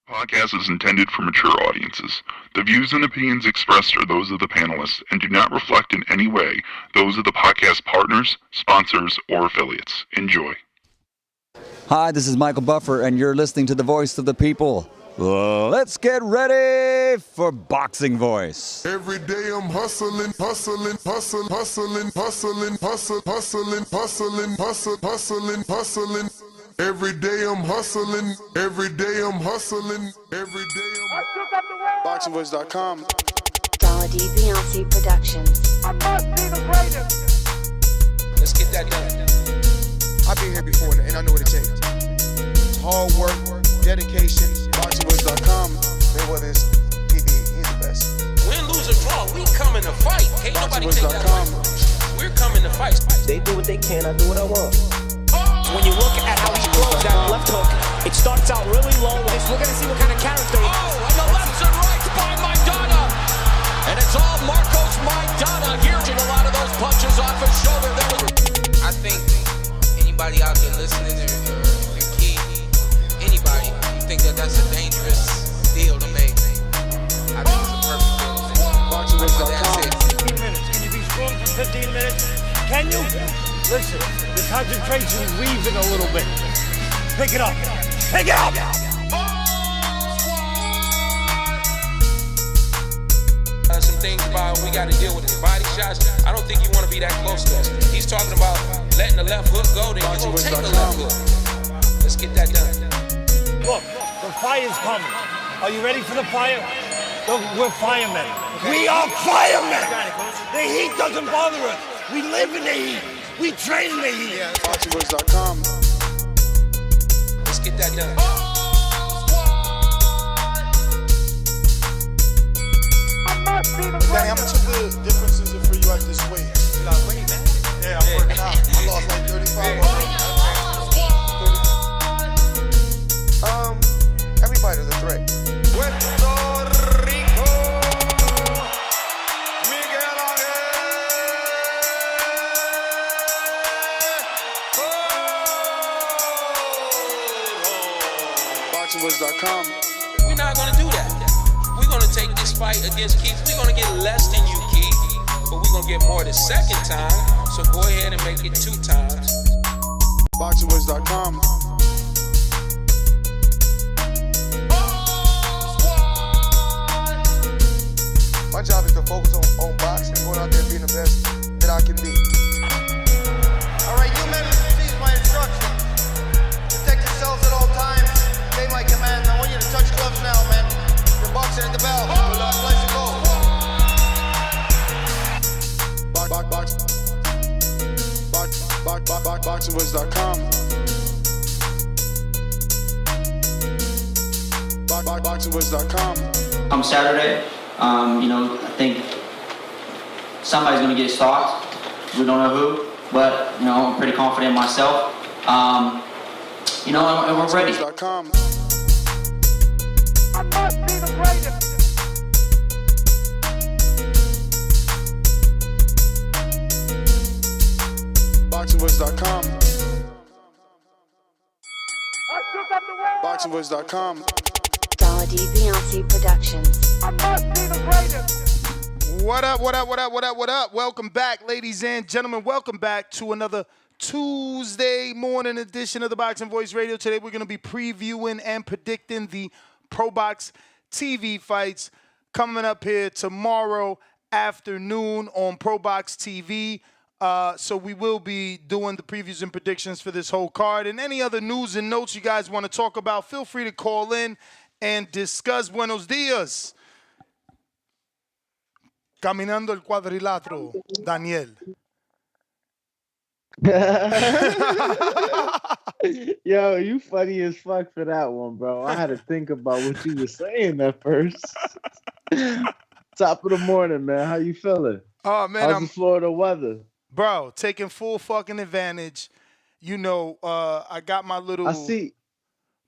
Podcast is intended for mature audiences. The views and opinions expressed are those of the panelists and do not reflect in any way those of the podcast partners, sponsors, or affiliates. Enjoy. Hi, this is Michael Buffer, and you're listening to the voice of the people. Let's get ready for Boxing Voice. Every day I'm hustling, hustling, hustling, hustling, hustling, hustling, hustling, hustling, hustling, hustling, hustling. Every day I'm hustling, every day I'm hustling, every day I'm BoxingVoice.com. Radivoje Productions. I must be the greatest. Let's get that done. I've been here before and I know what it takes. It's hard work, dedication. BoxingVoice.com. Mayweather is he's the best. Win, lose, or draw, we coming to fight. Can't nobody take that away from us. We're coming to fight. They do what they can, I do what I want. When you look at how he throws that left hook, it starts out really low. We're going to see what kind of character he has. Oh, and the lefts and rights by Maidana. And it's all Marcos Maidana here. A lot of those punches off his shoulder. I think anybody out there listening or key, anybody, think that that's a dangerous deal to make. I think it's a perfect deal to make. BoxingVoice.com. 15 minutes. Can you be strong for 15 minutes? Can you? Listen, the concentration is leaving a little bit. Pick it up. Pick it up! Some things about we got to deal with his body shots. I don't think you want to be that close to us. He's talking about letting the left hook go, then you're going to take the left hook. Let's get that done. Look, the fire's coming. Are you ready for the fire? Look, we're firemen. We are firemen! The heat doesn't bother us. We live in the heat. We train in the heat. BoxingVoice.com. Let's get that done. Danny, how much of the difference is it for you at this weight? You lost weight, man. Yeah, I'm working out. I lost like 35 already. Everybody's a threat. Puerto Rico. Miguel BoxingVoice.com. We're not going to do that. We're going to take this fight against Keith. We're going to get less than you, Keith, but we're going to get more the second time. So go ahead and make it 2 times. BoxingVoice.com. My job is to focus on boxing, going out there being the best that I can be. All right, you men receive my instructions. Protect yourselves at all times. Obey my commands. I want you to touch gloves now, man. You're boxing at the bell. Let's go. BoxingVoice.com. BoxingVoice.com. Come Saturday, I think somebody's going to get stalked. We don't know who, but, I'm pretty confident in myself. And we're ready. BoxingVoice.com. I must be the greatest. BoxingVoice.com. I shook up the world. BoxingVoice.com. Radivoje Productions. I must be the greatest. What up, what up, what up, what up, what up? Welcome back, ladies and gentlemen. Welcome back to another Tuesday morning edition of the Boxing Voice Radio. Today we're going to be previewing and predicting the Probox TV fights coming up here tomorrow afternoon on Probox TV. So we will be doing the previews and predictions for this whole card. And any other news and notes you guys want to talk about, feel free to call in and discuss. Buenos dias. Caminando el cuadrilátero, Daniel. Yo, you funny as fuck for that one, bro. I had to think about what you were saying at first. Top of the morning, man. How you feeling? Oh, man. How's the Florida weather? Bro, taking full fucking advantage. I got my little... I see.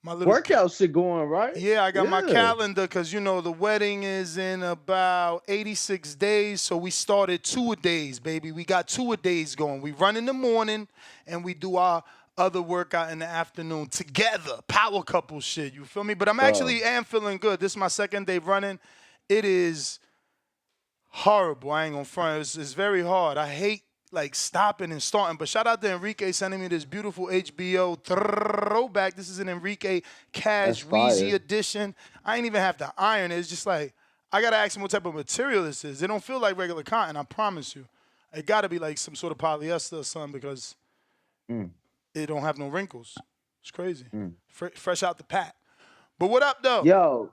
My little workout shit going, right? Yeah, I got my calendar because, the wedding is in about 86 days. So we started 2-a-days, baby. We got 2-a-days going. We run in the morning and we do our other workout in the afternoon together, power couple shit. You feel me? But I'm Bro. actually am feeling good. This is my second day running. It is horrible. I ain't gonna front. It's very hard. I hate like stopping and starting. But shout out to Enrique sending me this beautiful HBO throwback. This is an Enrique Cash Weezy edition. I ain't even have to iron it. It's just like I gotta ask him what type of material this is. It don't feel like regular cotton. I promise you. It gotta be like some sort of polyester or something because it don't have no wrinkles. It's crazy. Fresh out the pack. But what up though? Yo,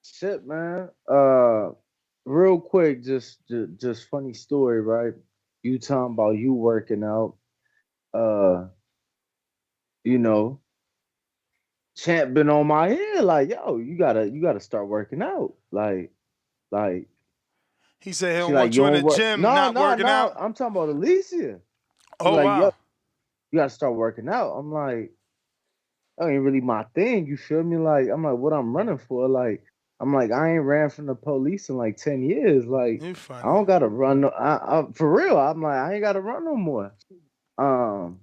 shit, man. Real quick, just funny story, right? You talking about you working out. You know, Champ been on my head like, yo, you gotta start working out. Like he said he don't she want like, you in the don't work- gym no, not no, working no. out. I'm talking about Alicia. Oh, like, wow. yo, you gotta start working out. I'm like, that ain't really my thing. You feel me? Like, I'm like, what I'm running for? Like, I'm like, I ain't ran from the police in like 10 years. Like, You funny. I don't gotta run. For real. I'm like, I ain't gotta run no more. Oh,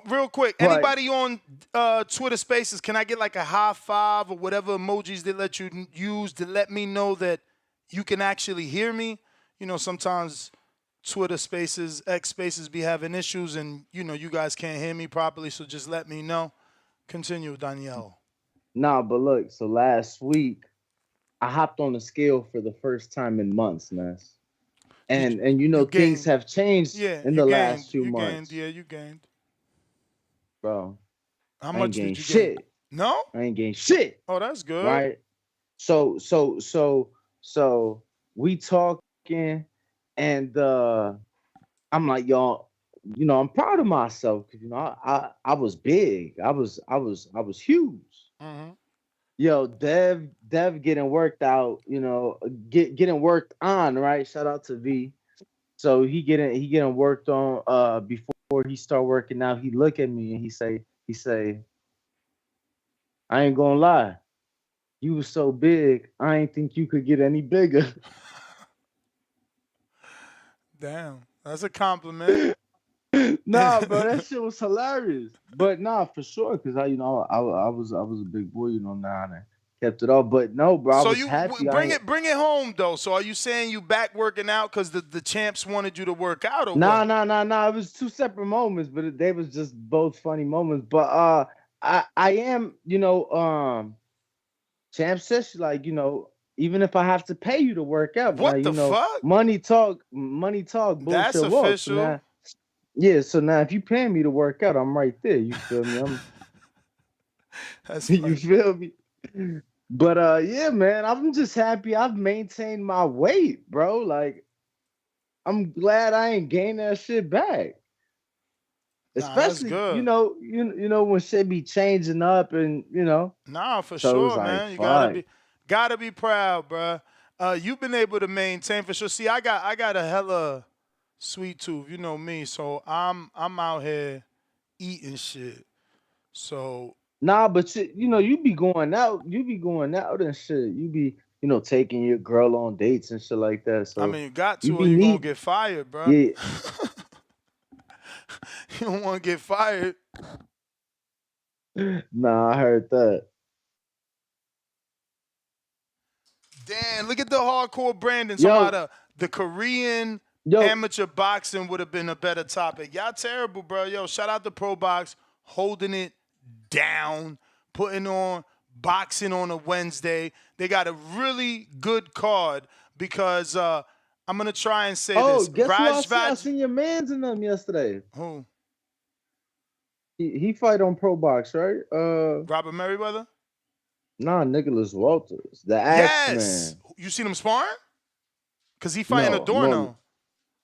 real quick, But- anybody on Twitter Spaces, can I get like a high five or whatever emojis they let you use to let me know that you can actually hear me? You know, sometimes Twitter Spaces, X Spaces be having issues and, you know, you guys can't hear me properly, so just let me know. Continue, Danielle. Nah, but look, so last week, I hopped on the scale for the first time in months, man. And you know, things have changed in the last few months. You gained. Bro, How I much ain't did gained you shit. gain? No? I ain't gained shit. Oh, that's good. Right? So we talking and I'm like, y'all, you know, I'm proud of myself because you know I was big. I was huge. Mm-hmm. Yo, Dev getting worked out, you know, getting worked on, right? Shout out to V. So he getting worked on before he start working out. He look at me and he say, I ain't gonna lie. You was so big, I ain't think you could get any bigger. Damn, that's a compliment. Nah, bro, that shit was hilarious. But nah, for sure, because I was a big boy, you know, now and I kept it up. But no, bro, I So was you happy. bring it home though. So are you saying you back working out because the champs wanted you to work out or Nah, what? nah. It was two separate moments, but they was just both funny moments. But I am, you know, Champ says like, you know, even if I have to pay you to work out, What now, you the know, fuck? money talk, bullshit That's walk. official. So now, yeah, so now if you pay me to work out, I'm right there. You feel me? That's You funny. feel me? But yeah, man, I'm just happy I've maintained my weight, bro. Like, I'm glad I ain't gained that shit back. Nah, that's Especially, good. you know, when shit be changing up and you know. Nah, for So it was sure, like, man. You fuck. gotta be proud, bruh. You've been able to maintain for sure. See, I got a hella sweet tooth. You know me, so I'm out here eating shit. So Nah, but you know, you be going out and shit. You be, you know, taking your girl on dates and shit like that. So I mean, you got you to, or be you gonna neat. get fired, bruh. Yeah. You don't want to get fired. Nah, I heard that. Damn, look at the hardcore Brandon. Yo. Talking about the Korean Yo. amateur boxing would have been a better topic. Y'all terrible, bro. Yo, shout out to ProBox, holding it down, putting on boxing on a Wednesday. They got a really good card because I'm going to try and say Oh, this. guess who I seen? I Radivoje. seen your mans in them yesterday. Who? He fight on Pro Box, right? Robert Merriweather? Nah, Nicholas Walters, the Yes. Axeman. You seen him sparring? Because he fighting Adorno. No.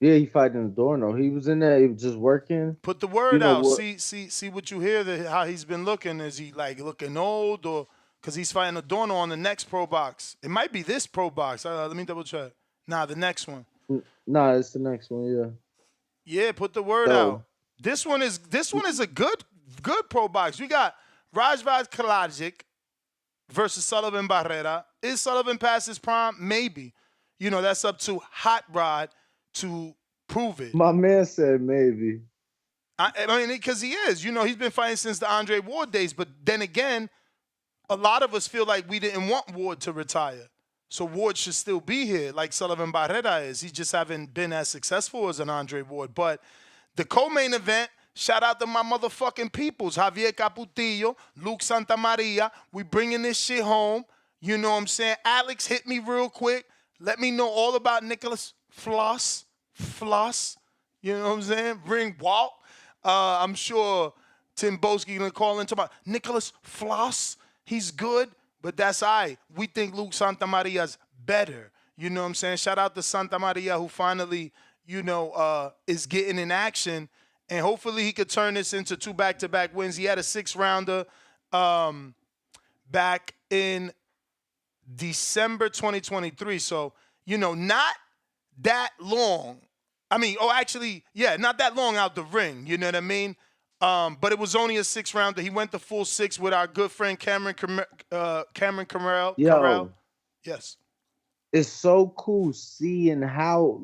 Yeah, he fighting Adorno. He was in there. He was just working. Put the word You know out. what? See what you hear. How he's been looking. Is he like looking old or because he's fighting Adorno on the next Pro Box? It might be this Pro Box. Let me double check. Nah, the next one. Nah, it's the next one. Yeah. Yeah, put the word out. This one is a good Pro Box. We got Radivoje Kalajdzic versus Sullivan Barrera. Is Sullivan past his prime? Maybe. You know, that's up to Hot Rod to prove it. My man said maybe. I mean, because he is. You know, he's been fighting since the Andre Ward days. But then again, a lot of us feel like we didn't want Ward to retire. So Ward should still be here, like Sullivan Barrera is. He just haven't been as successful as an Andre Ward. But the co-main event, shout out to my motherfucking peoples, Javier Caputillo, Luke Santamaria. We bringing this shit home. You know what I'm saying? Alex, hit me real quick. Let me know all about Nicholas Floss. You know what I'm saying? Bring Walt. I'm sure Tim Boski gonna call into my Nicholas Floss. He's good, but that's all right. We think Luke Santamaria's better. You know what I'm saying? Shout out to Santamaria, who finally, you know, is getting in action. And hopefully he could turn this into 2 back-to-back wins. He had a 6-rounder back in December 2023. So, you know, not that long. I mean, not that long out the ring. You know what I mean? But it was only a 6-rounder. He went the full 6 with our good friend Cameron Carrell. Yo, Yes. it's so cool seeing how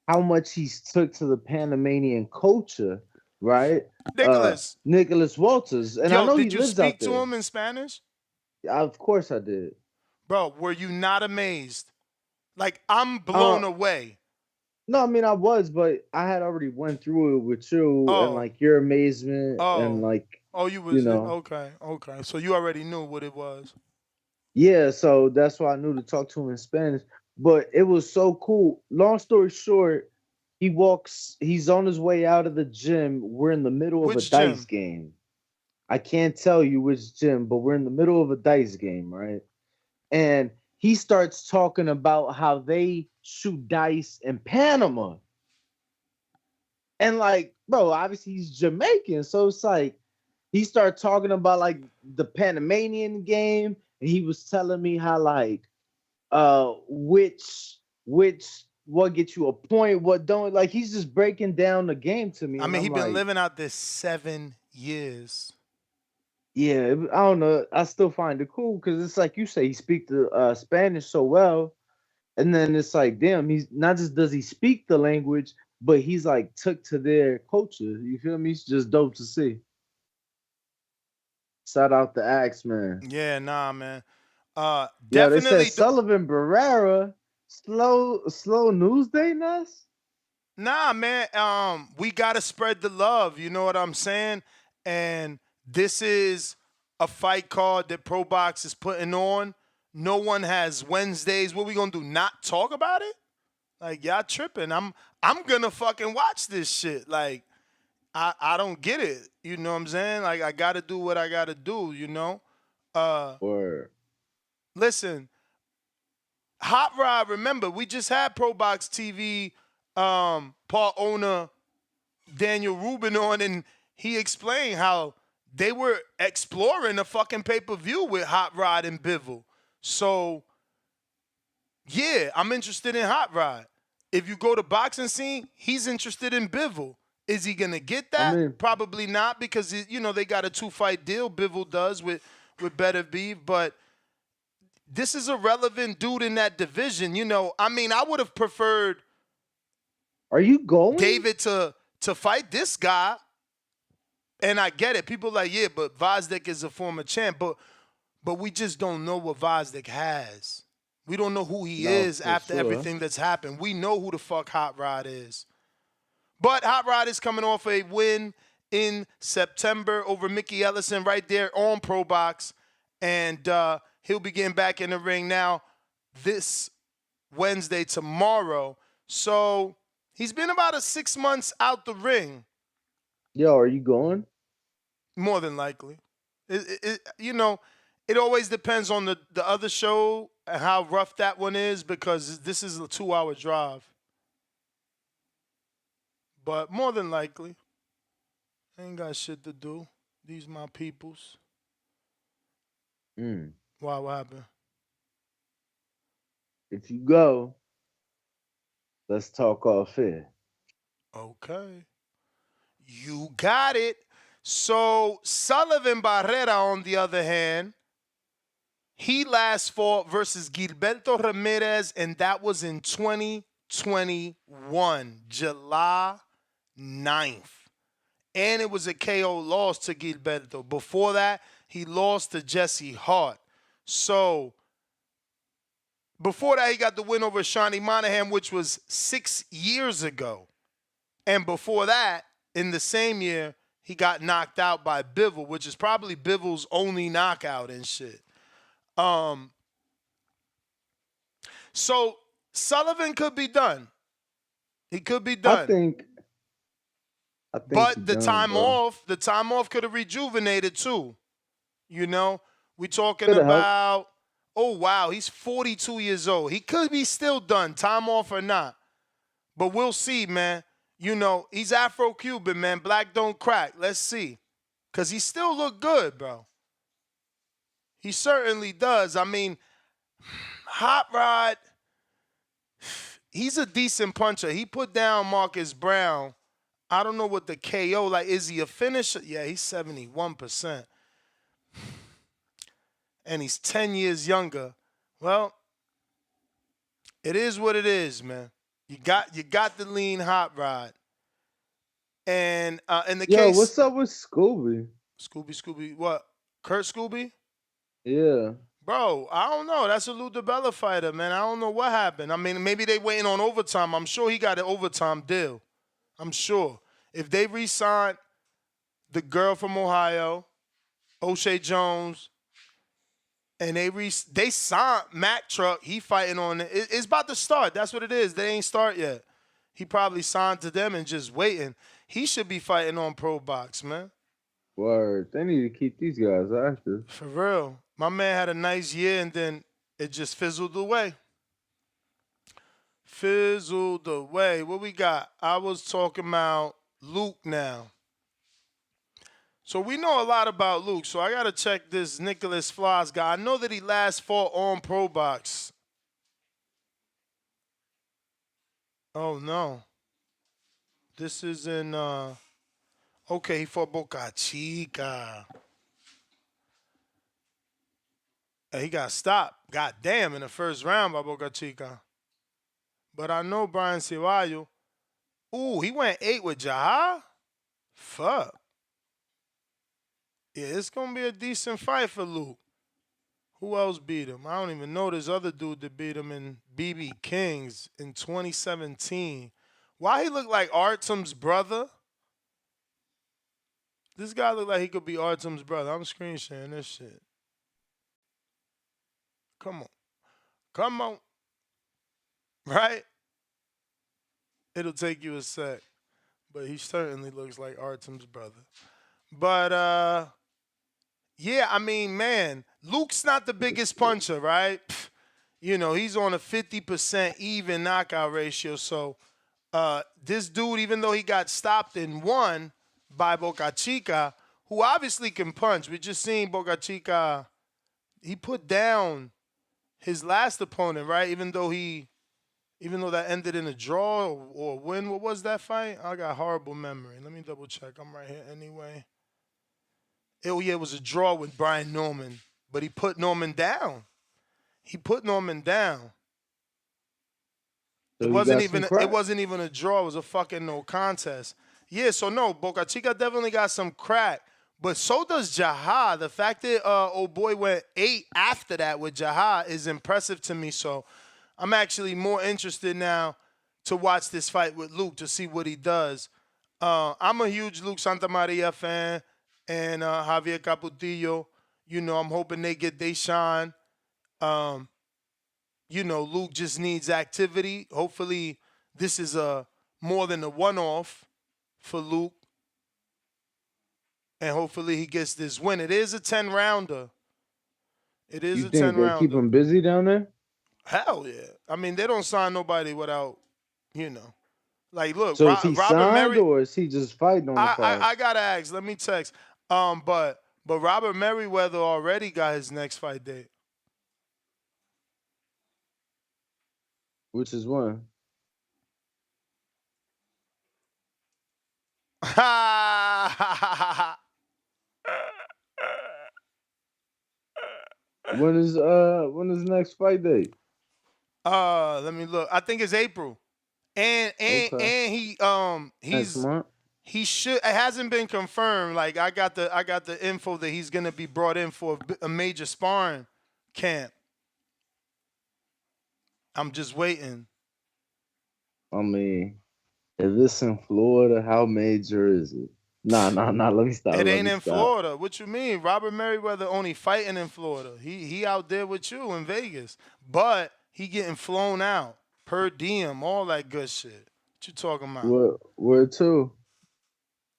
much he's took to the Panamanian culture, right? Nicholas Walters. And I know he lives out there. Did you speak to him in Spanish? Of course I did. Bro, were you not amazed? Like, I'm blown away. No, I mean I was, but I had already went through it with you and like your amazement and like you was okay. So you already knew what it was. Yeah, so that's why I knew to talk to him in Spanish. But it was so cool. Long story short, he's on his way out of the gym. We're in the middle of a dice game. I can't tell you which gym, but we're in the middle of a dice game, right? And he starts talking about how they shoot dice in Panama. And like, bro, obviously he's Jamaican. So it's like, he started talking about like the Panamanian game. And he was telling me how like, what gets you a point, what don't. Like, he's just breaking down the game to me. I mean, he's been living out this 7 years. Yeah, I don't know. I still find it cool because it's like you say, he speaks the Spanish so well, and then it's like, damn, he's not just does he speak the language, but he's like took to their culture. You feel me? It's just dope to see. Shout out to Axe, man. Yeah, nah, man. Definitely. They said Sullivan Barrera, slow news day, Nuss? Nah, man. We gotta spread the love. You know what I'm saying? And this is a fight card that ProBox is putting on. No one has Wednesdays. What we gonna do? Not talk about it? Like, y'all tripping. I'm gonna fucking watch this shit. Like, I don't get it. You know what I'm saying? Like, I gotta do what I gotta do, you know? Word. Listen, Hot Rod, remember, we just had ProboxTV part owner Daniel Rubin on, and he explained how they were exploring a fucking pay-per-view with Hot Rod and Bivol. So, yeah, I'm interested in Hot Rod. If you go to Boxing Scene, he's interested in Bivol. Is he going to get that? Probably not, because, you know, they got a 2-fight deal, Bivol does, with Better Beef. But this is a relevant dude in that division. You know, I mean, I would have preferred Are you going? David to fight this guy. And I get it. People are like, yeah, but Vazdeck is a former champ. But we just don't know what Vazdeck has. We don't know who he is after everything that's happened. We know who the fuck Hot Rod is. But Hot Rod is coming off a win in September over Mickey Ellison right there on ProBox. And he'll be getting back in the ring now this Wednesday, tomorrow. So he's been about 6 months out the ring. Yo, are you going? More than likely. You know, it always depends on the other show and how rough that one is, because this is a 2-hour drive. But more than likely. I ain't got shit to do. These my peoples. Why, what happened? If you go, let's talk off air. Okay. You got it. So Sullivan Barrera, on the other hand, he last fought versus Gilberto Ramirez, and that was in 2021, July 9th. and it was a KO loss to Gilberto. Before that, he lost to Jesse Hart. So before that, he got the win over Shawnee Monahan, which was 6 years ago. And before that, in the same year, he got knocked out by Bivol, which is probably Bivol's only knockout and shit. So Sullivan could be done. He could be done. I think but the done, time bro. the time off could have rejuvenated too. You know, we talking Coulda about, oh wow, he's 42 years old. He could be still done, time off or not. But we'll see, man. You know, he's Afro-Cuban, man. Black don't crack. Let's see. Because he still look good, bro. He certainly does. I mean, Hot Rod, he's a decent puncher. He put down Marcus Brown. I don't know what the KO, like, is he a finisher? Yeah, he's 71%. And he's 10 years younger. Well, it is what it is, man. You got the lean Hot Rod. And in the case, what's up with Scooby? Scooby, what? Kurt Scooby? Yeah. Bro, I don't know. That's a Lou DiBella fighter, man. I don't know what happened. I mean, maybe they waiting on overtime. I'm sure he got an overtime deal. I'm sure. If they re-signed the girl from Ohio, O'Shea Jones, and they signed Mack Truck, he fighting on it. It's about to start. That's what it is. They ain't start yet. He probably signed to them and just waiting. He should be fighting on Pro Box, man. Word. They need to keep these guys active. For real. My man had a nice year, and then it just fizzled away. Fizzled away. What we got? I was talking about Luke now. So we know a lot about Luke, so I got to check this Nicholas Flores guy. I know that he last fought on Pro Box. Oh, no. This is in, okay, he fought Boca Chica. And he got stopped, goddamn, in the first round by Boca Chica. But I know Brian Ceballo. Ooh, he went 8 with Jaha? Fuck. Yeah, it's going to be a decent fight for Luke. Who else beat him? I don't even know this other dude that beat him in BB Kings in 2017. Why he look like Artem's brother? This guy look like he could be Artem's brother. I'm screen sharing this shit. Come on. Come on. Right? It'll take you a sec. But he certainly looks like Artem's brother. But, yeah, I mean, man, Luke's not the biggest puncher, right? You know, he's on a 50% even knockout ratio. So this dude, even though he got stopped and won by Boca Chica, who obviously can punch. We just seen Boca Chica, he put down his last opponent, right? Even though that ended in a draw or win. What was that fight? I got horrible memory. Let me double check. I'm right here anyway. Oh, yeah, it was a draw with Brian Norman, but he put Norman down. He put Norman down. So it wasn't even a draw. It was a fucking no contest. Yeah, so no, Boca Chica definitely got some crack, but so does Jaha. The fact that old boy went 8 after that with Jaha is impressive to me. So I'm actually more interested now to watch this fight with Luke to see what he does. I'm a huge Luke Santamaria fan. And Javier Caputillo, you know, I'm hoping they get they shine. You know, Luke just needs activity. Hopefully this is more than a one-off for Luke. And hopefully he gets this win. It is a 10-rounder. It is you a 10-rounder. think they keep him busy down there? Hell yeah. I mean, they don't sign nobody without, you know. Like, look, So is he Robert signed Merritt, or is he just fighting on the fight? I gotta ask. Let me text. But Robert Merriweather already got his next fight date. Which is one? When is the next fight date? Let me look. I think it's April. And Okay. and he's Next month? He should. It hasn't been confirmed. Like I got the info that he's gonna be brought in for a major sparring camp. I'm just waiting. I mean, if it's in Florida, how major is it? Nah. Let me stop. It ain't in Florida. What you mean? Robert Merriweather only fighting in Florida. He out there with you in Vegas, but he getting flown out per diem, all that good shit. What you talking about? Where to?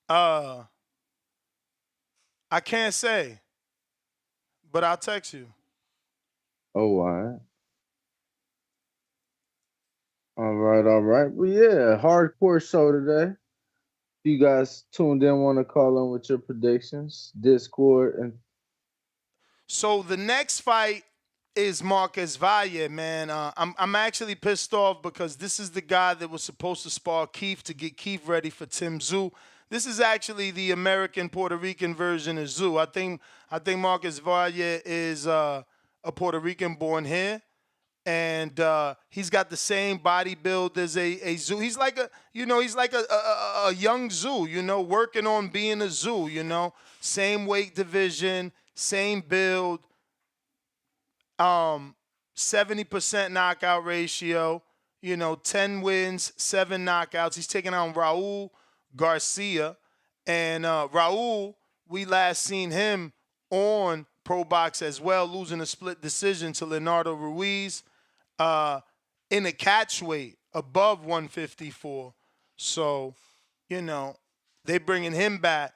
I can't say, but I'll text you. Oh, all right. All right. Well, yeah, hardcore show today. If you guys tuned in, want to call in with your predictions, Discord, and So the next fight is Marcus Valle, man. I'm actually pissed off because this is the guy that was supposed to spar Keith to get Keith ready for Tim Tszyu. This is actually the American Puerto Rican version of Tszyu. I think Marcus Valle is a Puerto Rican born here, and he's got the same body build as a Tszyu. He's like a young Tszyu, working on being a Tszyu, same weight division, same build, 70% knockout ratio, 10 wins, 7 knockouts. He's taking on Raul Garcia. And Raul, we last seen him on ProBox as well, losing a split decision to Leonardo Ruiz in a catch weight above 154. So, they bringing him back.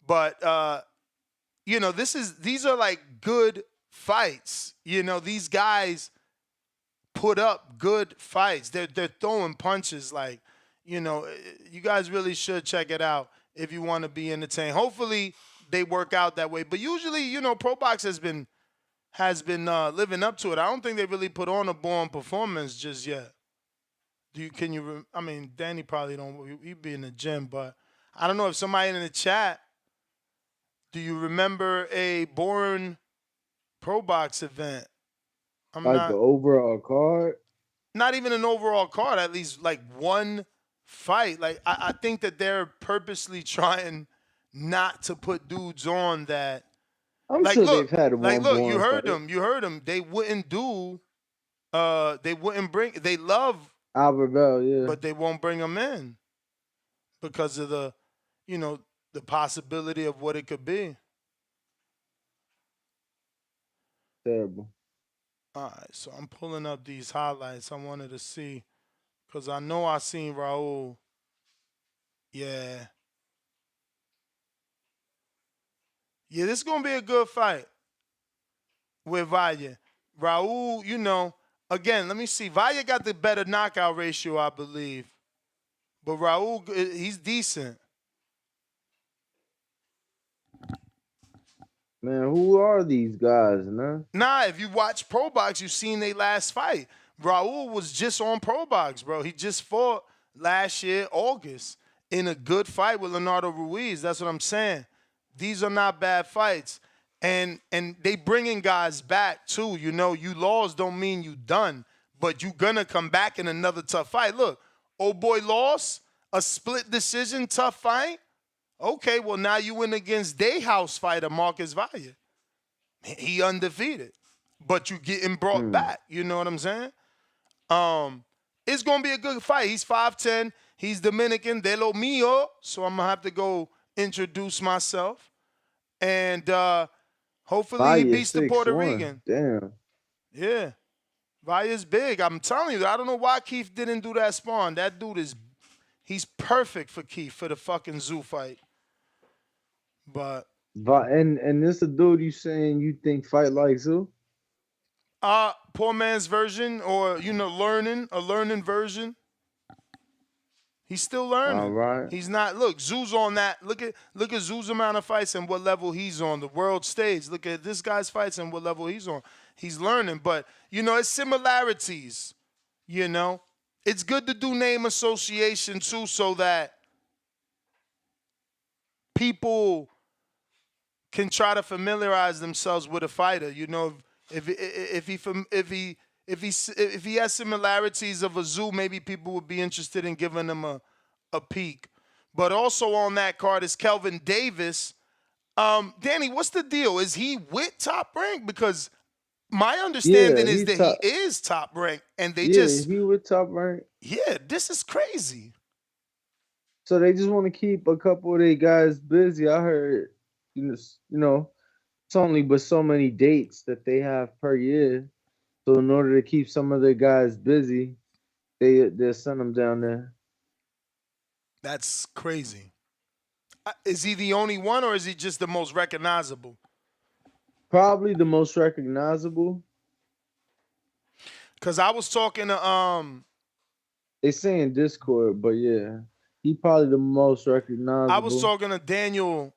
But, these are like good fights. These guys put up good fights. They're throwing punches like, you guys really should check it out if you want to be entertained. Hopefully they work out that way. But usually, ProBox has been living up to it. I don't think they really put on a born performance just yet. Danny probably don't. He'd be in the gym, but I don't know if somebody in the chat. Do you remember a Born ProBox event? the overall card? Not even an overall card, at least like one fight. Like I think that they're purposely trying not to put dudes on that. I'm sure they've had one. Like, look, you heard them. They wouldn't do. They wouldn't bring. They love Albert Bell, yeah, but they won't bring them in because of the possibility of what it could be. Terrible. All right, so I'm pulling up these highlights I wanted to see because I know I seen Raul. Yeah. Yeah, this is going to be a good fight with Valle. Raul, again, let me see. Valle got the better knockout ratio, I believe. But Raul, he's decent. Man, who are these guys, man? Nah, if you watch ProBox, you've seen their last fight. Raul was just on ProBox, bro. He just fought last year, August, in a good fight with Leonardo Ruiz. That's what I'm saying. These are not bad fights. And they bringing guys back, too. You lost don't mean you done, but you going to come back in another tough fight. Look, old boy lost, a split decision, tough fight. Okay, well, now you win against day house fighter Marcus Valle. He undefeated, but you getting brought back. You know what I'm saying? It's going to be a good fight. He's 5'10". He's Dominican, de lo mío. So I'm going to have to go introduce myself. And hopefully Valle he beats the Puerto 6'1". Rican. Damn. Yeah. Valle's big. I'm telling you, I don't know why Keith didn't do that spawn. That dude he's perfect for Keith for the fucking Tszyu fight. But and this a dude you saying you think fight like Tszyu? Poor man's version, or a learning version. He's still learning. All right. He's not. Look, Tszyu's on that. Look at Tszyu's amount of fights and what level he's on. The world stage. Look at this guy's fights and what level he's on. He's learning, but it's similarities. It's good to do name association too, so that people can try to familiarize themselves with a fighter. If he has similarities of a Tszyu, maybe people would be interested in giving him a peek. But also on that card is Kelvin Davis. Danny, what's the deal? Is he with Top Rank? Because my understanding is that he is Top Rank, and they just he with Top Rank. Yeah, this is crazy. So they just want to keep a couple of their guys busy. I heard, you know, it's only but so many dates that they have per year. So in order to keep some of their guys busy, they'll send them down there. That's crazy. Is he the only one, or is he just the most recognizable? Probably the most recognizable. Because I was talking to They say in Discord, but yeah, he probably the most recognizable. I was talking to Daniel,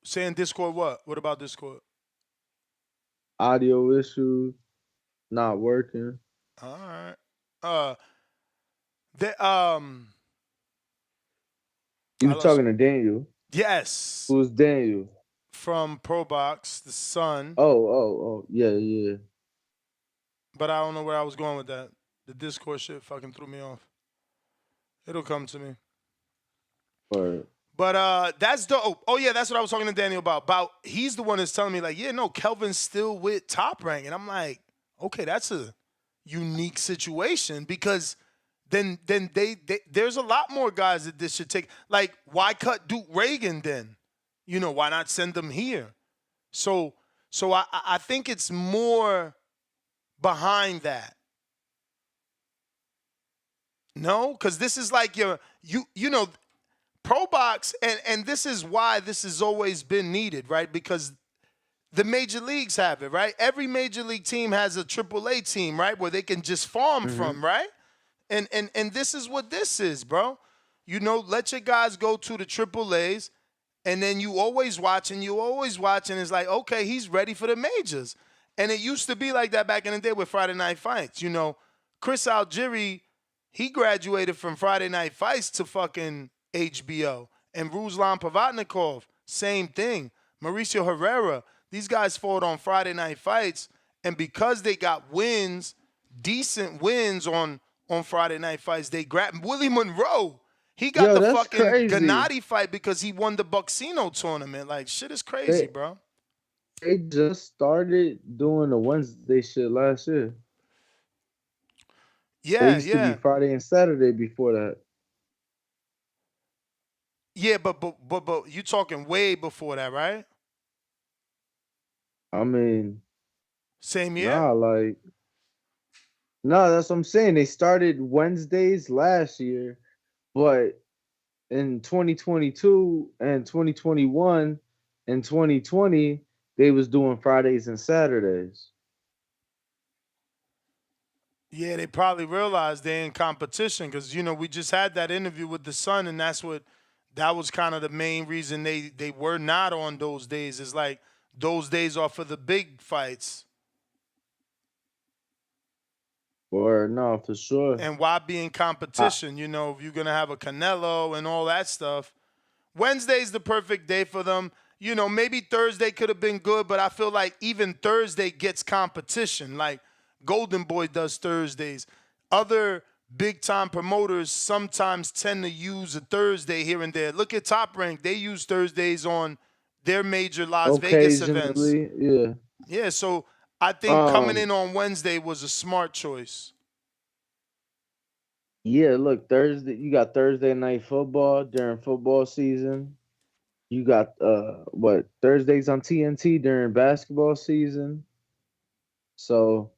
saying Discord what? What about Discord? Audio issues, not working. All right. You were talking to Daniel. Yes. Who's Daniel? From Probox, the son. Oh, yeah. But I don't know where I was going with that. The Discord shit fucking threw me off. It'll come to me. Right. But that's dope. Oh yeah, that's what I was talking to Daniel about. He's the one that's telling me like, yeah, no, Kelvin's still with Top Rank, and I'm like, okay, that's a unique situation because then they there's a lot more guys that this should take. Like, why cut Duke Reagan then? You know, why not send them here? So I think it's more behind that. No, because this is like you know, Probox, and this is why this has always been needed, right? Because the major leagues have it, right? Every major league team has a AAA team, right, where they can just farm from, right? And this is what this is, bro. You know, let your guys go to the AAAs, and then you always watch, and it's like, okay, he's ready for the majors. And it used to be like that back in the day with Friday Night Fights. You know, Chris Algieri, he graduated from Friday Night Fights to fucking HBO. And Ruslan Pavatnikov, same thing. Mauricio Herrera, these guys fought on Friday Night Fights, and because they got wins, decent wins on Friday Night Fights, they grabbed Willie Monroe. He got the fucking crazy. Gennady fight because he won the Buxino tournament. Like, shit is crazy, bro. They just started doing the Wednesday shit last year. Yeah, they used to be Friday and Saturday before that. Yeah, but you talking way before that, right? I mean, same year? Nah, that's what I'm saying. They started Wednesdays last year, but in 2022 and 2021 and 2020, they was doing Fridays and Saturdays. Yeah, they probably realized they're in competition because, you know, we just had that interview with the Sun, and that was kind of the main reason they were not on those days. It's like those days are for the big fights. Or no, for sure. And why be in competition? You know, if you're going to have a Canelo and all that stuff. Wednesday's the perfect day for them. You know, maybe Thursday could have been good, but I feel like even Thursday gets competition. Like Golden Boy does Thursdays. Other big-time promoters sometimes tend to use a Thursday here and there. Look at Top Rank. They use Thursdays on their major Las Vegas events. Yeah. Yeah, so I think coming in on Wednesday was a smart choice. Yeah, look, Thursday, you got Thursday night football during football season. You got Thursdays on TNT during basketball season. So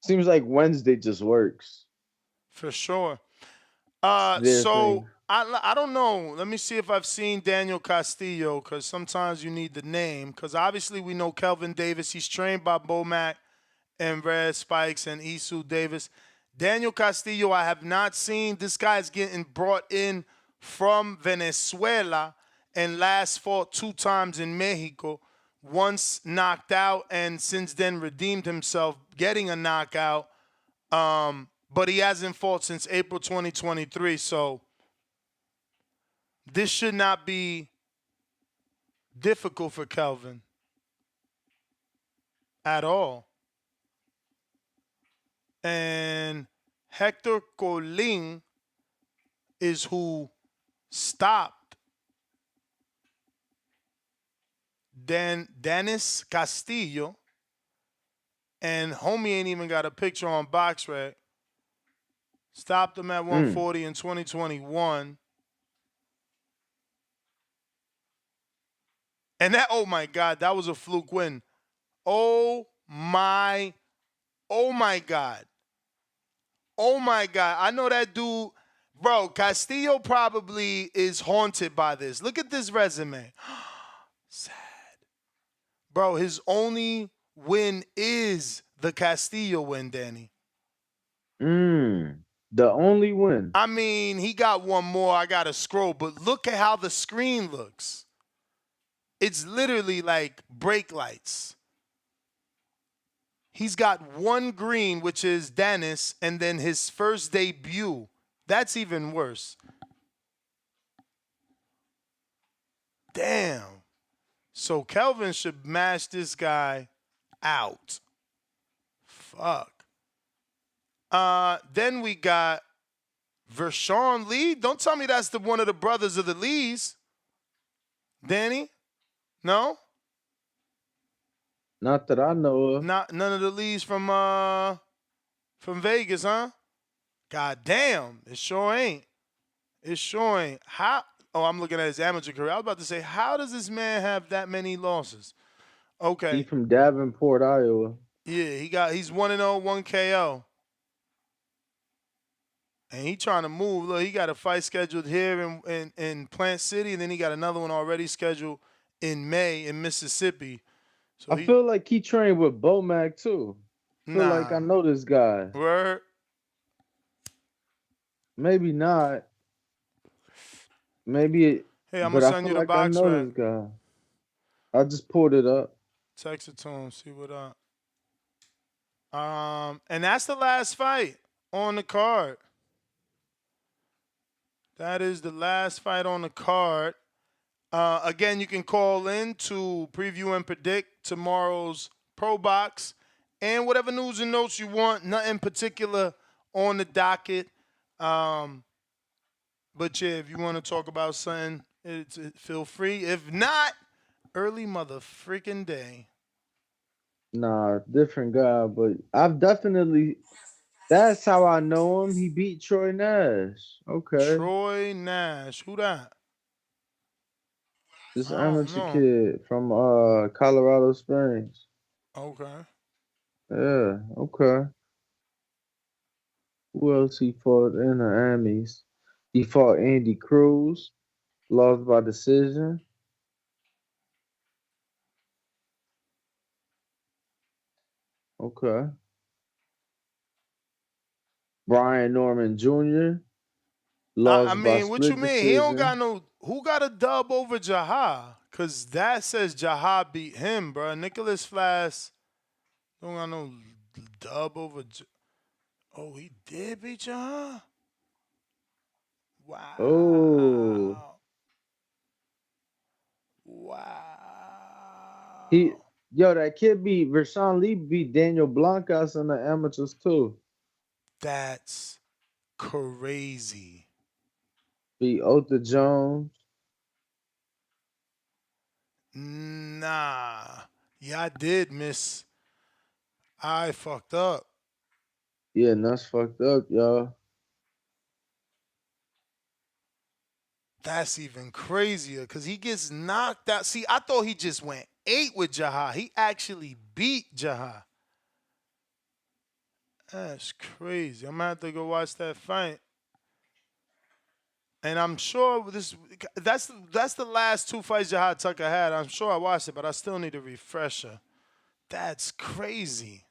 seems like Wednesday just works. For sure. So I don't know. Let me see if I've seen Daniel Castillo, because sometimes you need the name. Because obviously we know Kelvin Davis. He's trained by Bomac and Red Spikes and Isu Davis. Daniel Castillo, I have not seen. This guy is getting brought in from Venezuela and last fought 2 times in Mexico. Once knocked out and since then redeemed himself, getting a knockout. But he hasn't fought since April 2023, so this should not be difficult for Kelvin at all. And Hector Colin is who stopped Dennis Castillo, and homie ain't even got a picture on BoxRec. Stopped him at 140 in 2021. And that, oh my God, that was a fluke win. Oh my God. Oh my God. I know that dude. Bro, Castillo probably is haunted by this. Look at this resume. Sad. Bro, his only win is the Castillo win, Danny. The only win. I mean, he got one more. I got to scroll, but look at how the screen looks. It's literally like brake lights. He's got one green, which is Dennis, and then his first debut. That's even worse. Damn. So Kelvin should mash this guy out. Fuck. Then we got Vershawn Lee. Don't tell me that's one of the brothers of the Lees. Danny? No? Not that I know of. None of the Lees from Vegas, huh? God damn. It sure ain't. It sure ain't. How? Oh, I'm looking at his amateur career. I was about to say, how does this man have that many losses? Okay. He from Davenport, Iowa. Yeah, he's 1-0, 1 KO. And he trying to move. Look, he got a fight scheduled here in Plant City, and then he got another one already scheduled in May in Mississippi. So I feel like he trained with Bomac too. I feel like I know this guy. Word? Maybe not. Maybe. Hey, I'm gonna send you the box I know this guy. I just pulled it up. Text it to him. See what up. And that's the last fight on the card. That is the last fight on the card. Again, you can call in to preview and predict tomorrow's Pro Box and whatever news and notes you want. Nothing particular on the docket. But yeah, if you want to talk about something, feel free. If not, early motherfreaking day. Nah, different guy, but I've definitely. That's how I know him. He beat Troy Nash. Okay. Troy Nash. Who that? This amateur kid from Colorado Springs. Okay. Yeah, okay. Who else he fought in the Amis? He fought Andy Cruz, lost by decision. Okay. Brian Norman Jr. lost I by mean, what you split mean? decision. He don't got no. Who got a dub over Jaha? Cause that says Jaha beat him, bro. Nicholas Flass don't got no dub over. Oh, he did beat Jaha. Wow. Oh. Wow. That kid beat Vershawn Lee beat Daniel Blancas in the amateurs too. That's crazy. Beat Otha Jones. Nah. Yeah, I did miss. I fucked up. Yeah, and that's fucked up, y'all. That's even crazier because he gets knocked out. See, I thought he just went 8 with Jaha. He actually beat Jaha. That's crazy. I'm going to have to go watch that fight. And I'm sure that's the last 2 fights Jaha Tucker had. I'm sure I watched it, but I still need a refresher. That's crazy.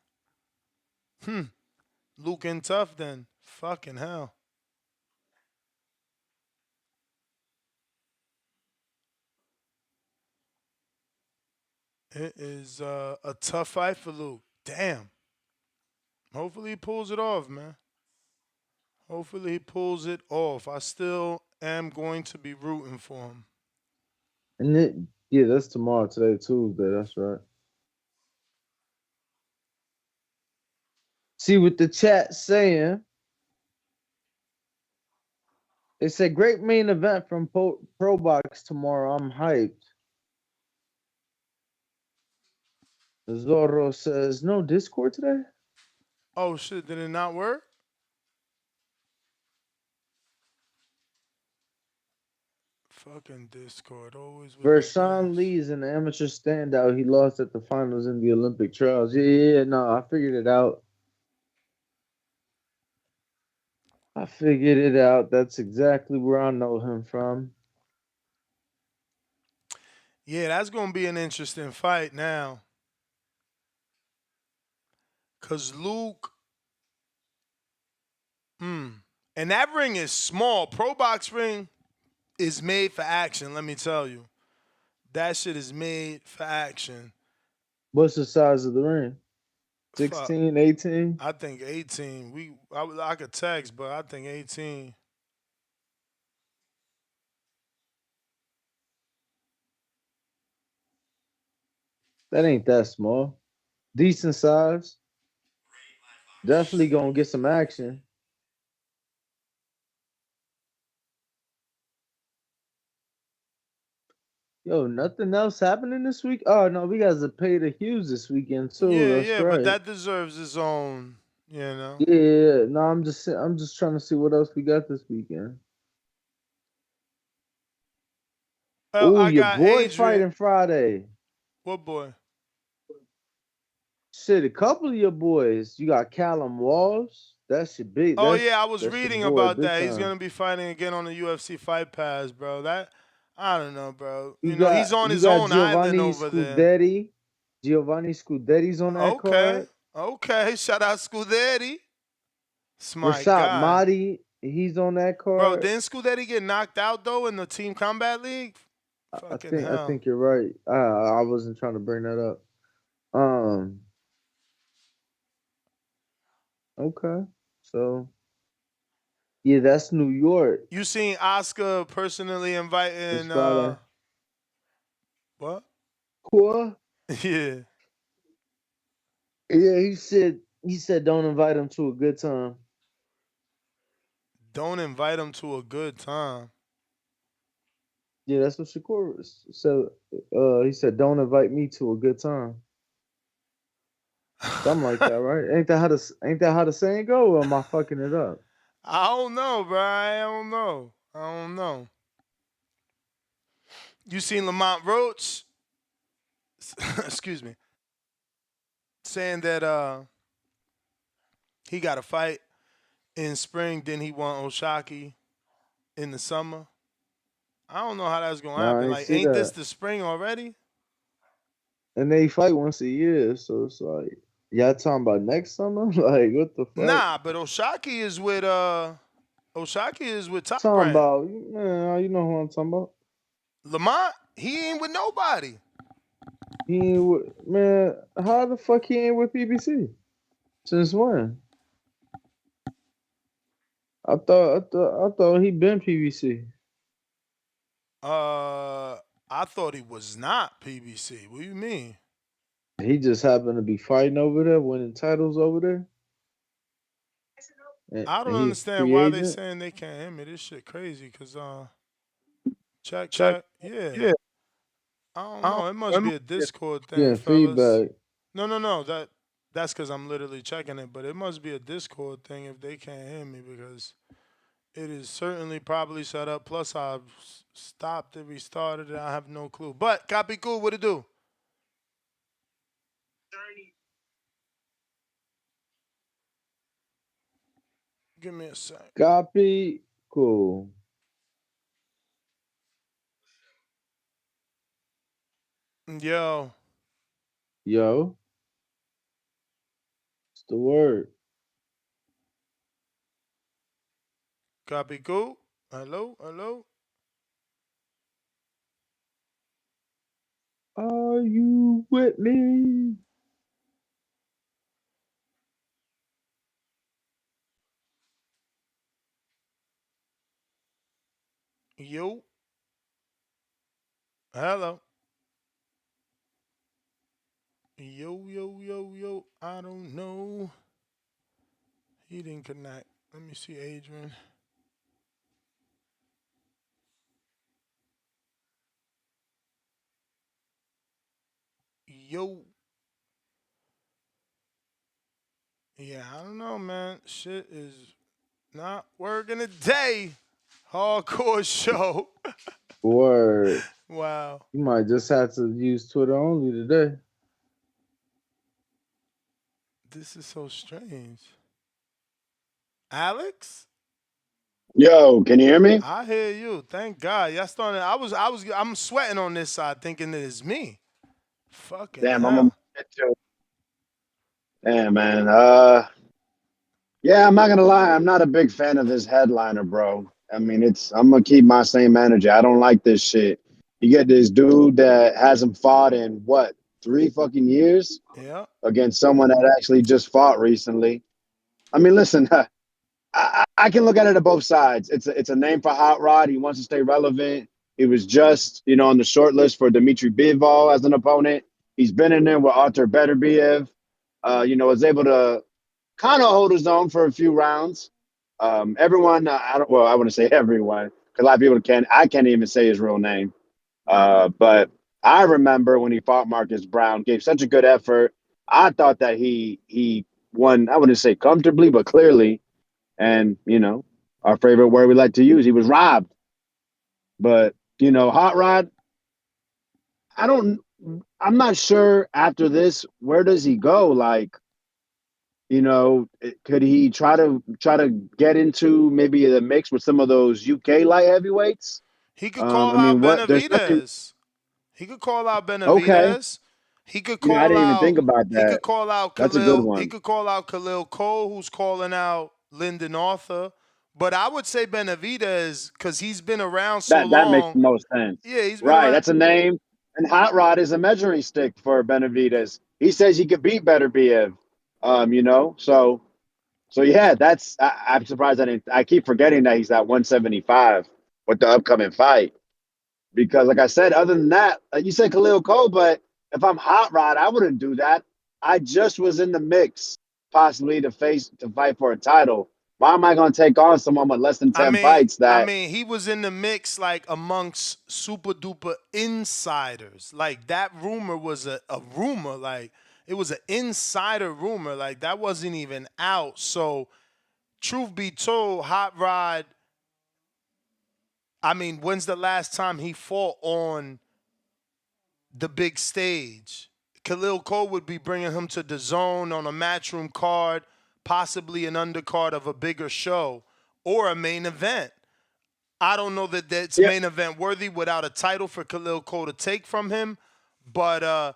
Luke and Tough then. Fucking hell. It is a tough fight for Luke. Damn. Hopefully he pulls it off, man. Hopefully he pulls it off. I still am going to be rooting for him. And that's tomorrow. Today, Tuesday. That's right. See what the chat saying. It's a great main event from Pro Box tomorrow. I'm hyped. Zorro says, no Discord today? Oh, shit. Did it not work? Fucking Discord. Always with the Vershawn Lee is an amateur standout. He lost at the finals in the Olympic trials. Yeah, no, I figured it out. That's exactly where I know him from. Yeah, that's going to be an interesting fight now. Because Luke. And that ring is small. Pro Box ring is made for action, let me tell you. That shit is made for action. What's the size of the ring? 16, 18? I think 18. I could text, but I think 18. That ain't that small. Decent size. Definitely gonna get some action. Yo, nothing else happening this week? Oh no, we got to pay the Hughes this weekend too. That's right. But that deserves its own, you know. Yeah, no, I'm just trying to see what else we got this weekend. Oh, your boy fighting Friday. What boy? Shit, a couple of your boys. You got Callum Walls. That's your big. Oh yeah, I was reading about that. He's gonna be fighting again on the UFC Fight Pass, bro. That I don't know, bro. You know, he's on his own island over there. Giovanni Scudetti's on that card. Okay. Shout out Scudetti. Smart Rashad guy. Mahdi, he's on that card. Bro, didn't Scudetti get knocked out though in the Team Combat League? I think you're right. I wasn't trying to bring that up. Okay. So yeah, that's New York. You seen Oscar personally inviting what? What? Yeah. Yeah, he said don't invite him to a good time. Don't invite him to a good time. Yeah, that's what Shakur said. He said don't invite me to a good time. Something like that, right? Ain't that how the saying go, or am I fucking it up? I don't know, bro. I don't know. You seen Lamont Roach? Excuse me. Saying that he got a fight in spring, then he want Oshaki in the summer. I don't know how that's gonna happen. Like, ain't this the spring already? And they fight once a year, so it's like y'all talking about next summer? Like what the fuck? Nah, but Oshaki is with Top talking Rank. About man, you know who I'm talking about. Lamont, he ain't with nobody. He ain't with man. How the fuck he ain't with PBC? Since when? I thought he been PBC. I thought he was not PBC. What do you mean? He just happened to be fighting over there, winning titles over there. I don't understand why they saying they can't hear me. This shit crazy. Cause check. Yeah. I don't know. It must be a Discord thing, Yeah, fellas. feedback. No. That's because I'm literally checking it. But it must be a Discord thing if they can't hear me, because it is certainly probably set up. Plus, I've stopped it, restarted it. I have no clue. But copy cool. What it do? Give me a sec. Copy cool. Yo. What's the word? Copy cool. Hello. Are you with me? Yo. Hello. Yo. I don't know. He didn't connect. Let me see, Adrian. Yo. Yeah, I don't know, man. Shit is not working today. Hardcore show. Word. Wow. You might just have to use Twitter only today. This is so strange. Alex? Yo, can you hear me? I hear you. Thank God. Y'all starting. I'm sweating on this side, thinking that it's me. Fucking Damn, I'm a hell. damn man. Yeah, I'm not gonna lie, I'm not a big fan of this headliner, bro. I mean, I'm gonna keep my same energy. I don't like this shit. You get this dude that hasn't fought in what, 3 fucking years Yeah. against someone that actually just fought recently. I mean, listen, I can look at it at both sides. It's a name for Hot Rod. He wants to stay relevant. He was just, on the short list for Dmitry Bivol as an opponent. He's been in there with Artur Beterbiev. Was able to kind of hold his own for a few rounds. Everyone, I want to say everyone, because a lot of people I can't even say his real name. But I remember when he fought Marcus Brown, gave such a good effort. I thought that he won, I wouldn't say comfortably, but clearly. And, our favorite word we like to use, he was robbed. But, Hot Rod, I'm not sure after this, where does he go? Like, could he try to get into maybe the mix with some of those UK light heavyweights? He could call I out mean, there's nothing. Benavidez. He could call out Okay. Benavidez. He could I call didn't even out. think about He that. could call out That's a good Khalil. He one. could call out Khalil Cole, who's calling out Lyndon Arthur. But I would say Benavidez because he's been around so That makes long. the most sense. Yeah, he's been Right. around. That's a name. And Hot Rod is a measuring stick for Benavidez. He says he could beat Beterbiev. So yeah, I'm surprised I keep forgetting that he's at 175 with the upcoming fight. Because like I said, other than that, you said Khalil Cole, but if I'm Hot Rod, I wouldn't do that. I just was in the mix, possibly to fight for a title. Why am I going to take on someone with less than 10 fights He was in the mix like amongst super duper insiders. Like that rumor was a rumor. Like it was an insider rumor. Like that wasn't even out. So truth be told, Hot Rod, when's the last time he fought on the big stage? Khalil Cole would be bringing him to the zone on a matchroom card, possibly an undercard of a bigger show or a main event. I don't know that that's main event worthy without a title for Khalil Cole to take from him. But, I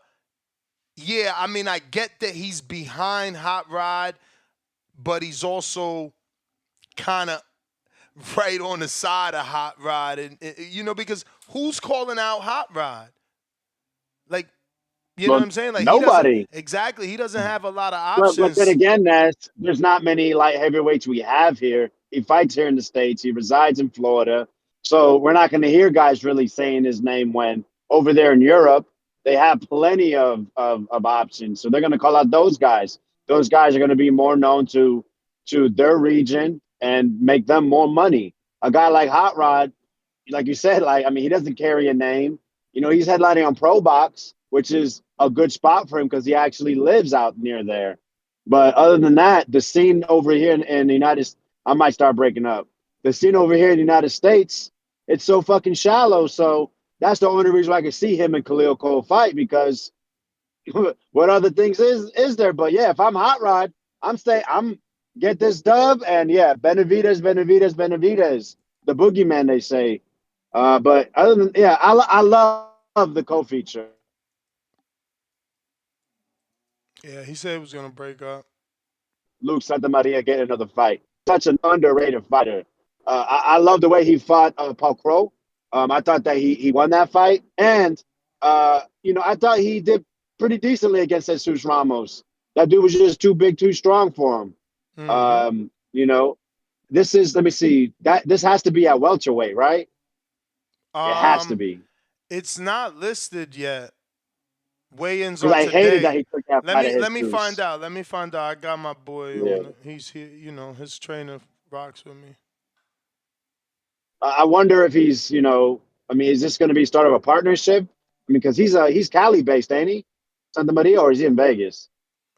get that he's behind Hot Rod, but he's also kind of right on the side of Hot Rod. And because who's calling out Hot Rod? Like, you know what I'm saying? Like nobody. He doesn't have a lot of But options. then again, there's not many light heavyweights we have here. He fights here in the States. He resides in Florida. So we're not going to hear guys really saying his name when over there in Europe, they have plenty of options. So they're going to call out those guys. Those guys are going to be more known to their region and make them more money. A guy like Hot Rod, like you said, he doesn't carry a name. He's headlining on Pro Box, which is a good spot for him because he actually lives out near there. But other than that, the scene over here in the United States, I might start breaking up. The scene over here in the United States, it's so fucking shallow. So that's the only reason I can see him and Khalil Cole fight because what other things is there? But yeah, if I'm Hot Rod, I'm get this dub and yeah, Benavidez, the boogeyman they say. But other than I love the co-feature. Yeah, he said he was gonna break up. Luke Santa Maria get another fight. Such an underrated fighter. I love the way he fought Paul Crow. I thought that he won that fight, and I thought he did pretty decently against Jesus Ramos. That dude was just too big, too strong for him. Mm-hmm. This is, let me see, this has to be at welterweight, right? It has to be. It's not listed yet. Weigh-ins on I today. hated that he took that fight. Let me find out. I got my boy on. He's here. His trainer rocks with me. I wonder if he's, is this going to be start of a partnership? Because he's Cali based, ain't he? Santa Maria, or is he in Vegas?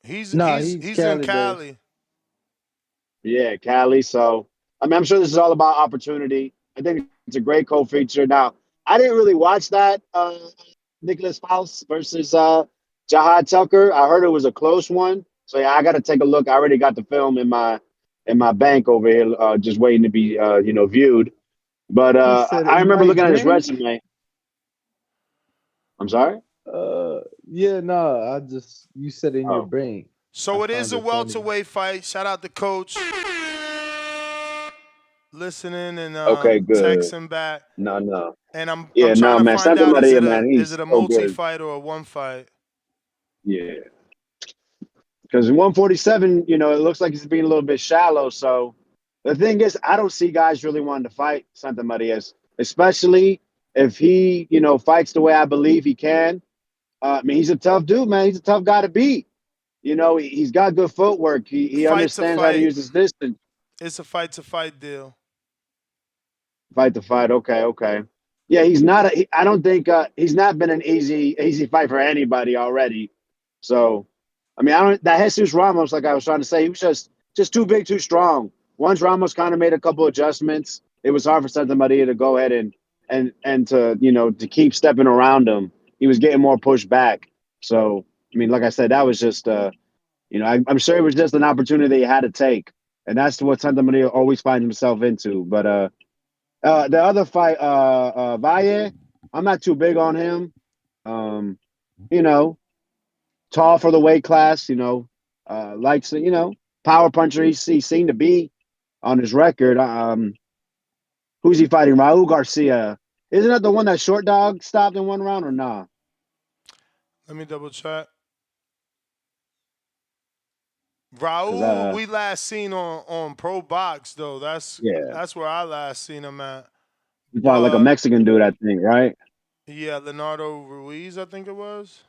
He's He's in Cali based. Cali. Yeah, Cali. So, I mean, I'm sure this is all about opportunity. I think it's a great co-feature. Now, I didn't really watch that Nicholas Faust versus Jahad Tucker. I heard it was a close one. So yeah, I got to take a look. I already got the film in my bank over here, just waiting to be viewed. But He said I it remember might looking at his bring. resume. I'm sorry. Yeah, no, you said it in your Oh, brain. So I it is found a it funny. welterweight fight. Shout out to Coach. Listening and okay, good. texting back. No. And I'm Yeah, trying no, to man. find Santa out Maria, man, is it he's a so good. multi-fight or a one fight? Yeah. Because in 147, it looks like he's being a little bit shallow. So the thing is, I don't see guys really wanting to fight Santa Maria, especially if he, fights the way I believe he can. I mean, he's a tough dude, man. He's a tough guy to beat. He's got good footwork. He Fight to understands how to fight. use his distance. It's a fight to fight deal. Fight to fight. Okay. Yeah, he's not. I don't think he's not been an easy fight for anybody already. So, I mean, I don't. That Jesus Ramos, like I was trying to say, he was just too big, too strong. Once Ramos kind of made a couple adjustments, it was hard for Santa Maria to go ahead and to to keep stepping around him. He was getting more pushed back. So, I mean, like I said, that was just I'm sure it was just an opportunity he had to take, and that's what Santa Maria always finds himself into. But the other fight, Valle, I'm not too big on him. You know, tall for the weight class. Likes power puncher. He seemed to be on his record. Who's he fighting? Raul Garcia. Isn't that the one that Short Dog stopped in one round or nah? Let me double check. 'Cause, Raul, we last seen on Pro Box though. That's yeah, where I last seen him at. he fought like a But Mexican dude, I think, right? yeah, Leonardo Ruiz, I think it was.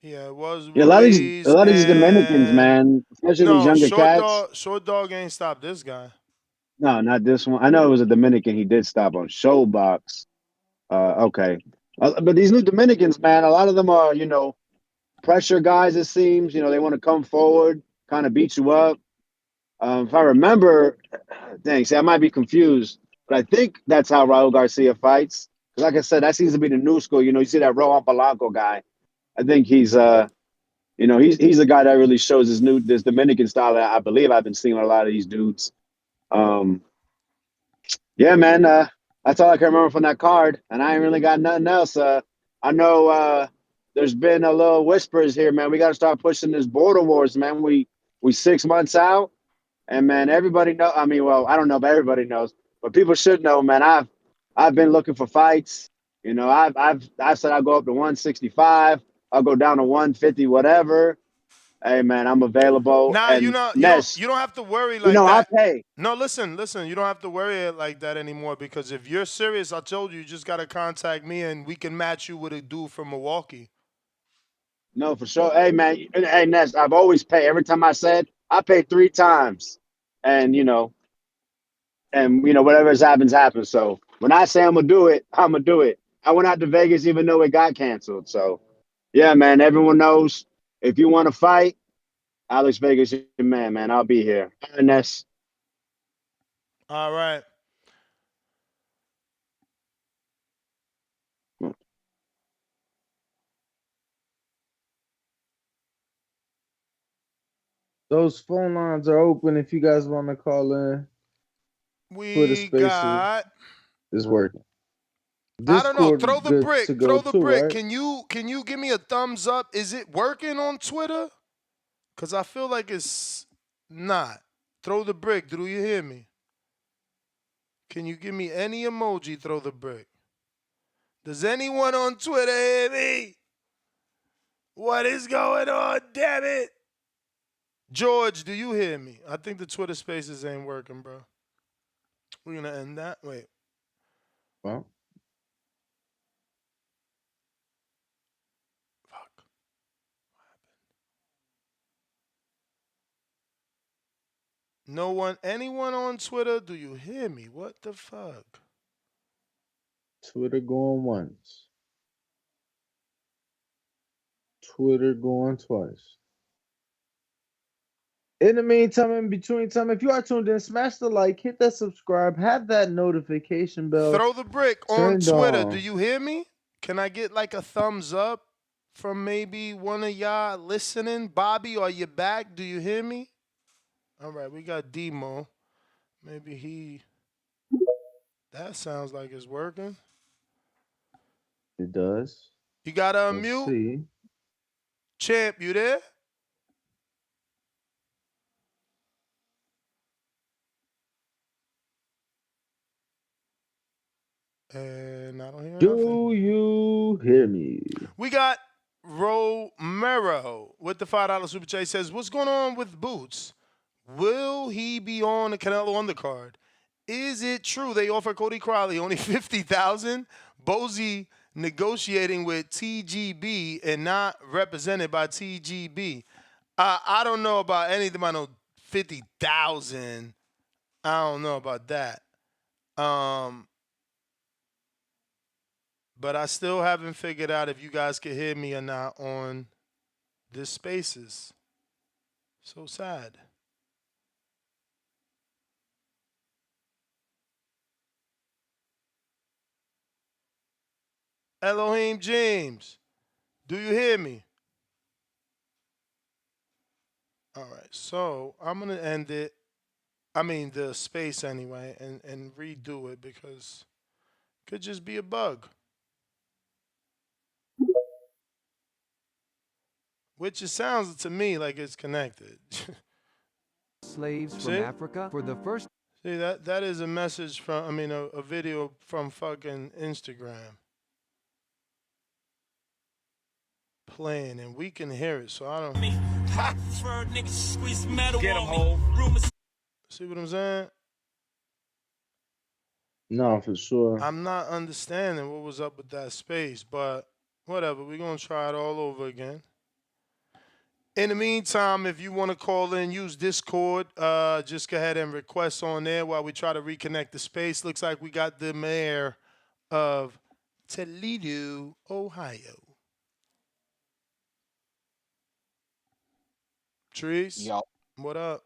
Yeah, it was Yeah, a Ruiz lot of these Dominicans, and man, especially these no, younger cats. Short Dog ain't stopped this guy. No, not this one. I know it was a Dominican. He did stop on Showbox. Okay. But these new Dominicans, man, a lot of them are, pressure guys, it seems. They want to come forward, kind of beat you up. If I remember, dang, see, I might be confused, but I think that's how Raul Garcia fights. 'Cause like I said, that seems to be the new school. You see that Rohan Polanco guy. I think he's he's the guy that really shows this Dominican style that I believe I've been seeing with a lot of these dudes. Yeah, man, that's all I can remember from that card, and I ain't really got nothing else. I know there's been a little whispers here, man. We got to start pushing this border wars, man. We 6 months out, and man, everybody know. I mean, well, I don't know if everybody knows, but people should know, man. I've been looking for fights. I've said I'll go up to 165. I'll go down to 150, whatever. Hey, man, I'm available. Nah, And you don't have to worry like I that. pay. No, listen, you don't have to worry like that anymore because if you're serious, I told you, you just gotta contact me and we can match you with a dude from Milwaukee. No, for sure. Hey, man. Hey, Ness, I've always paid. Every time I said, I paid 3 times. And, whatever happens. So when I say I'm going to do it, I'm going to do it. I went out to Vegas even though it got canceled. So, yeah, man, everyone knows if you want to fight, Alex Vegas, your man. I'll be here. All right, Ness. All right. Those phone lines are open if you guys want to call in. We got. Is working. I don't know. Discord Throw is the good brick. to go Throw the too, brick. right? Can you give me a thumbs up? Is it working on Twitter? Cause I feel like it's not. Throw the brick. Do you hear me? Can you give me any emoji? Throw the brick. Does anyone on Twitter hear me? What is going on? Damn it. George, do you hear me? I think the Twitter spaces ain't working, bro. We're gonna end that. Wait. Well. Fuck. No one, anyone on Twitter, do you hear me? What the fuck? Twitter going once. Twitter going twice. In the meantime, in between time, if you are tuned in, smash the like, hit that subscribe, have that notification bell. Throw the brick on turned Twitter. on. Do you hear me? Can I get like a thumbs up from maybe one of y'all listening? Bobby, are you back? Do you hear me? All right, we got Demo. Maybe he... That sounds like it's working. It does. You got to Let's unmute? see. Champ, you there? And I don't hear nothing. Do you hear me? We got Romero with the $5 super chat. He says, what's going on with Boots? Will he be on the Canelo undercard? Is it true they offer Cody Crowley only $50,000? Bozy negotiating with TGB and not represented by TGB. I don't know about anything. I know 50,000. I don't know about that. But I still haven't figured out if you guys can hear me or not on this Spaces. So sad. Elohim James, do you hear me? All right, so I'm going to end it. I mean, the space anyway, and redo it because it could just be a bug. Which it sounds to me like it's connected. Slaves from Africa for the first. See, that is a message from, I mean, a video from fucking Instagram. Playing, and we can hear it, so I don't. Get him, hole. See what I'm saying? No, for sure. I'm not understanding what was up with that space, but whatever. We're going to try it all over again. In the meantime, if you want to call in, use Discord. Just go ahead and request on there while we try to reconnect the space. Looks like we got the mayor of Toledo, Ohio. Trees? Yo. What up?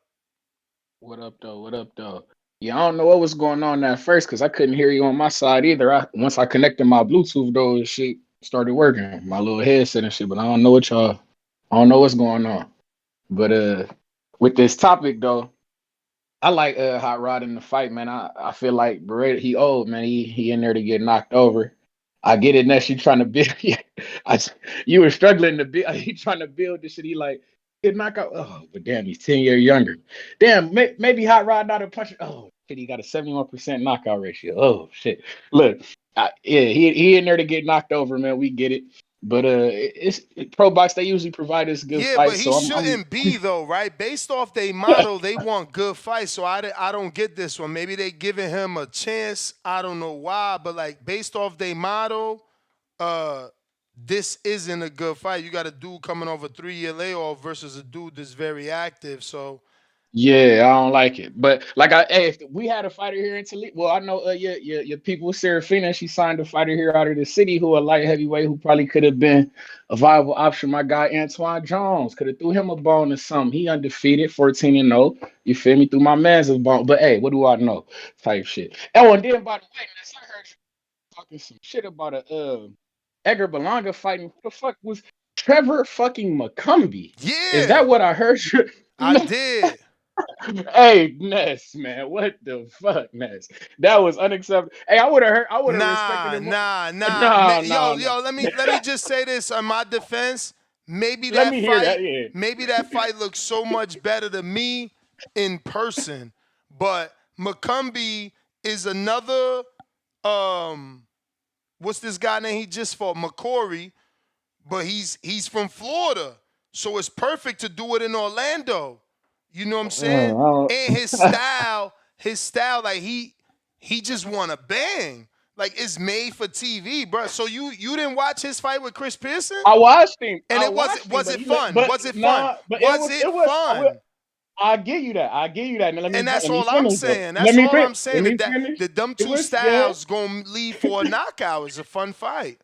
What up, though? What up, though? Yeah, I don't know what was going on at first because I couldn't hear you on my side either. Once I connected my Bluetooth, though, shit started working. My little headset and shit, but I don't know what's going on. But with this topic, though, I like Hot Rod in the fight, man. I feel like Barrera, he old, man. He in there to get knocked over. I get it, Ness. You trying to build. You were struggling to build. He trying to build this shit. He like, get knocked out. Oh, but damn, he's 10 years younger. Damn, maybe Hot Rod not a puncher. Oh, shit, he got a 71% knockout ratio. Oh, shit. Look, yeah, he in there to get knocked over, man. We get it. But it's Pro Box. They usually provide us good fights. Yeah, but he shouldn't be though, right? Based off their model, they want good fights. So I don't get this one. Maybe they giving him a chance. I don't know why, but like based off their model, this isn't a good fight. You got a dude coming off a 3-year layoff versus a dude that's very active. So yeah, I don't like it. But like if we had a fighter here in Toledo, well, I know your people, Serafina, she signed a fighter here out of the city who a light heavyweight who probably could have been a viable option. My guy Antoine Jones could have threw him a bone or something. He undefeated, 14-0. You feel me? Threw my man's a bone. But hey, what do I know? Type shit. Oh, and then by the way, I heard you talking some shit about a Edgar Berlanga fighting. Who the fuck was Trevor fucking McCumbee? Yeah, is that what I heard? I did. Hey, Ness, man, what the fuck, Ness? That was unacceptable. Hey, I would have respected him. Yo, let me just say this on my defense. Maybe that fight looks so much better to me in person. But McCumbee is another what's this guy name he just fought? McCory, but he's from Florida. So it's perfect to do it in Orlando. You know what I'm saying? And his style, like he just want to bang. Like it's made for TV, bro. So you didn't watch his fight with Chris Pearson? I watched him. And was it fun? Was it fun? I give you that. And that's all I'm saying. That's all I'm saying. That them two styles gonna lead for a knockout. It's a fun fight.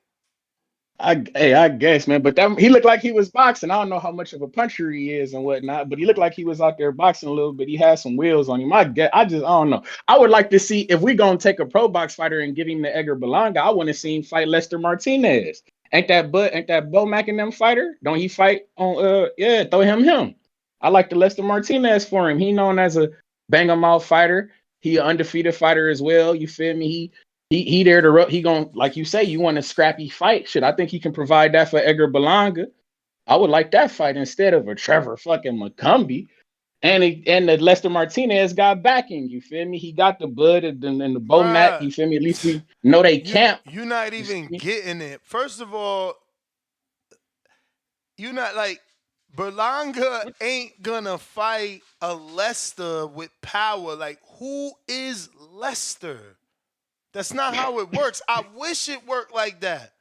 I guess, man. But he looked like he was boxing. I don't know how much of a puncher he is and whatnot, but he looked like he was out there boxing a little bit. He had some wheels on him. I don't know. I would like to see if we gonna take a pro box fighter and give him the Edgar Berlanga. I want to see him fight Lester Martinez. Ain't that Bo Mack and them fighter? Don't he fight on? Throw him. I like the Lester Martinez for him. He known as a bang 'em out fighter. He an undefeated fighter as well. You feel me? He there to he gonna, like you say, you want a scrappy fight. Shit, I think he can provide that for Edgar Berlanga. I would like that fight instead of a Trevor fucking McCumbee. And the Lester Martinez got backing. You feel me? He got the Bud and the Bo Mack. You feel me? At least we know they camp. You're not even getting it. First of all, you're not like Berlanga ain't gonna fight a Lester with power. Like, who is Lester? That's not how it works. I wish it worked like that.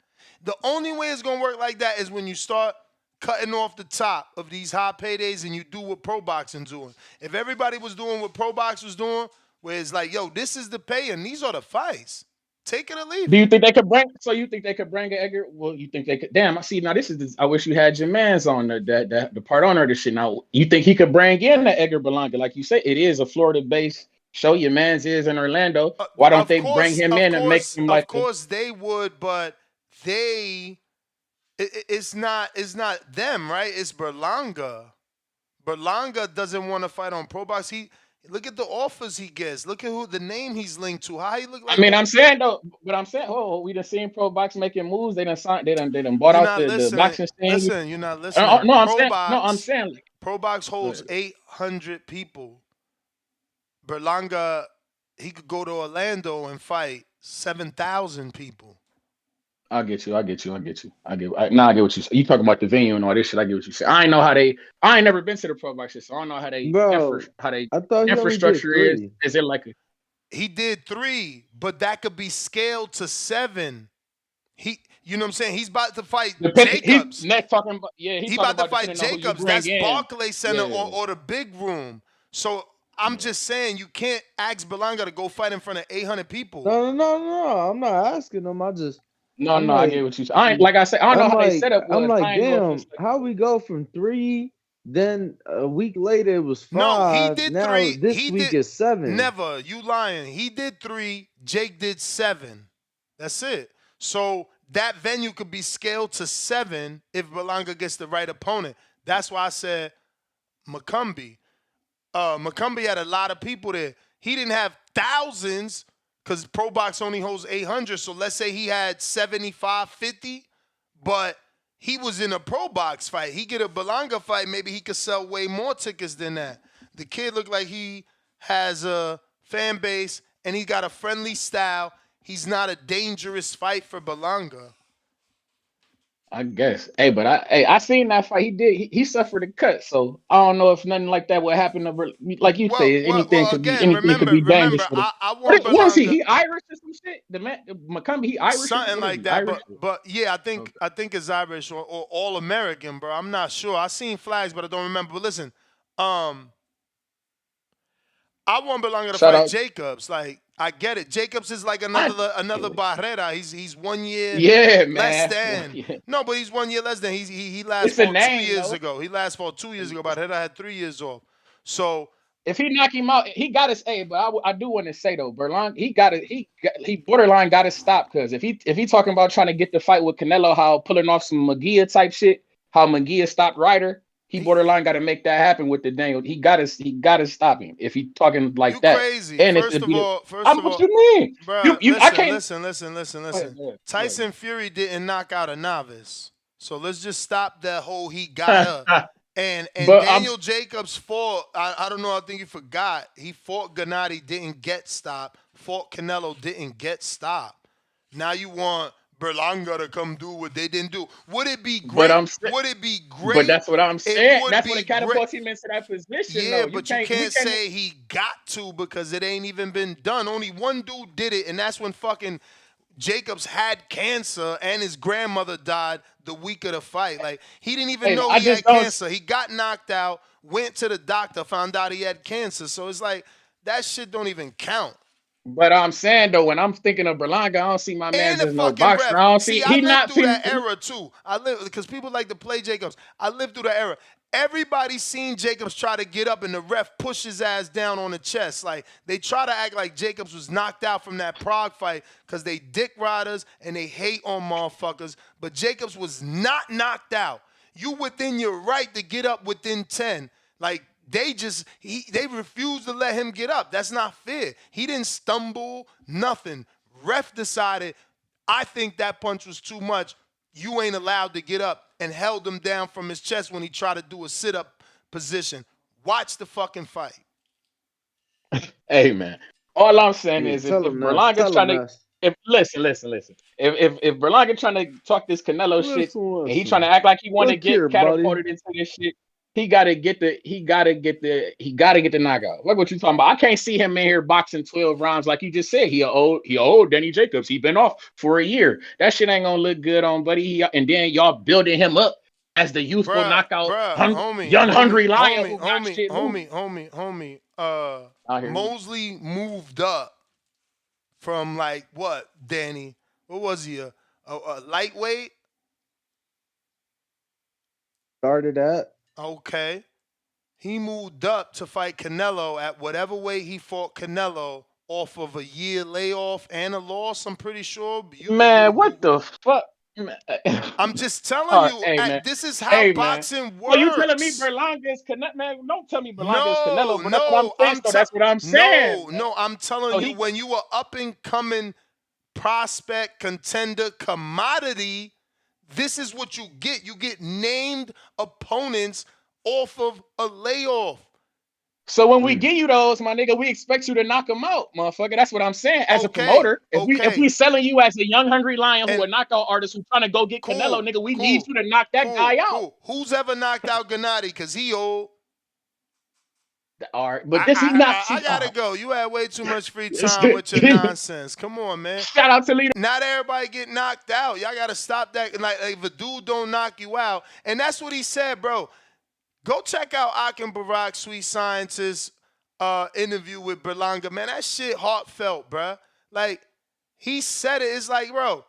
The only way it's going to work like that is when you start cutting off the top of these high paydays and you do what pro boxing's doing. If everybody was doing what pro box was doing, where it's like, yo, this is the pay and these are the fights. Take it or leave it. Do you think they could bring? So you think they could bring an Edgar? Well, you think they could? Damn, I see. Now this is. I wish you had your man's on the part owner of this shit. Now you think he could bring in the Edgar Berlanga? Like you say, it is a Florida-based show. Your man's is in Orlando. Why don't they bring him in and make him like? Of course they would, but it's not them, right? It's Berlanga. Berlanga doesn't want to fight on Pro Box. Look at the offers he gets. Look at who the name he's linked to. How he look like? I mean, I'm saying though, but I'm saying, we done seen Pro Box making moves. They done bought out the boxing scene. Listen, you're not listening. I'm saying like, Pro Box holds 800 people. Berlanga, he could go to Orlando and fight 7,000 people. I get you. I get what you say. You talking about the venue and all this shit. I get what you say. I ain't never been to the Pro Box shit, so I don't know how they infrastructure is. Is it like he did 3, but that could be scaled to 7. You know what I'm saying? He's about to fight Jacobs. He's about to fight Jacobs. That's Barclays Center or the big room. So I'm just saying you can't ask Berlanga to go fight in front of 800 people. No. I'm not asking him. I get what you say. I don't know how they set up. I'm like, damn, how we go from 3, then a week later it was 5. No, he did now 3. This week is 7. Never. You lying. He did 3. Jake did 7. That's it. So that venue could be scaled to 7 if Berlanga gets the right opponent. That's why I said McCumbee. McCumbee had a lot of people there. He didn't have thousands because Pro Box only holds 800. So let's say he had 75, 50, but he was in a Pro Box fight. He get a Berlanga fight, maybe he could sell way more tickets than that. The kid looked like he has a fan base and he got a friendly style. He's not a dangerous fight for Berlanga. I guess. But I seen that fight. He suffered a cut, so I don't know if nothing like that would happen. Like you say, anything could be dangerous. What is he? He Irish or some shit? The man, McCumbee, he Irish? Something like that. But yeah, I think it's Irish or all American, bro. I'm not sure. I seen flags, but I don't remember. But listen, I want Berlanga to fight Jacobs. Like, I get it. Jacobs is like another Barrera. He's 1 year less than. No, but he's 1 year less than. He last fought 2 years ago. He last fought 2 years ago. Barrera had 3 years off. So if he knock him out, he got to say. But I do want to say though, Berlanga, he borderline got to stop, because if he talking about trying to get the fight with Canelo, how pulling off some Magia type shit, how Magia stopped Ryder. He borderline got to make that happen with the Daniel. He got to stop him if he talking like that. Crazy. And first of all, what you mean? Bro, I can't listen. Tyson Fury didn't knock out a novice, so let's just stop that whole he got and Daniel Jacobs fought. I don't know. I think you forgot. He fought Gennady, didn't get stopped. Fought Canelo, didn't get stopped. Now you want Berlanga to come do what they didn't do. Would it be great? Would it be great? But that's what I'm saying. That's what it catapults him into that position. Yeah, but you can't say he got to, because it ain't even been done. Only one dude did it, and that's when fucking Jacobs had cancer and his grandmother died the week of the fight. Like, he didn't even know he had cancer. He got knocked out, went to the doctor, found out he had cancer. So it's like, that shit don't even count. But I'm saying though, when I'm thinking of Berlanga, I don't see my man And the as no fucking boxer. ref. I don't See, see I he lived not through that fin- era too. I lived because people like to play Jacobs. I lived through that era. Everybody seen Jacobs try to get up and the ref push his ass down on the chest. Like they try to act like Jacobs was knocked out from that Prague fight because they dick riders and they hate on motherfuckers. But Jacobs was not knocked out. You within your right to get up within 10. Like they refused to let him get up. That's not fair. He didn't stumble, nothing. Ref decided, I think that punch was too much. You ain't allowed to get up, and held him down from his chest when he tried to do a sit-up position. Watch the fucking fight. Hey man, all I'm saying Yeah, is if Berlanga's tell trying him to, us. if listen. If Berlanga trying to talk this Canelo shit and he trying to act like he want to Look here, get buddy. catapulted into this shit, he gotta get the knockout. Like what you talking about? I can't see him in here boxing 12 rounds like you just said. He a old Danny Jacobs. He been off for a year. That shit ain't gonna look good on buddy. And then y'all building him up as the youthful knockout, young hungry lion who got shit moving. Mosley moved up from like what, Danny? What was he? A lightweight? Started at. Okay. He moved up to fight Canelo at whatever weight he fought Canelo off of a year layoff and a loss, I'm pretty sure. Man, what the fuck? I'm just telling you, hey, this is how boxing works. Oh, you telling me Berlanga is Canelo? Man, don't tell me Berlanga is Canelo. But that's what I'm saying. That's what I'm saying. No, I'm telling you, when you are up and coming prospect, contender, commodity, this is what you get. You get named opponents off of a layoff. So when we give you those, my nigga, we expect you to knock them out, motherfucker. That's what I'm saying. As a promoter, if we selling you as a young hungry lion who a knockout artist who trying to go get Canelo, nigga, we need you to knock that guy out. Who's ever knocked out Gennady? Because he old. All right, but this is not. I gotta go. You had way too much free time with your nonsense. Come on, man. Shout out to Lito. Not everybody get knocked out. Y'all gotta stop that. Like if a dude don't knock you out, and that's what he said, bro. Go check out Akin Barak, Sweet Scientist interview with Berlanga. Man, that shit heartfelt, bro. Like he said it. It's like, bro,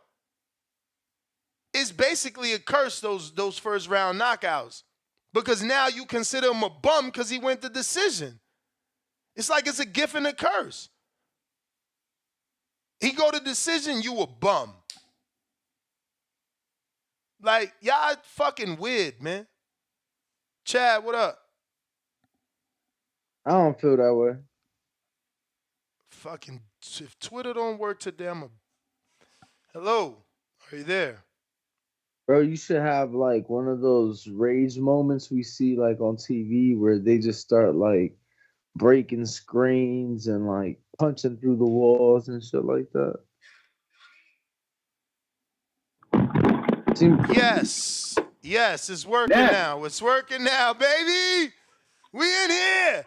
it's basically a curse. Those first round knockouts. Because now you consider him a bum because he went the decision. It's like it's a gift and a curse. He go to decision, you a bum. Like, y'all fucking weird, man. Chad, what up? I don't feel that way. Fucking, if Twitter don't work today, Hello, are you there? Bro, you should have like one of those rage moments we see like on TV where they just start like breaking screens and like punching through the walls and shit like that. Yes, it's working now. It's working now, baby. We in here.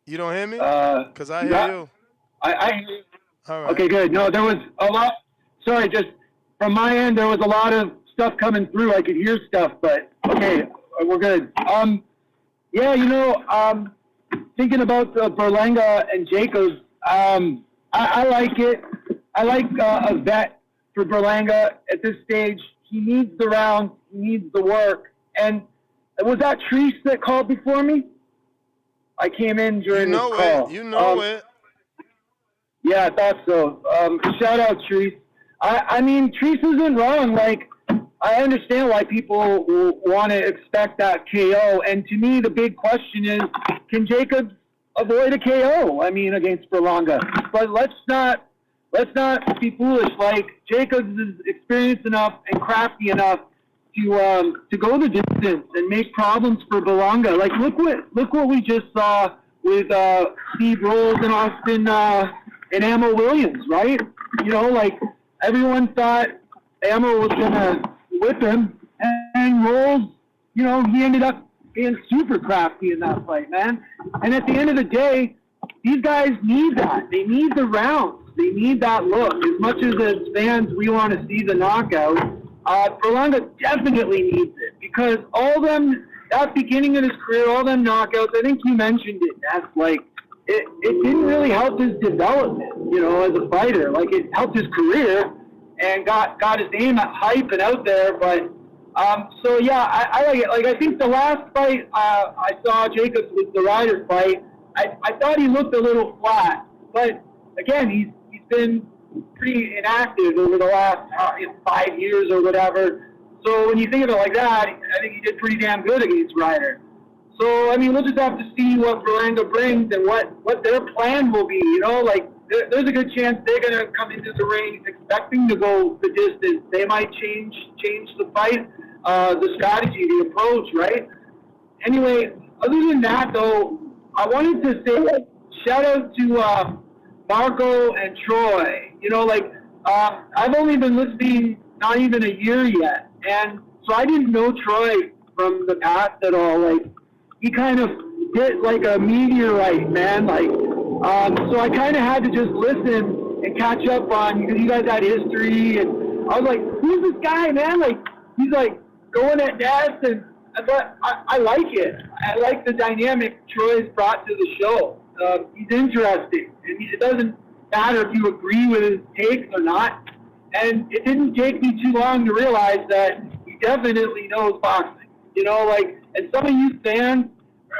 You don't hear me? Because I hear you. I hear you. All right. Okay, good. No, there was a lot. Sorry, just from my end, there was a lot of stuff coming through. I could hear stuff, but okay, we're good. Thinking about Berlanga and Jacobs, I like it. I like a vet for Berlanga at this stage. He needs the round. He needs the work. And was that Treese that called before me? I came in during this call. You know it. Yeah, I thought so. Shout out Treese. I mean, Treese isn't wrong. Like, I understand why people want to expect that KO. And to me, the big question is, can Jacobs avoid a KO? I mean, against Berlanga. But let's not be foolish. Like, Jacobs is experienced enough and crafty enough to go the distance and make problems for Berlanga. Like, look what we just saw with Steve Rolls and Austin and Ammo Williams, right? You know, like, everyone thought Ammo was going to whip him, and Rolls, you know, he ended up being super crafty in that fight, man. And at the end of the day, these guys need that. They need the rounds. They need that look. As much as fans, we want to see the knockout, Berlanga definitely needs it, because all them, that beginning of his career, all them knockouts, I think you mentioned it, that's like, it didn't really help his development, you know, as a fighter. Like, it helped his career and got his name hype and out there. But so yeah, I like it. Like, I think the last fight I saw Jacobs was the Ryder fight. I thought he looked a little flat, but again, he's been pretty inactive over the last 5 years or whatever. So when you think of it like that, I think he did pretty damn good against Ryder. So, I mean, we'll just have to see what Berlanga brings and what their plan will be. You know, like, there's a good chance they're going to come into the ring expecting to go the distance. They might change the fight, the strategy, the approach, right? Anyway, other than that, though, I wanted to say shout out to Marco and Troy. You know, like, I've only been listening not even a year yet. And so I didn't know Troy from the past at all. Like, he kind of hit like a meteorite, man. Like, so I kind of had to just listen and catch up on, because you guys had history, and I was like, who's this guy, man? Like, he's like going at Ness, and I like it. I like the dynamic Troy's brought to the show. He's interesting, and it doesn't matter if you agree with his takes or not. And it didn't take me too long to realize that he definitely knows boxing. You know, like, and some of you fans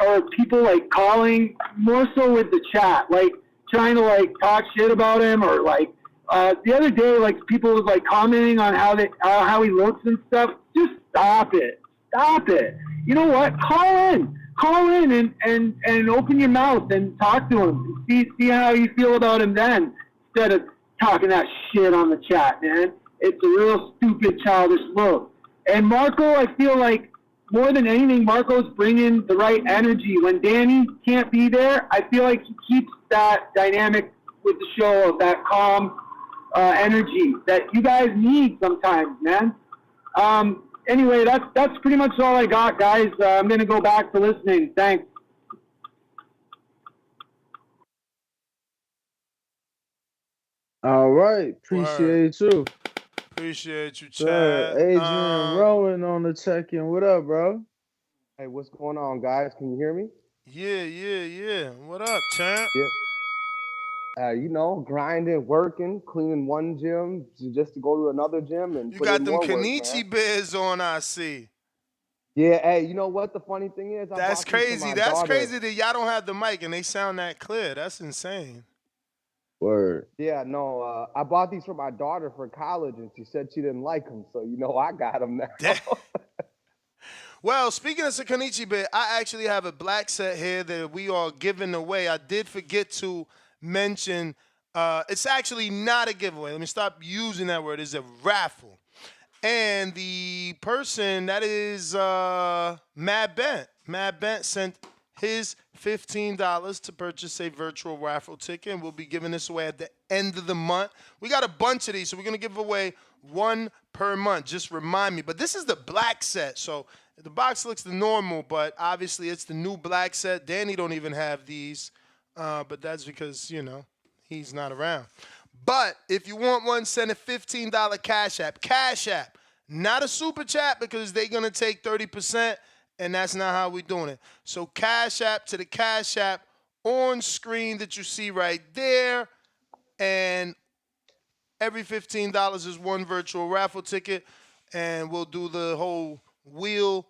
or people like calling more so with the chat, like trying to like talk shit about him, or like the other day, like people was like commenting on how he looks and stuff. Just stop it. You know what? Call in and open your mouth and talk to him. See how you feel about him then, instead of talking that shit on the chat, man. It's a real stupid, childish look. And Marco, I feel like, more than anything, Marco's bringing the right energy. When Danny can't be there, I feel like he keeps that dynamic with the show of that calm energy that you guys need sometimes, man. Anyway, that's pretty much all I got, guys. I'm going to go back to listening. Thanks. All right. Appreciate you. Appreciate you, Sir, Chad. Adrian Rowan on the check-in. What up, bro? Hey, what's going on, guys? Can you hear me? Yeah. What up, champ? Yeah. You know, grinding, working, cleaning one gym just to go to another gym and You put got in them more work, Kenichi man. bears on, I see. Yeah, hey, you know what the funny thing is? That's crazy. That's crazy that y'all don't have the mic and they sound that clear. That's insane. Word. Yeah, no, I bought these for my daughter for college, and she said she didn't like them, so you know I got them now. Well, speaking of Sakanichi bear, I actually have a black set here that we are giving away. I did forget to mention, it's actually not a giveaway. Let me stop using that word. It's a raffle. And the person, that is Mad Bent. Mad Bent sent his $15 to purchase a virtual raffle ticket, and we'll be giving this away at the end of the month. We got a bunch of these, so we're going to give away one per month. Just remind me. But this is the black set, so the box looks the normal, but obviously it's the new black set. Danny don't even have these, but that's because, you know, he's not around. But if you want one, send a $15 Cash App. Cash App, not a super chat, because they're going to take 30%, and that's not how we're doing it. So Cash App to the Cash App on screen that you see right there, and every $15 is one virtual raffle ticket, and we'll do the whole wheel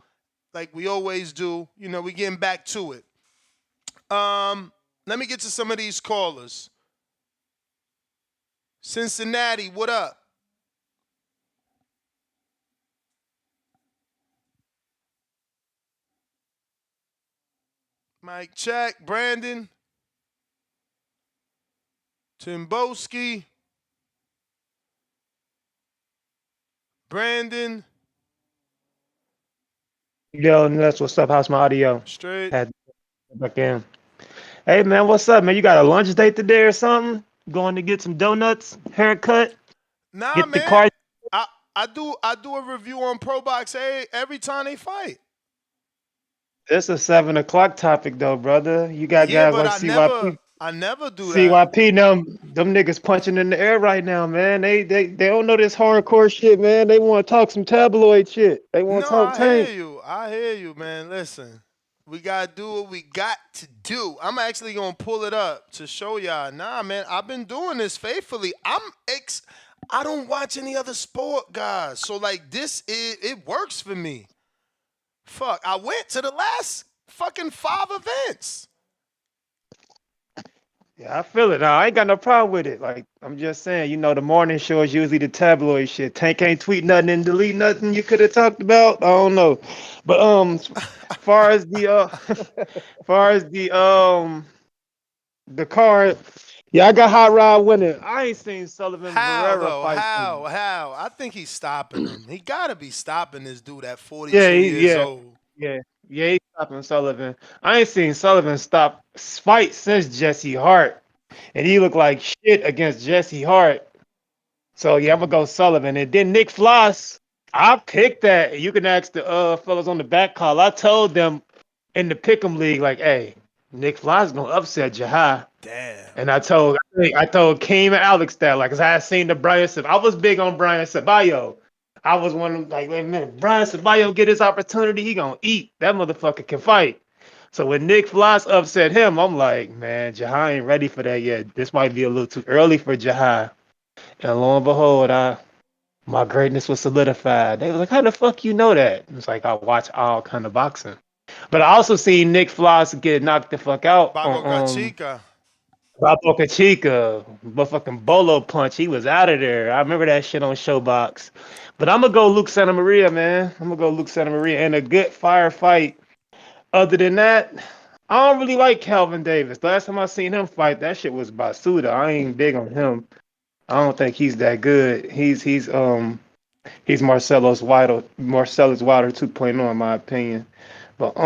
like we always do. You know, we're getting back to it. Let me get to some of these callers. Cincinnati, what up? Mike check. Brandon. Timboski. Brandon. Yo, Nuts, what's up? How's my audio? Straight. Had back in. Hey man, what's up, man? You got a lunch date today or something? Going to get some donuts, haircut? Nah, get man. The car. I do a review on ProBox every time they fight. It's a 7:00 topic though, brother. You got guys like CYP. I never do that. CYP, them niggas punching in the air right now, man. They don't know this hardcore shit, man. They want to talk some tabloid shit. They want to talk tank. I hear you, man. Listen, We gotta do what we got to do. I'm actually gonna pull it up to show y'all. Nah, man, I've been doing this faithfully. I don't watch any other sport, guys. So like it works for me. Fuck, I went to the last fucking 5 events. Yeah, I feel it. I ain't got no problem with it. Like, I'm just saying, the morning show is usually the tabloid shit. Tank ain't tweet nothing and delete nothing you could have talked about. I don't know. But far as the card, yeah, I got Hot Rod winning. I ain't seen Sullivan How Barrera though? fight. How? I think he's stopping him. He gotta be stopping this dude at 42 Yeah, years old. yeah, he's stopping Sullivan. I ain't seen Sullivan stop fight since Jesse Hart, and he looked like shit against Jesse Hart. So yeah, I'm gonna go Sullivan, and then Nick Floss. I picked that. You can ask the fellas on the back call. I told them in the Pick'em League, like, hey, Nick Floss is gonna upset Jahai. Damn. And I told Keem and Alex that, like, cause I had seen the Brian Ceballos. I was big on Brian Ceballos. I was one of them, like, wait a minute, Brian Ceballos get his opportunity, he gonna eat. That motherfucker can fight. So when Nick Floss upset him, I'm like, man, Jahai ain't ready for that yet. This might be a little too early for Jahai. And lo and behold, my greatness was solidified. They was like, how the fuck you know that? It's like, I watch all kind of boxing. But I also seen Nick Floss get knocked the fuck out Babo on Chica. Babo Chica, motherfucking bolo punch. He was out of there. I remember that shit on Showbox. But I'm gonna go Luke Santa Maria, man. I'm gonna go Luke Santa Maria and a good fire fight. Other than that, I don't really like Calvin Davis. Last time I seen him fight, that shit was Basuda. I ain't big on him. I don't think he's that good. He's Marcelo's Wilder 2.0 in my opinion. But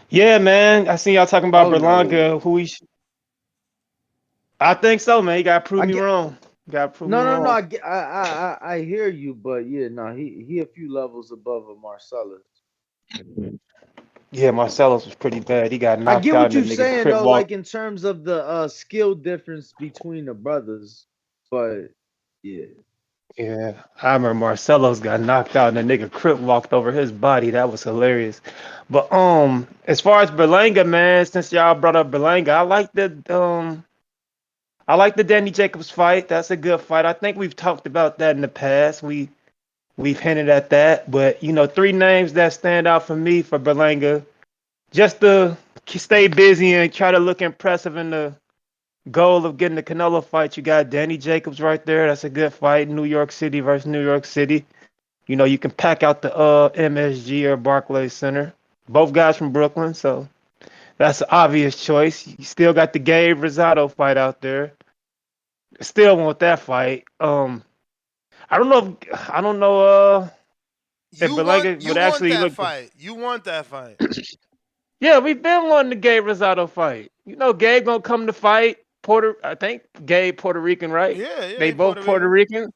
yeah, man. I seen y'all talking about Berlanga. No. I think so, man. You gotta prove me wrong. No. I hear you, but yeah, no, he a few levels above a Marcellus. Yeah, Marcellus was pretty bad. He got knocked out. I get what you're and the nigga saying crip though, walked. like in terms of the skill difference between the brothers, but yeah. Yeah, I remember Marcelo's got knocked out and the nigga Crip walked over his body. That was hilarious. But as far as Berlanga, man, since y'all brought up Berlanga, I like the Danny Jacobs fight. That's a good fight. I think we've talked about that in the past. We've hinted at that. But 3 names that stand out for me for Berlanga, just to stay busy and try to look impressive in the goal of getting the Canelo fight. You got Danny Jacobs right there. That's a good fight. New York City versus New York City. You can pack out the MSG or Barclays Center. Both guys from Brooklyn, so that's an obvious choice. You still got the Gabe Rosado fight out there. Still want that fight. I don't know if Berlanga would actually look. You want that fight? Yeah, we've been wanting the Gabe Rosado fight. Gabe gonna come to fight. I think Gabe Puerto Rican, right? Yeah. They both Puerto Rican.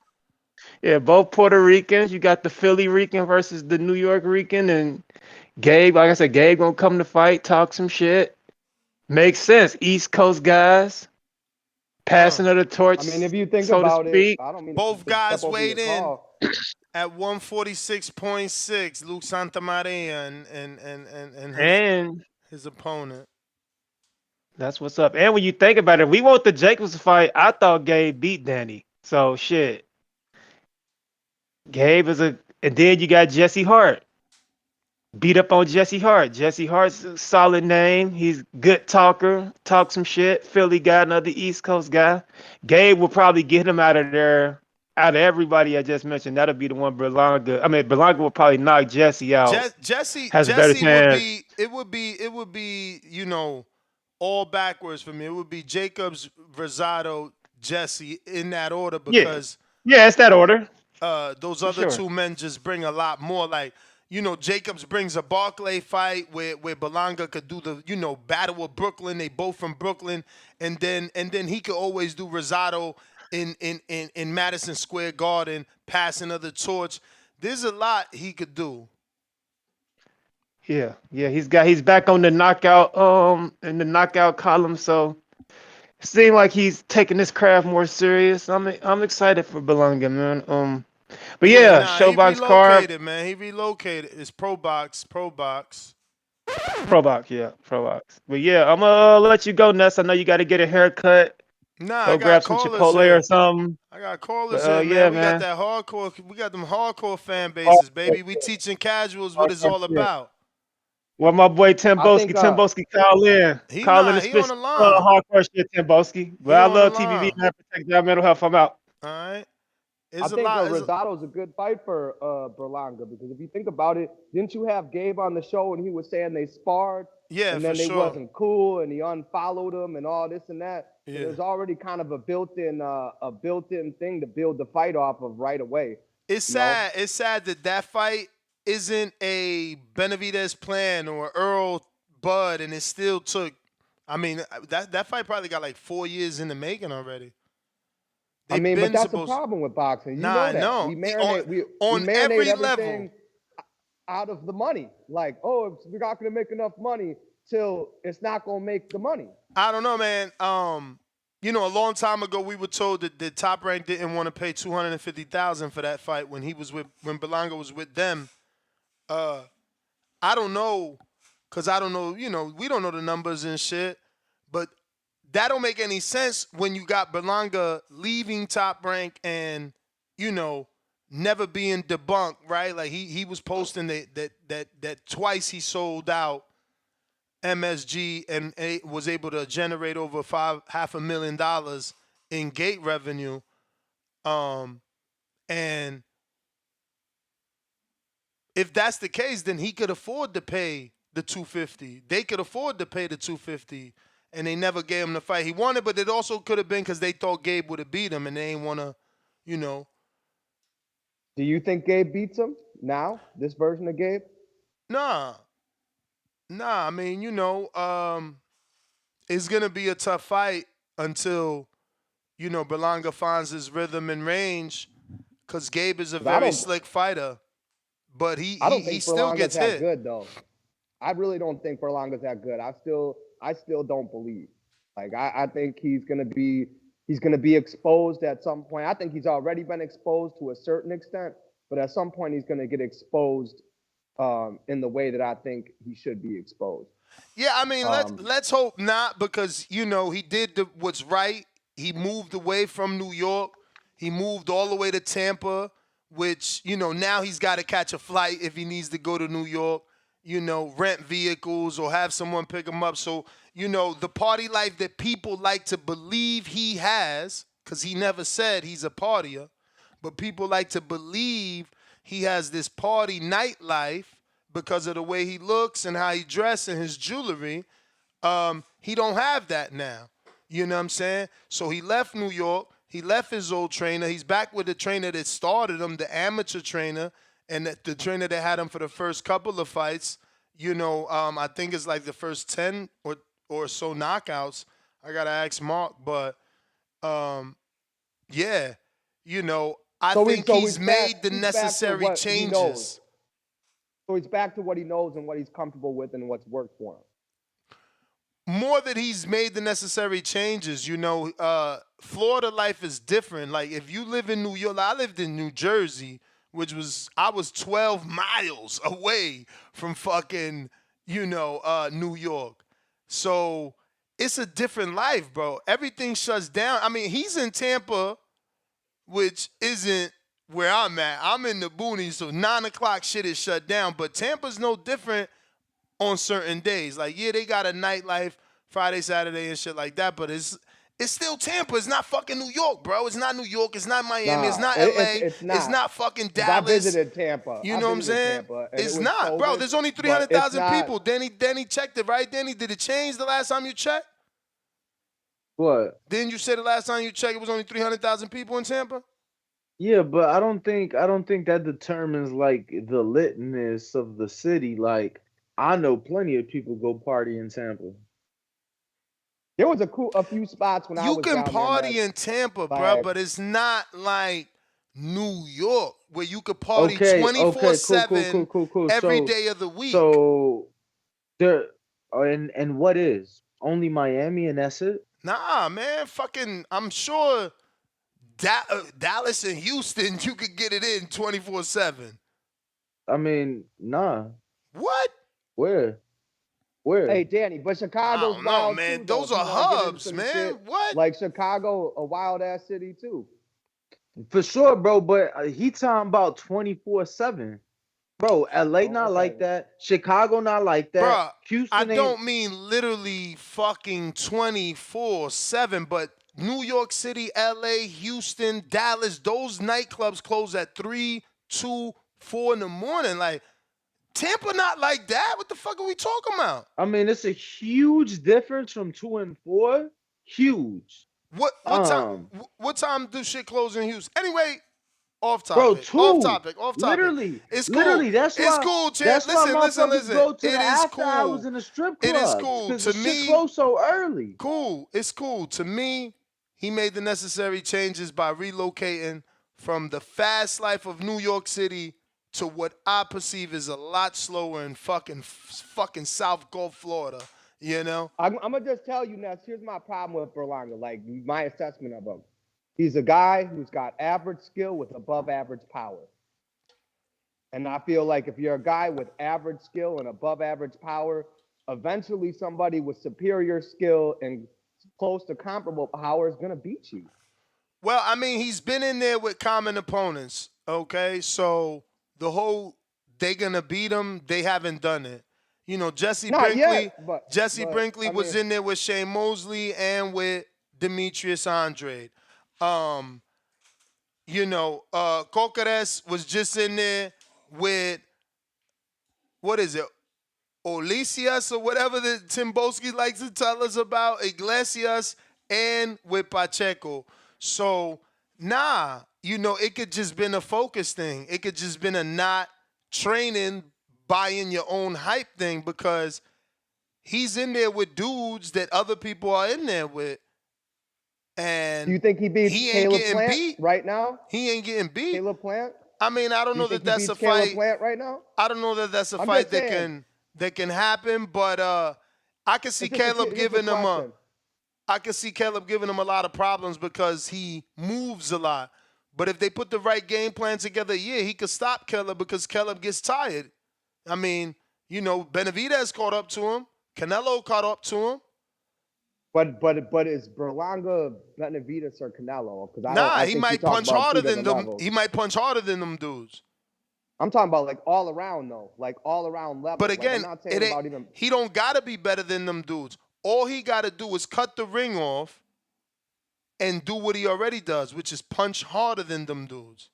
Yeah, both Puerto Ricans. You got the Philly Rican versus the New York Rican, and Gabe, like I said, Gabe gonna come to fight, talk some shit. Makes sense. East Coast guys passing of the torch. I mean, if you think so about to speak. it, I don't mean both guys weighed in call. at 146.6. Luke Santamaria and his opponent. That's what's up. And when you think about it, we want the Jacobs fight. I thought Gabe beat Danny. So shit. Gabe and then you got Jesse Hart. Beat up on Jesse Hart. Jesse Hart's a solid name. He's good talker. Talk some shit. Philly guy, another East Coast guy. Gabe will probably get him out of there. Out of everybody I just mentioned, that'll be the one Berlanga. I mean, Berlanga will probably knock Jesse out. Jesse would be all backwards for me. It would be Jacobs, Rosado, Jesse in that order because yeah, it's that order. Those other 2 men just bring a lot more. Like, Jacobs brings a Barclay fight where Berlanga could do the Battle of Brooklyn. They both from Brooklyn, and then he could always do Rosado in Madison Square Garden, passing of the torch. There's a lot he could do. Yeah, he's back on the knockout in the knockout column, so it seems like he's taking this craft more serious. I'm excited for Berlanga, man. But Showbox card. Man, he relocated. It's Probox. Probox, yeah, Probox. But yeah, I'm gonna let you go, Ness. I know you got to get a haircut. Nah, Go I grab got some callers Chipotle here. or something. I got callers But, here, yeah, man. We got man. that hardcore. We got them hardcore fan Oh, bases, baby. We teaching casuals what it's all yeah. about. Well, my boy Tim I think Boski, call in. He Call in not. the He on spit the line. hardcore shit, Tim Boski. But He I on the love TVV, line. man. Protect your mental health. I'm out. All right. I think Rosado's a good fight for Berlanga because if you think about it, didn't you have Gabe on the show and he was saying they sparred? Yeah, and for then they sure. wasn't cool and he unfollowed him and all this and that. So Yeah. there's already kind of a built-in thing to build the fight off of right away. It's you know? sad. It's sad that fight isn't a Benavidez plan or Earl Bud, and it still took. I mean, that fight probably got like 4 years in the making already. I mean, but that's the problem with boxing. You know that. No. We marinate, we on marinate every everything level. out of the money. Like, oh, we're not going to make enough money till it's not going to make the money. I don't know, man. You know, a long time ago we were told that the Top Rank didn't want to pay $250,000 for that fight when Berlanga was with them. I don't know, cause I don't know. You know, we don't know the numbers and shit, but that don't make any sense when you got Berlanga leaving Top Rank and, you know, never being debunked, right? Like he was posting that twice he sold out MSG and was able to generate over $500,000 in gate revenue. And if that's the case, then he could afford to pay the $250. They could afford to pay the $250, and they never gave him the fight he wanted. But it also could have been because they thought Gabe would have beat him, and they ain't want to, you know. Do you think Gabe beats him now? This version of Gabe? Nah. I mean, you know, it's gonna be a tough fight until, you know, Berlanga finds his rhythm and range, because Gabe is a very slick fighter. But he still gets hit. Good though. I really don't think Berlanga's that good. I still don't believe. Like I think he's gonna be exposed at some point. I think he's already been exposed to a certain extent, but at some point he's gonna get exposed in the way that I think he should be exposed. Yeah, I mean, let's hope not, because, you know, he did what's right. He moved away from New York. He moved all the way to Tampa, which, you know, now he's got to catch a flight if he needs to go to New York, you know, rent vehicles or have someone pick him up. So, you know, the party life that people like to believe he has, because he never said he's a partier, but people like to believe he has this party nightlife because of the way he looks and how he dresses and his jewelry. He don't have that now. You know what I'm saying? So he left New York. He left his old trainer. He's back with the trainer that started him, the amateur trainer, and the trainer that had him for the first couple of fights. You know, I think it's like the first 10 or so knockouts. I got to ask Mark. But, yeah, you know, I think he's made the necessary changes. So he's back to what he knows and what he's comfortable with and what's worked for him. More that he's made the necessary changes. You know, Florida life is different. Like, if you live in New York, I lived in New Jersey, I was 12 miles away from fucking, you know, New York. So it's a different life, bro. Everything shuts down. I mean, he's in Tampa, which isn't where I'm at. I'm in the boonies, so 9 o'clock shit is shut down. But Tampa's no different on certain days. Like, yeah, they got a nightlife Friday, Saturday, and shit like that, but it's still Tampa. It's not fucking New York, bro. It's not New York. It's not Miami. It's not LA. It's not fucking Dallas. I visited Tampa. You know what I'm saying? It's not, COVID, bro. There's only 300,000 people. Danny checked it, right? Danny, did it change the last time you checked? What? Didn't you say the last time you checked it was only 300,000 people in Tampa? Yeah, but I don't think that determines like the litness of the city. Like, I know plenty of people go party in Tampa. There was a few spots when I was down there. You can party in Tampa, bro, but it's not like New York where you could party 24/7 cool. every day of the week. So there, and what is only Miami and that's it? Nah, man, fucking, I'm sure Dallas and Houston, you could get it in 24/7. I mean, nah. What? Where? Where? Hey, Danny, but Chicago's wild man. too. Those though, are hubs, man. What? Like Chicago, a wild ass city too. For sure, bro. But he talking about 24/7. Bro, LA not like that. Chicago not like that. Bruh, Houston I don't mean literally fucking 24/7, but New York City, LA, Houston, Dallas, those nightclubs close at 3, 2, 4 in the morning. Like, Tampa not like that. What the fuck are we talking about? I mean, it's a huge difference from 2 and 4. Huge. What time do shit close in Houston? Anyway, off topic. Bro, 2. Off topic. Literally. It's cool. Literally, that's it's why. cool, champ. That's why Listen. go to It the is after cool. hours in the strip club. It is cool. Because To the me, shit close so early. Cool. It's cool. To me, he made the necessary changes by relocating from the fast life of New York City to what I perceive is a lot slower in fucking South Gulf, Florida. You know? I'm gonna just tell you now. Here's my problem with Berlanga. Like my assessment of him, he's a guy who's got average skill with above average power. And I feel like if you're a guy with average skill and above average power, eventually somebody with superior skill and close to comparable power is gonna beat you. Well, I mean, he's been in there with common opponents. Okay, so the whole they gonna beat him, they haven't done it. You know, Jesse Brinkley was in there with Shane Mosley and with Demetrius Andrade. Cocares was just in there with, what is it, Olisias or whatever that Timboski likes to tell us about, Iglesias, and with Pacheco. So, it could just been a focus thing. It could just been a not training, buying your own hype thing, because he's in there with dudes that other people are in there with. And do you think he beats Caleb Plant beat right now? He ain't getting beat. Caleb Plant? I mean, I don't know that that's a fight. Plant right now? I don't know that that's a fight that can happen, but I can see Caleb giving him a lot of problems because he moves a lot. But if they put the right game plan together, he could stop Caleb because Caleb gets tired. I mean, Benavidez caught up to him. Canelo caught up to him. But is Berlanga Benavidez or Canelo? He might punch harder than them. He might punch harder than them dudes. I'm talking about like all around though, like all around level. But again, he don't gotta be better than them dudes. All he gotta do is cut the ring off and do what he already does, which is punch harder than them dudes.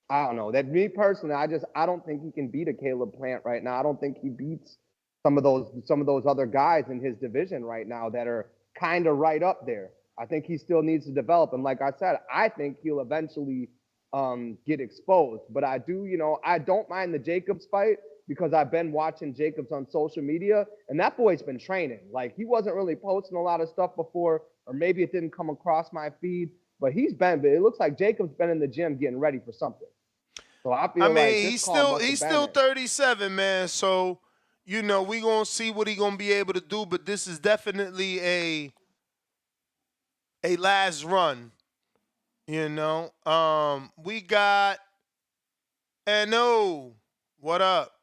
I don't know. That me personally, I don't think he can beat a Caleb Plant right now. I don't think he beats some of those other guys in his division right now that are kind of right up there. I think he still needs to develop. And like I said, I think he'll eventually get exposed. But I don't mind the Jacobs fight because I've been watching Jacobs on social media, and that boy's been training. Like, he wasn't really posting a lot of stuff before, or maybe it didn't come across my feed, but it looks like Jacobs been in the gym getting ready for something. So I feel he's still 37, man. So, we gonna see what he gonna be able to do, but this is definitely a last run. We got N.O. What up?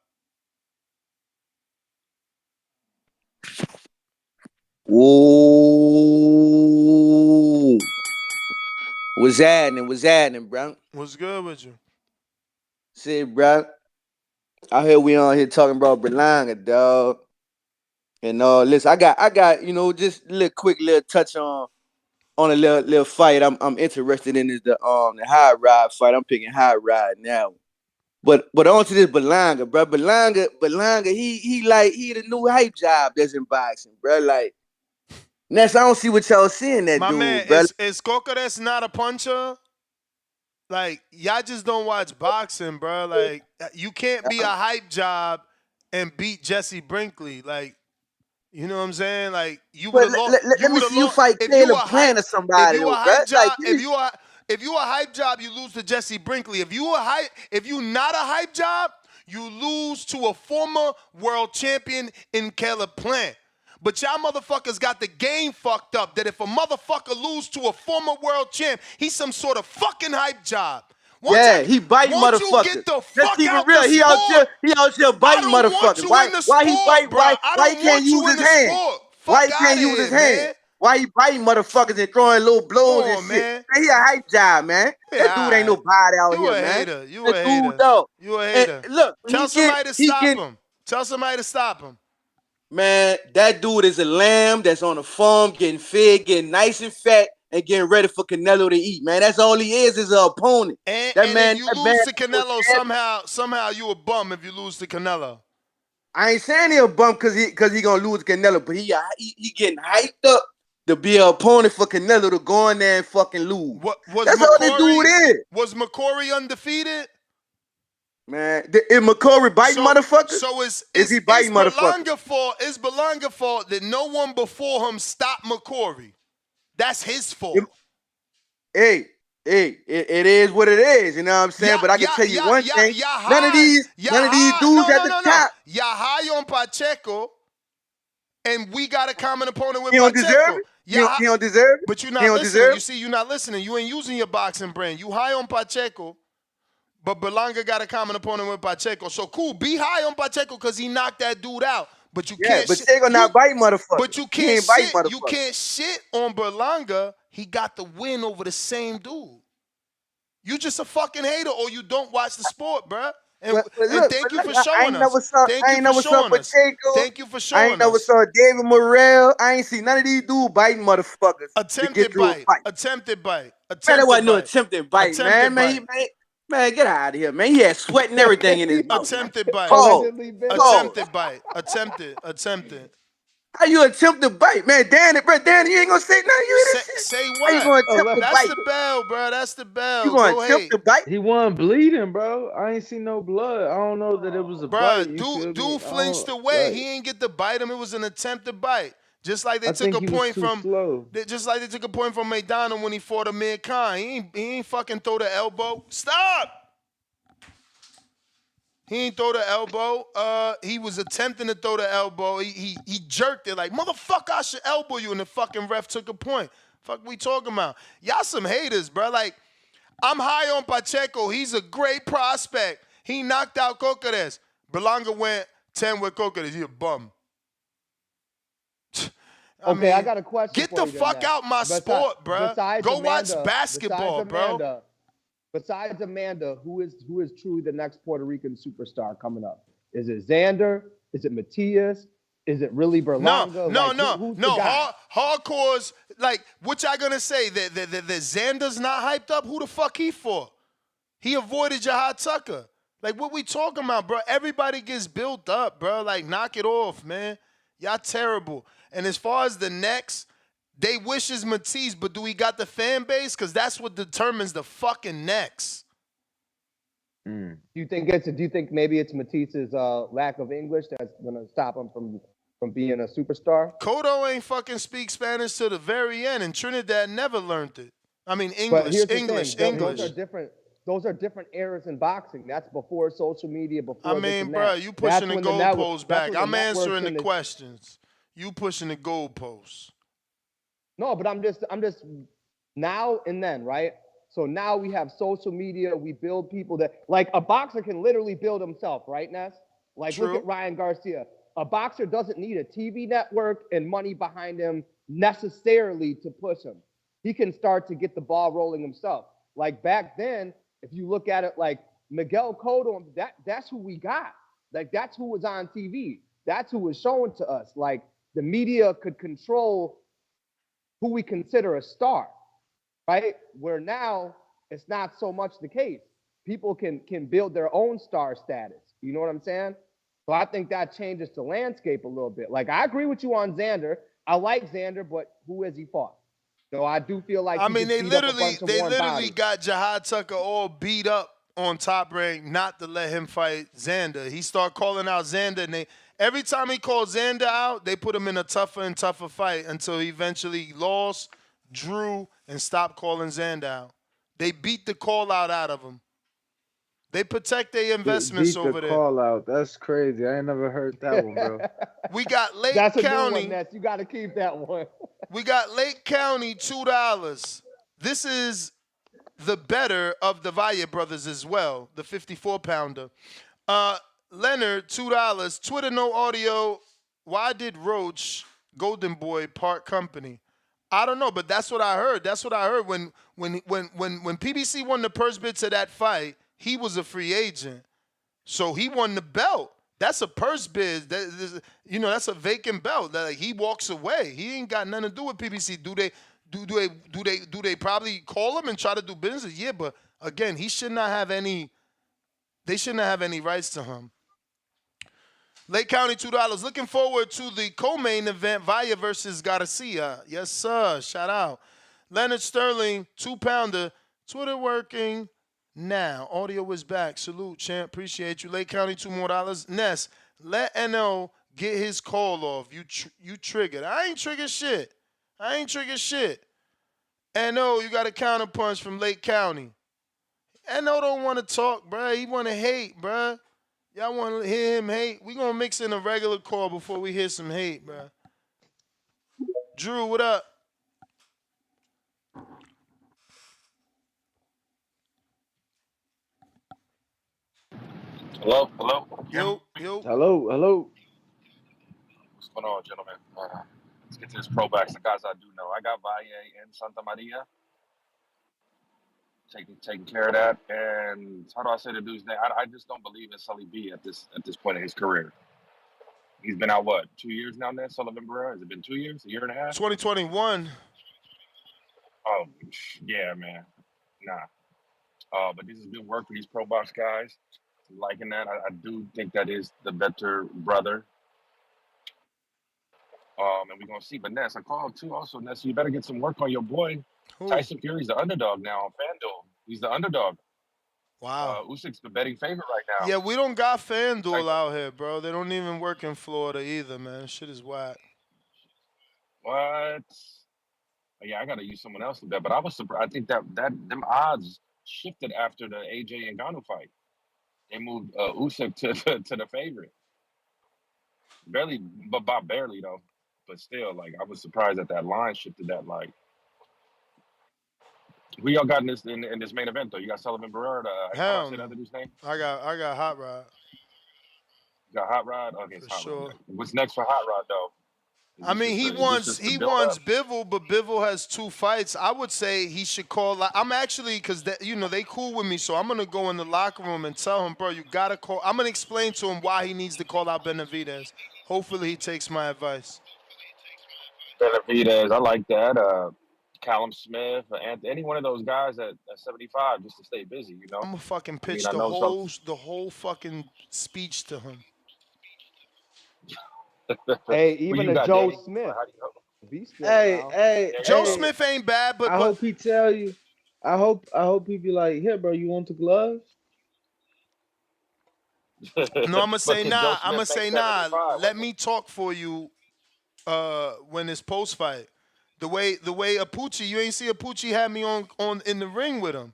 Ooh. What's happening, bro? What's good with you? See, bro. I heard we on here talking about Berlanga, dog. And listen, I got, just a little touch on a little fight. I'm interested in is the high ride fight. I'm picking high ride now. But on to this Berlanga, bro. Berlanga, he the new hype job that's in boxing, bro. Like, Ness, I don't see what y'all seeing that dude, man, bro. Is Cocares not a puncher? Like, y'all just don't watch boxing, bro. Like, you can't be a hype job and beat Jesse Brinkley. Like, you know what I'm saying? Like, you would have lost. Let me see you fight Caleb Plant or somebody, bro. If you a hype job, you lose to Jesse Brinkley. If you not a hype job, you lose to a former world champion in Caleb Plant. But y'all motherfuckers got the game fucked up that if a motherfucker lose to a former world champ, he's some sort of fucking hype job. Yeah, he biting Won't you motherfuckers. get the Let's fuck keep it out real. the He out sport? here biting I don't want motherfuckers. you Why in the why he sport, bite? bro. Why I he don't can't want you use in his the hand? sport. Why Fuck he can't out of use here, his hand? man. Why he biting motherfuckers and throwing little blows Come and on, shit? man. Man, he a hype job, man. That dude ain't Yeah, nobody out you here, a man. hater. You That a dude, hater. dog. You a And hater. look, when Tell somebody to he stop get him. Tell somebody to stop him. man, that dude is a lamb that's on the farm getting fed, getting nice and fat, and getting ready for Canelo to eat, man. That's all he is an opponent. And That if you lose man to Canelo, somehow you a bum if you lose to Canelo. I ain't saying he a bum because he gonna lose to Canelo, but he getting hyped up to be an opponent for Canelo to go in there and fucking lose. That's all this dude is. Was McCory undefeated? Man, is McCory biting motherfuckers? So is he biting motherfuckers? It's Berlanga fault that no one before him stopped McCory. That's his fault. It is what it is, you know what I'm saying? But I can tell you one thing. None of these dudes at the top. Y'all high on Pacheco, and we got a common opponent with He don't Pacheco. deserve it? He don't deserve it? But you're He not don't listening. deserve You see, you're not listening. You ain't using your boxing brain. You high on Pacheco, but Berlanga got a common opponent with Pacheco. So cool, be high on Pacheco because he knocked that dude out. But you can't. But Pacheco not biting motherfuckers. But you can't shit. You can't shit on Berlanga. He got the win over the same dude. You just a fucking hater, or you don't watch the sport, bruh. And thank you for showing us. I ain't never saw Pacheco. Thank you for showing us. I ain't never saw David Morrell. I ain't seen none of these dudes biting motherfuckers. Attempted bite. Attempted bite. Man, that wasn't no attempted bite, man. Man, get out of here, man. He had sweat and everything in his mouth. Attempted bite. Attempted bite. Attempted. How you attempt to bite, man? Danny, you ain't gonna say nothing. You say what? How you gonna attempt to That's bite? the bell, bro. That's the bell. You gonna attempt to bite? He wasn't bleeding, bro. I ain't seen no blood. I don't know that it was a bite. Dude flinched away. He ain't get to bite him. It was an attempted bite. Just like they took a point from Maidana when he fought Amir Khan. He ain't fucking throw the elbow. Stop. He ain't throw the elbow. He was attempting to throw the elbow. He jerked it like, motherfucker, I should elbow you, and the fucking ref took a point. Fuck we talking about? Y'all some haters, bro. Like, I'm high on Pacheco. He's a great prospect. He knocked out Cocares. Berlanga went 10 with Cocares. He a bum. I got a question. Get the fuck out my sport, bro. Go watch basketball, bro. Besides Amanda, who is truly the next Puerto Rican superstar coming up? Is it Xander? Is it Matias? Is it really Berlanga? No. Hardcore's like, what y'all gonna say? That Xander's not hyped up? Who the fuck he for? He avoided Jahad Tucker. Like, what we talking about, bro? Everybody gets built up, bro. Like, knock it off, man. Y'all terrible. And as far as the next, they wish is Matisse, but do we got the fan base? Because that's what determines the fucking next. Do you think maybe it's Matisse's lack of English that's gonna stop him from being a superstar? Cotto ain't fucking speak Spanish to the very end, and Trinidad never learned it. I mean, But here's English. the thing. Those are different eras in boxing. That's before social media. Before bro, you pushing the goalposts back. I'm answering the questions. You pushing the goalposts. No, but I'm just now and then, right? So now we have social media. We build people that, like, a boxer can literally build himself, right, Ness? Like, True. Look at Ryan Garcia. A boxer doesn't need a TV network and money behind him necessarily to push him. He can start to get the ball rolling himself. Like, back then, if you look at it, like Miguel Cotto, that's who we got. Like, that's who was on TV. That's who was shown to us. Like, the media could control who we consider a star, right? Where now it's not so much the case. People can build their own star status. You know what I'm saying? So I think that changes the landscape a little bit. Like, I agree with you on Xander. I like Xander, but who has he fought? So I do feel like they literally got Jahad Tucker all beat up on Top Rank not to let him fight Xander. He started calling out Xander, and every time he called Xander out, they put him in a tougher and tougher fight until he eventually lost, drew, and stopped calling Xander out. They beat the call out of him. They protect their investments over there. Call out. That's crazy. I ain't never heard that one, bro. We got Lake That's County. A new one, Ness. You got to keep that one. We got Lake County, $2. This is the better of the Valle brothers as well, the 54-pounder. Leonard, $2. Twitter no audio. Why did Roach Golden Boy part company? I don't know, but that's what I heard. That's what I heard when PBC won the purse bid to that fight. He was a free agent, so he won the belt. That's a purse bid. That's a vacant belt. Like, he walks away. He ain't got nothing to do with PBC. Do they probably call him and try to do business? Yeah, but again, he should not have any. They shouldn't have any rights to him. Lake County, $2. Looking forward to the co-main event, Valle versus Garcia. Yes, sir. Shout out. Leonard Sterling, 2-pounder. Twitter working now. Audio is back. Salute, champ. Appreciate you. Lake County, $2 more. Ness, let NO get his call off. You triggered. I ain't triggered shit. NO, you got a counterpunch from Lake County. NO don't want to talk, bruh. He want to hate, bruh. Y'all want to hear him hate? We going to mix in a regular call before we hear some hate, bruh. Drew, what up? Hello? Yo. Hello. What's going on, gentlemen? Let's get to this pro box. The guys I do know. I got Valle and Santa Maria. Taking care of that. And how do I say the dude's name? I just don't believe in Sully B at this point in his career. He's been out, 2 years now, Sullivan Barrera? Has it been 2 years? A year and a half? 2021. Oh, yeah, man. Nah. But this is good work for these pro box guys. Liking that. I do think that is the better brother. And we're going to see. But Ness, I called too also, Ness, you better get some work on your boy. Who? Tyson Fury's the underdog now on FanDuel. He's the underdog. Wow. Usyk's the betting favorite right now. Yeah, we don't got FanDuel out here, bro. They don't even work in Florida either, man. Shit is whack. What? Yeah, I got to use someone else to bet. But I was surprised. I think that them odds shifted after the AJ and Ngannou fight. They moved Usyk to the favorite. Barely, but barely though. But still, like, I was surprised that line shifted that, like. Who y'all got in this main event though? You got Sullivan Barrera. How do I say the other dude's name? I got Hot Rod. You got Hot Rod. Okay, it's For Hot sure. Rod. What's next for Hot Rod though? I mean, he wants Bivol, but Bivol has 2 fights. I would say he should call. I'm actually, because they cool with me, so I'm gonna go in the locker room and tell him, bro, you gotta call. I'm gonna explain to him why he needs to call out Benavidez. Hopefully, he takes my advice. Benavidez, I like that. Callum Smith, any one of those guys at 75, just to stay busy, you know. I'm gonna fucking pitch the whole fucking speech to him. Hey, even a Joe Smith. Hey, Joe Smith ain't bad, but I hope he tell you. I hope he be like, here, bro, you want the gloves? No, I'm gonna say nah. I'm gonna say nah. Let me talk for you. When it's post fight, the way Apucci, you ain't see Apucci had me on in the ring with him.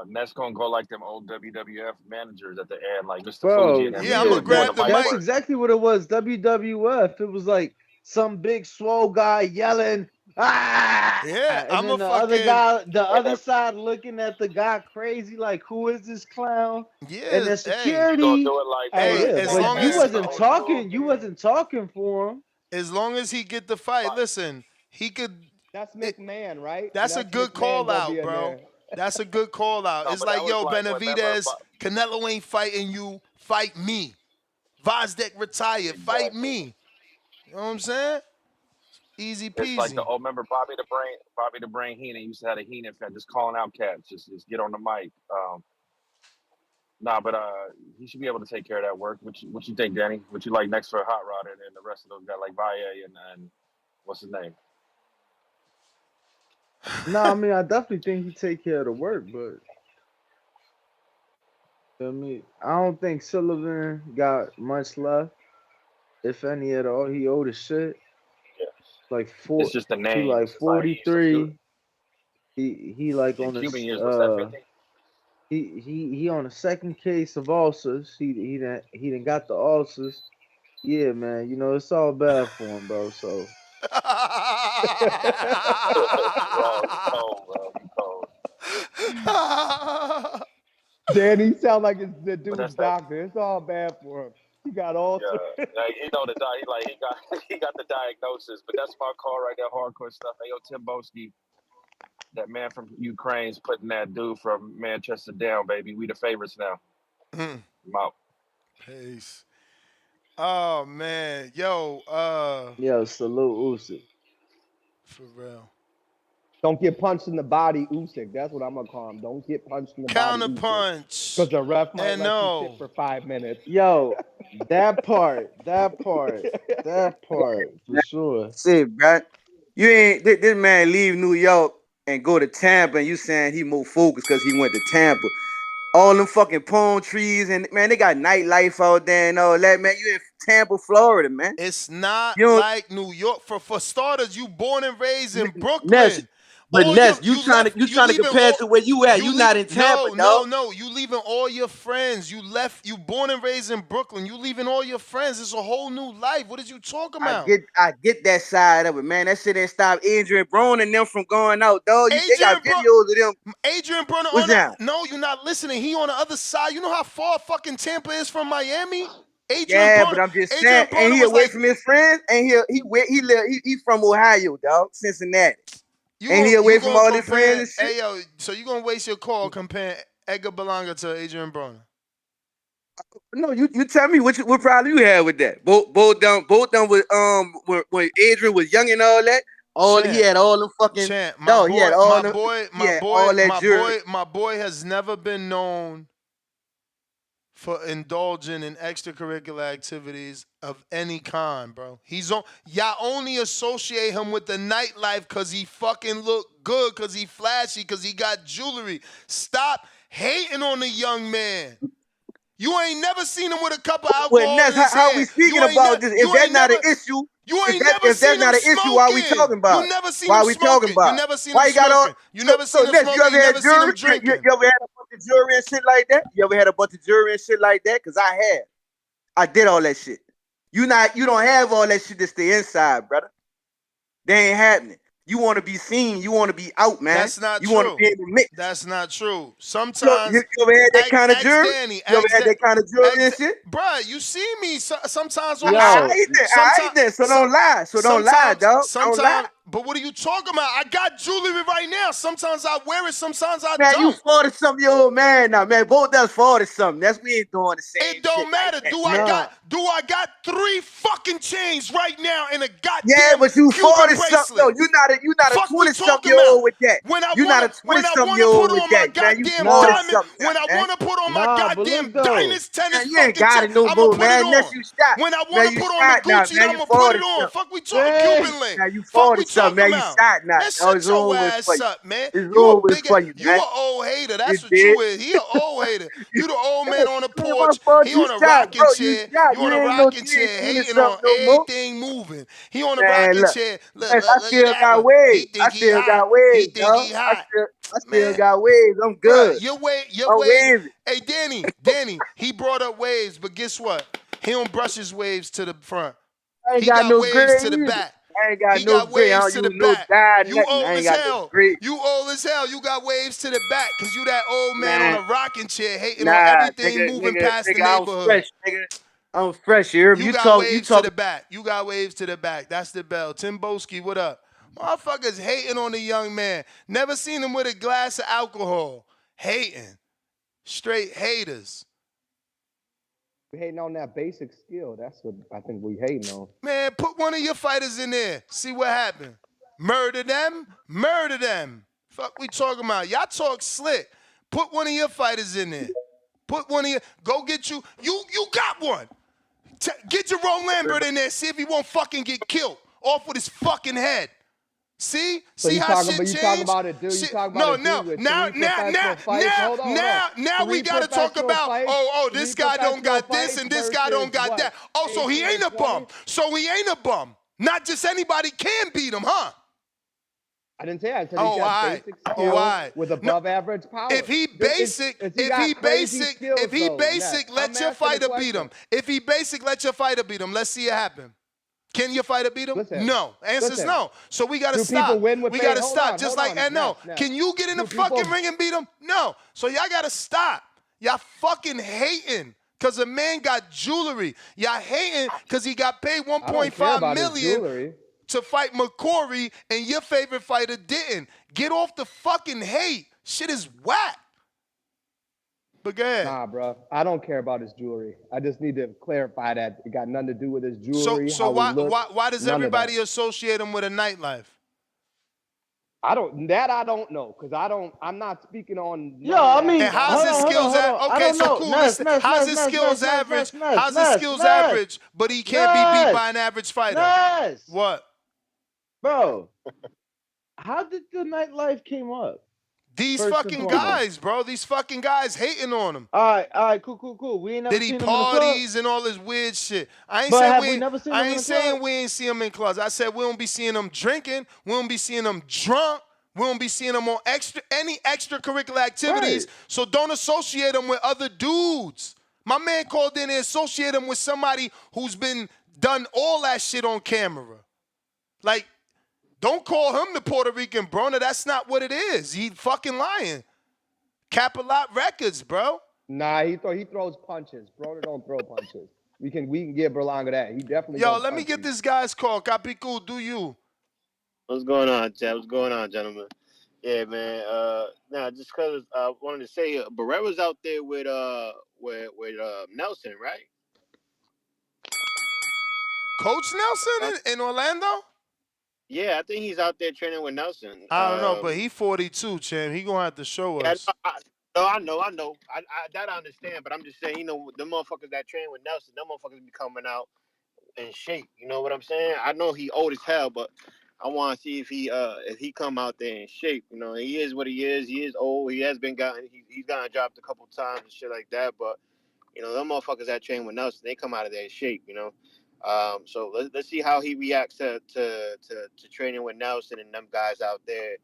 Ness gonna go like them old WWF managers at the end, like Mr. Bro, Fuji. And I'm gonna grab the mic. That's exactly what it was. WWF. It was like some big swole guy yelling, "Ah!" Yeah, and then the other side looking at the guy crazy, like, "Who is this clown?" Yeah, and the security. Gonna do it like as long you as wasn't talking for him. As long as he get the fight, listen, he could. That's McMahon, right? That's a good call out, bro. That's a good call out. No, it's but like, that yo, was like Benavidez, Canelo ain't fighting you. Fight me. Vazdeck retired. Fight me. You know what I'm saying? Easy peasy. It's like remember Bobby the Brain Heenan used to have a Heenan fan just calling out cats, just get on the mic. But he should be able to take care of that work. What you think, Danny? What you like next for Hot Rod and the rest of those guys like Valle and what's his name? No, I mean, I definitely think he take care of the work, but I mean, I don't think Sullivan got much left, if any at all. He old as shit. Yeah. Like it's just the name. He like 43. He like on his Cuban years, what's that, 50? He on the second case of ulcers. He done got the ulcers. Yeah, man. You know, it's all bad for him, bro. So Cold, bro. Cold. Danny sound like it's the But that's dude's that. doctor. It's all bad for him. He got all. Yeah, like he know the he got the diagnosis. But that's my call right there, hardcore stuff. Hey, yo, Tim Boski, that man from Ukraine's putting that dude from Manchester down, baby. We the favorites now. I'm out. Peace. Oh man, yo, Yo, salute Usyk. for real. Don't get punched in the body, Usyk. That's what I'm gonna call him. Don't get punched in the body, Counter Usyk. punch. Because the ref might And let no. you sit for 5 minutes. Yo, that part, for sure. Shit, bro. You ain't this man leave New York and go to Tampa, and you saying he more focused because he went to Tampa. All them fucking palm trees, and man, they got nightlife out there and all that, man. You in Tampa, Florida, man. It's not You don't- like New York. For starters, you born and raised in Brooklyn. Ness, but All Ness, your- you trying to leaving compare all- to where you at. You not in Tampa, dog. No. You leaving all your friends. You born and raised in Brooklyn. You leaving all your friends. It's a whole new life. What is you talking about? I get that side of it, man. That shit ain't stop Adrian Brown and them from going out, dog. They got videos of them. Adrian Broner What's that? No, you're not listening. He on the other side. You know how far fucking Tampa is from Miami? Yeah, but I'm just saying, and he away from his friends, and he from Ohio, dog, Cincinnati. And he away from all his friends and shit. Hey, yo, so you gonna waste your call comparing Edgar Berlanga to Adrian Broner? No, you tell me what problem you had with that. Both them when Adrian was young and all that. He had all them fucking My boy has never been known for indulging in extracurricular activities of any kind, bro. Y'all only associate him with the nightlife because he fucking look good, because he flashy, because he got jewelry. Stop hating on the young man. You ain't never seen him with a cup of alcohol in his how we speaking about this? If that's not an issue, you ain't never seen him smoking. why we talking about? You never seen why him we smoking. talking about? You never seen why him smoking. You never seen him smoking. You ever had never seen him jewelry? drinking. You ever had a bunch of jewelry and shit like that? You ever had a bunch of jewelry and shit like that? Cause I had. I did all that shit. You don't have all that shit to stay inside, brother. They ain't happening. You want to be seen. You want to be out, man. That's not true. You want to be in the mix. That's not true. Sometimes you ever had that kind of jewelry? You ever had that kind of jewelry and shit? Bruh, you see me sometimes on I ain't there, so don't lie. So don't lie, dog. Don't lie. But what are you talking about? I got jewelry right now. Sometimes I wear it, sometimes I man, don't. You 40-something year old man now, man. Both us 40-something. We ain't doing the same. It don't matter. Like Do I got 3 fucking chains right now in a goddamn Yeah, but you 40-something. No, you not a 20-something year old with that. You're not a 20-something year old with that, man. You 40-something. When I want to put on my goddamn tennis you ain't got it no more, man. Unless you stop. When I want to put on the Gucci, I'm gonna put it on. Fuck we talking Cuban link. Now you 40-something, man. You shot now. Shut your ass up, man. You an old hater. That's what you is. He an old hater. You the old man on the porch. He on a rocking chair. You on a rocking chair, hating on everything moving. He on a rocking chair. I still got waves. I still got waves, I still got waves. I'm good. Your waves. Hey, Danny, he brought up waves, but guess what? He don't brush his waves to the front. He got no waves to the back. I ain't got no grit. I don't use no dye. You old as hell. You old as hell. You got waves to the back because you that old man on a rocking chair hating on everything moving past the neighborhood. I'm fresh here. You got waves to the back. You got waves to the back. That's the bell. Tim Boski, what up? Motherfuckers hating on the young man. Never seen him with a glass of alcohol. Hating. Straight haters. We hating on that basic skill. That's what I think we hating on. Man, put one of your fighters in there. See what happened. Murder them. Murder them. Fuck we talking about. Y'all talk slick. Put one of your fighters in there. Put one of your. Go get you. You got one. Get Jerome Lambert in there. See if he won't fucking get killed off with his fucking head. See? So See how shit changed? You talk about it, dude. You talk about Now we gotta talk about, this guy don't got this and this guy don't got that. Oh, so he ain't a bum. So he ain't a bum. Not just anybody can beat him, huh? I didn't say that. I said he got basic skill with above average power. If he basic, let your fighter beat him. If he basic, let your fighter beat him. Let's see it happen. Can your fighter beat him? Listen, no. Answer's listen. no. So we gotta Do stop. people win with We fake- gotta hold stop. on, Just hold like on. and no. Ness. Can you get in the Do fucking people- ring and beat him? No. So y'all gotta stop. Y'all fucking hating because a man got jewelry. Y'all hating because he got paid I don't care 1.5 about his million jewelry. to fight McCory, and your favorite fighter didn't. Get off the fucking hate. Shit is whack. But go ahead. Nah, bro. I don't care about his jewelry. I just need to clarify that it got nothing to do with his jewelry. So how he why looks, why does none of everybody that. associate him with a nightlife? I don't know because I'm not speaking on. Yo, I mean, And how's his skills I Okay, don't so know. cool. Ness, Listen, Ness, how's Ness, his skills Ness, average? Ness, How's his Ness, skills Ness, average? But he can't be beat by an average fighter. Ness. What? Bro, how did the nightlife came up? These First and fucking foremost. guys, bro. These fucking guys hating on him. All right, cool. We ain't never Did he seen him in the club. parties and all this weird shit? I ain't But saying have we never seen him I in ain't the saying club? we ain't see him in clubs. I said we don't be seeing him drinking. We don't be seeing him drunk. We don't be seeing him on any extracurricular activities. Right. So don't associate him with other dudes. My man called in and associate him with somebody who's been done all that shit on camera. Like, don't call him the Puerto Rican Broner. That's not what it is. He fucking lying. Capalot Records, bro. Nah, he throws punches. Broner don't throw punches. We can give Berlanga that. He definitely. Yo, don't let me punch get you. this guy's call. Capicu, do you? What's going on, Chad? What's going on, gentlemen? Yeah, man. Now just because I wanted to say, Barrera's out there with Nelson, right? Coach Nelson in Orlando? Yeah, I think he's out there training with Nelson. I don't know, but he 42, champ. He gonna have to show us. I know. That I understand, but I'm just saying, the motherfuckers that train with Nelson, them motherfuckers be coming out in shape. You know what I'm saying? I know he old as hell, but I want to see if he come out there in shape. You know, he is what he is. He is old. He has been he's gotten dropped a couple times and shit like that. But them motherfuckers that train with Nelson, they come out of there in shape. So let's see how he reacts to training with Nelson and them guys out there.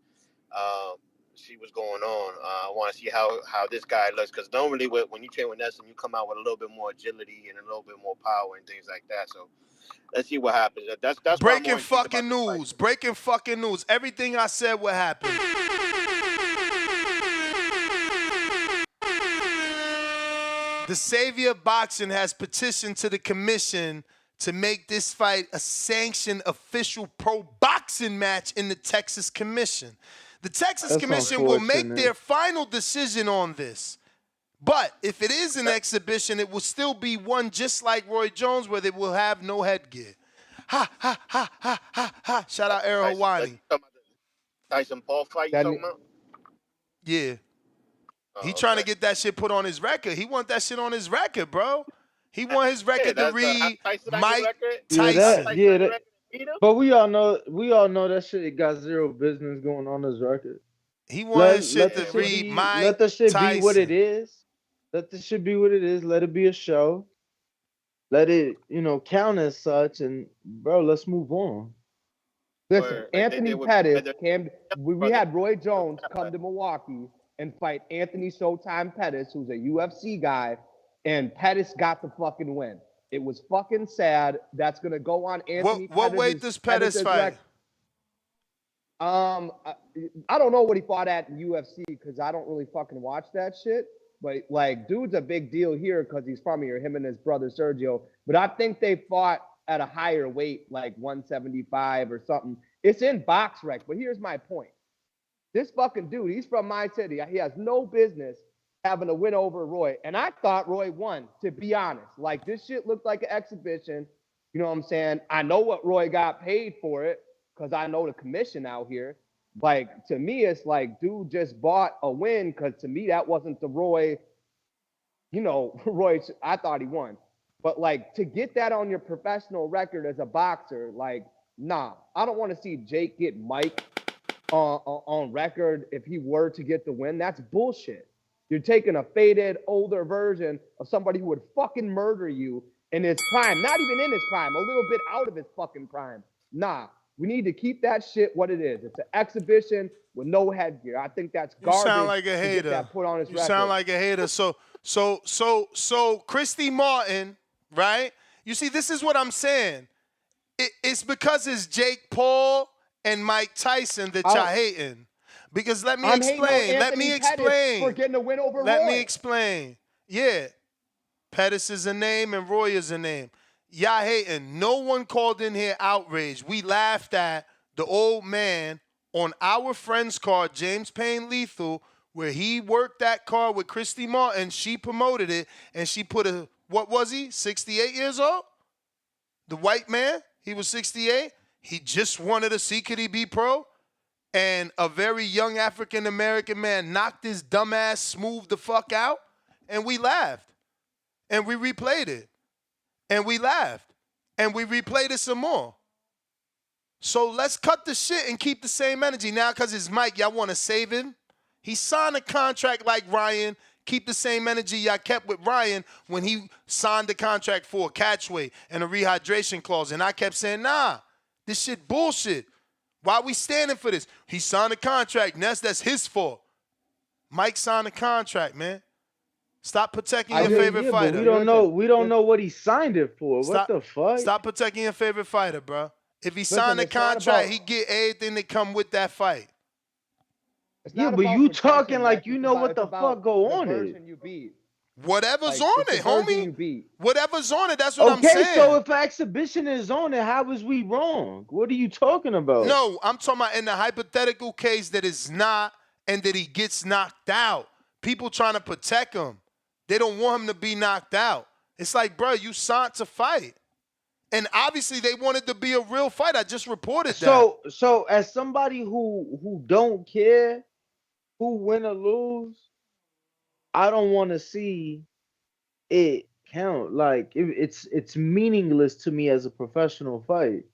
See what's going on. I want to see how this guy looks, because normally when you train with Nelson, you come out with a little bit more agility and a little bit more power and things like that. So let's see what happens. That's Breaking fucking news. Breaking fucking news. Everything I said what happened. The savior of boxing has petitioned to the commission to make this fight a sanctioned official pro boxing match in the Texas Commission. The Texas That's Commission will make unfortunate. their final decision on this. But if it is an exhibition, it will still be one just like Roy Jones, where they will have no headgear. Ha, ha, ha, ha, ha, ha. Shout out Errol Hawani. Tyson Paul fight you talking about? Yeah. He trying to get that shit put on his record. He want that shit on his record, bro. He want his record to read Mike Tyson. But we all know that shit got zero business going on his record. He want his shit to read Mike Let the shit Tyson. be what it is. Let the shit be what it is. Let it be a show. Let it, count as such. And bro, let's move on. Listen, Anthony Pettis came. We had Roy Jones come to Milwaukee and fight Anthony Showtime Pettis, who's a UFC guy, and Pettis got the fucking win. It was fucking sad. That's gonna go on Anthony. What weight does Pettis fight? I don't know what he fought at in UFC because I don't really fucking watch that shit. But like, dude's a big deal here because he's from here. Him and his brother Sergio. But I think they fought at a higher weight, like 175 or something. It's in box rec. But here's my point. This fucking dude, he's from my city. He has no business having a win over Roy. And I thought Roy won, to be honest. Like, this shit looked like an exhibition. You know what I'm saying? I know what Roy got paid for it because I know the commission out here. Like, to me, it's like, dude just bought a win because to me, that wasn't the Roy, Roy, I thought he won. But, like, to get that on your professional record as a boxer, like, nah. I don't want to see Jake get Mike on record if he were to get the win. That's bullshit. You're taking a faded, older version of somebody who would fucking murder you in his prime. Not even in his prime, a little bit out of his fucking prime. Nah, we need to keep that shit what it is. It's an exhibition with no headgear. I think that's garbage. You sound like a hater. To get that put on his you record. sound like a hater. So Christy Martin, right? You see, this is what I'm saying. It's because it's Jake Paul and Mike Tyson that y'all hating. Because let me explain. Let me explain. For getting a win over Let Roy. me explain. Yeah. Pettis is a name and Roy is a name. Y'all hating. No one called in here outraged. We laughed at the old man on our friend's card, James Payne Lethal, where he worked that card with Christy Martin. She promoted it, and she put what was he, 68 years old? The white man, he was 68. He just wanted to see could he be pro? And a very young African-American man knocked his dumbass smooth the fuck out, and we laughed. And we replayed it. And we laughed. And we replayed it some more. So let's cut the shit and keep the same energy. Now, because it's Mike, y'all want to save him? He signed a contract like Ryan. Keep the same energy y'all kept with Ryan when he signed the contract for a catchweight and a rehydration clause. And I kept saying, nah, this shit bullshit. Why we standing for this? He signed a contract, Ness. That's his fault. Mike signed a contract, man. Stop protecting your favorite fighter. We don't know what he signed it for. What the fuck? Stop protecting your favorite fighter, bro. If he signed a contract, he get everything that come with that fight. Yeah, but you talking like you know what the fuck go on it. Whatever's on it, homie. Whatever's on it, that's what I'm saying. Okay, so if exhibition is on it, how is we wrong? What are you talking about? No, I'm talking about in the hypothetical case that it's not and that he gets knocked out. People trying to protect him. They don't want him to be knocked out. It's like, bro, you signed to fight. And obviously they wanted to be a real fight. I just reported that. So as somebody who don't care who win or lose, I don't want to see it count. Like it's meaningless to me as a professional fight.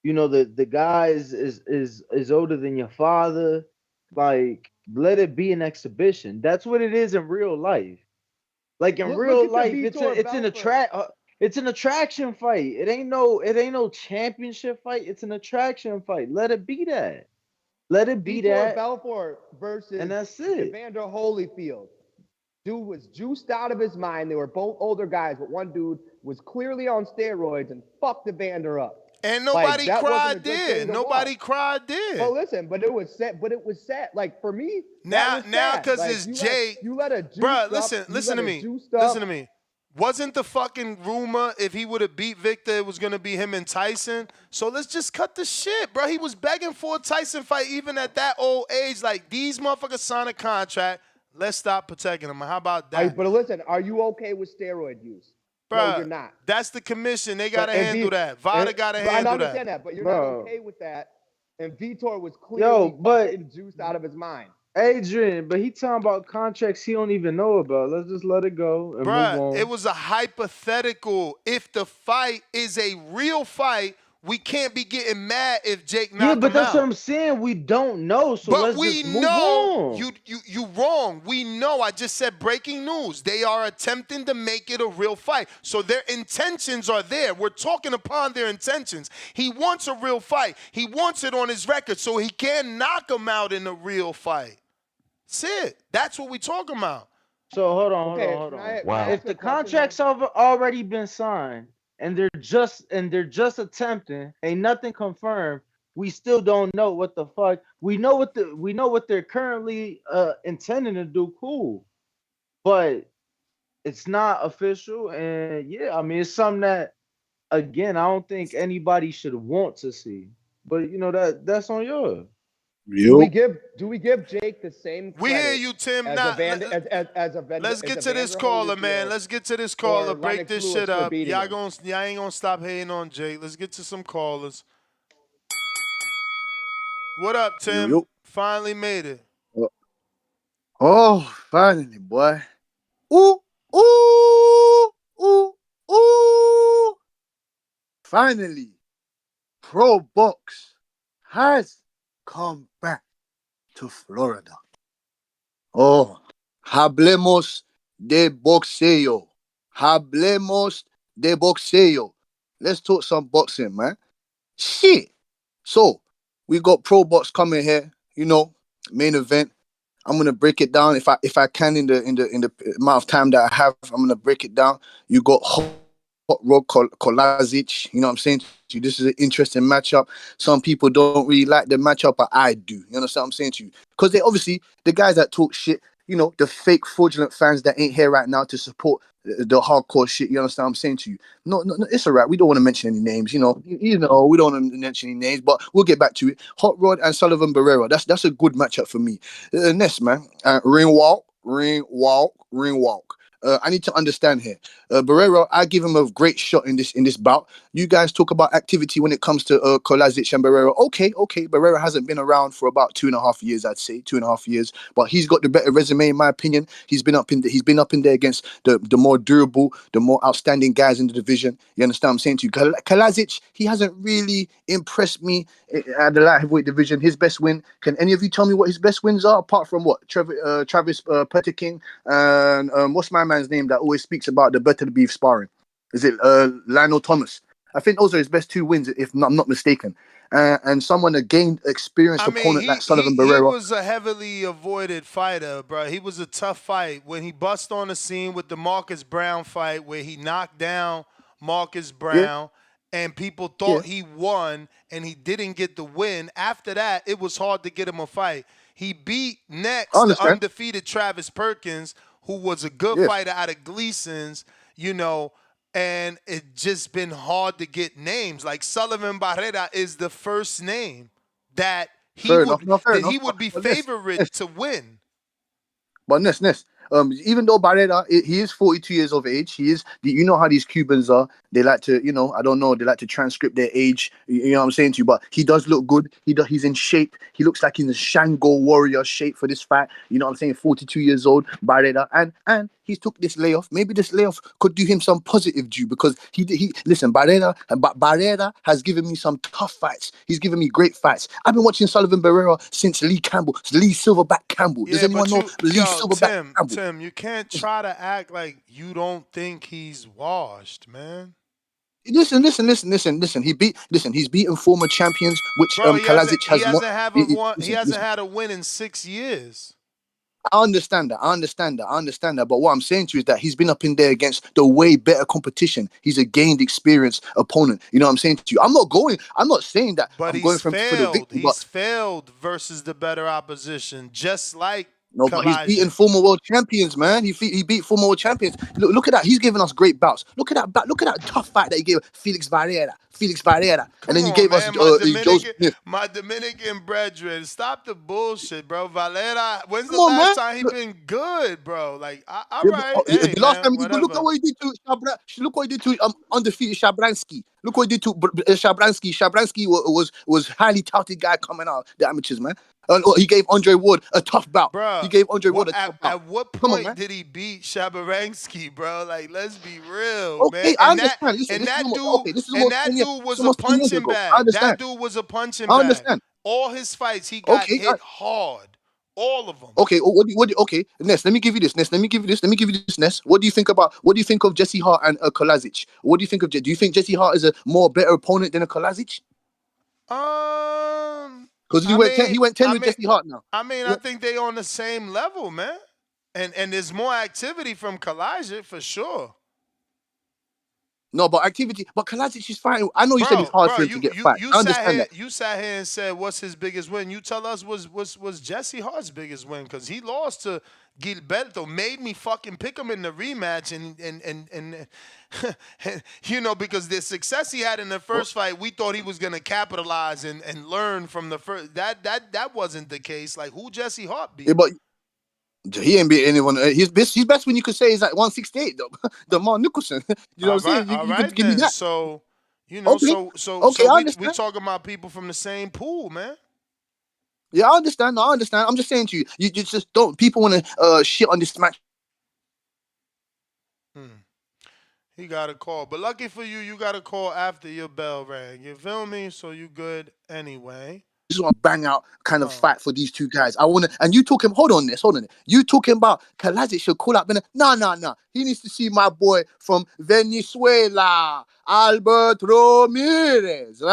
You know, the guy is older than your father. Like, let it be an exhibition. That's what it is in real life. Like in real life, it's an attraction fight. It ain't no championship fight. It's an attraction fight. Let it be that. Let it be that. Belfort versus and that's it. Evander Holyfield. Dude was juiced out of his mind. They were both older guys, but one dude was clearly on steroids and fucked Evander up. And nobody cried there. Nobody cried there. Well, listen, but it was set. Like for me, now because like, it's Jake. You let a juice bro. Listen to me. Listen to me. Wasn't the fucking rumor if he would have beat Victor, it was gonna be him and Tyson? So let's just cut the shit, bro. He was begging for a Tyson fight even at that old age. Like these motherfuckers signed a contract. Let's stop protecting him. How about that? But listen, are you okay with steroid use? Bruh, no, you're not. That's the commission. They got to handle that. VADA got to handle that. I understand that, but you're not okay with that. And Vitor was clearly juiced out of his mind. Adrian, but he talking about contracts he don't even know about. Let's just let it go and move on. It was a hypothetical. If the fight is a real fight, we can't be getting mad if Jake knocked him out. Yeah, but that's what I'm saying. We don't know, so let's just move on. You wrong. We know. I just said breaking news. They are attempting to make it a real fight. So their intentions are there. We're talking upon their intentions. He wants a real fight. He wants it on his record so he can knock him out in a real fight. That's it. That's what we're talking about. So hold on. Wow. If the contract's already been signed, and they're just attempting, ain't nothing confirmed. We still don't know what the fuck. We know what they're currently intending to do. Cool, but it's not official. And yeah, I mean it's something that again I don't think anybody should want to see. But you know that's on yours. Do we give Jake the same? We hear you, Tim. Let's get to this caller, man. Let's get to this caller. Break this shit up. Y'all ain't gonna stop hating on Jake. Let's get to some callers. What up, Tim? Yo. Finally made it. Oh, finally, boy. Ooh, ooh, ooh, ooh. Finally, Pro Box has come back to Florida. Oh, hablemos de boxeo. Hablemos de boxeo. Let's talk some boxing, man. Shit. So, we got Pro Box coming here, you know, main event. I'm gonna break it down if I can in the amount of time that I have. I'm gonna break it down. You got Hot Rod Kalajdzic. You know what I'm saying to you? This is an interesting matchup. Some people don't really like the matchup, but I do. You understand what I'm saying to you? Because they obviously, the guys that talk shit, you know, the fake fraudulent fans that ain't here right now to support the hardcore shit. You understand what I'm saying to you? No, it's all right. We don't want to mention any names. You know, we don't want to mention any names, but we'll get back to it. Hot Rod and Sullivan Barrera. That's a good matchup for me. Next, man, ring walk, ring walk, ring walk. I need to understand here. Barrera, I give him a great shot in this bout. You guys talk about activity when it comes to Kalajdzic and Barrera. Okay. Barrera hasn't been around for about 2.5 years, I'd say 2.5 years, but he's got the better resume in my opinion. He's been up in there against the more durable, the more outstanding guys in the division. You understand what I'm saying to you? Kalajdzic, he hasn't really impressed me at the light heavyweight division. His best win. Can any of you tell me what his best wins are apart from what Travis King and what's my man's name that always speaks about the better the beef sparring? Is it Lionel Thomas? I think those are his best 2 wins, if I'm not mistaken. And someone, a gained, experienced opponent like Sullivan he Barrera. was a heavily avoided fighter, bro. He was a tough fight. When he bust on the scene with the Marcus Brown fight where he knocked down Marcus Brown and people thought he won and he didn't get the win. After that, it was hard to get him a fight. He beat next the undefeated Travis Perkins, who was a good fighter out of Gleason's, you know, and it just been hard to get names. Like Sullivan Barrera is the first name that he would be favorite to win. But Ness, even though Barrera, he is 42 years of age, you know how these Cubans are. They like to, I don't know, they like to transcript their age. You know what I'm saying to you? But he does look good. He's in shape. He looks like he's in Shango warrior shape for this fight. You know what I'm saying? 42 years old, Barrera, and he took this layoff. Maybe this layoff could do him some positive due because listen, Barrera has given me some tough fights. He's given me great fights. I've been watching Sullivan Barrera since Lee Silverback Campbell. Does anyone know Lee Silverback Campbell? Tim, you can't try to act like you don't think he's washed, man. Listen. He's beaten former champions, which Kalajdzic has not. He hasn't had a win in 6 years. I understand that. But what I'm saying to you is that he's been up in there against the way better competition. He's a gained experience opponent. You know what I'm saying to you? I'm not saying that but I'm going for the victory. He's failed versus the better opposition, just like No, but he's beaten former world champions, man. He beat former world champions. Look at that. He's giving us great bouts. Look at that tough fight that he gave Felix Barrera. And then you gave us Joe Smith. My Dominican brethren, stop the bullshit, bro. Valera, when's the last time he been good, bro? Like, all right. The last time he did, look at what he did to Look what he did to undefeated Shabransky. Look what he did to Shabransky. Shabransky was highly touted guy coming out the amateurs, man. He gave Andre Ward a tough bout. Bro, he gave Andre Ward a tough bout. At what point did he beat Shabaransky, bro? Like, let's be real, okay, man. I understand. That dude was a punching bag. That dude was a punching bag. I understand. All his fights, he got hit hard. All of them. Okay, okay, Ness, let me give you this, Ness. What do you think of Jesse Hart and Kalajdzic? What do you think of? Do you think Jesse Hart is a more better opponent than a Kalajdzic? Because he went 10 with Jesse Hart now. I think they on the same level, man. And there's more activity from Kalajdzic for sure. No, but Kalajdzic is fighting. I know you said it's hard for him to get fight. I understand that. You sat here and said, "What's his biggest win?" You tell us was Jesse Hart's biggest win because he lost to Gilberto. Made me fucking pick him in the rematch and you know, because the success he had in the first fight, we thought he was gonna capitalize and learn from the first. That wasn't the case. Like, who Jesse Hart beat? Yeah, but he ain't beat anyone. His best win you could say is like 168 though. The Mark Nicholson. You know what I'm saying? You could give me that. So, you know, so we talking about people from the same pool, man. Yeah, I understand. I'm just saying to you, you just don't. People want to shit on this match. He got a call, but lucky for you, you got a call after your bell rang. You feel me? So you good anyway. just want to bang out kind of fight for these two guys. I want to, and you talking, hold on. You talking about Kalajdzic should call up. No. He needs to see my boy from Venezuela, Albert Ramirez,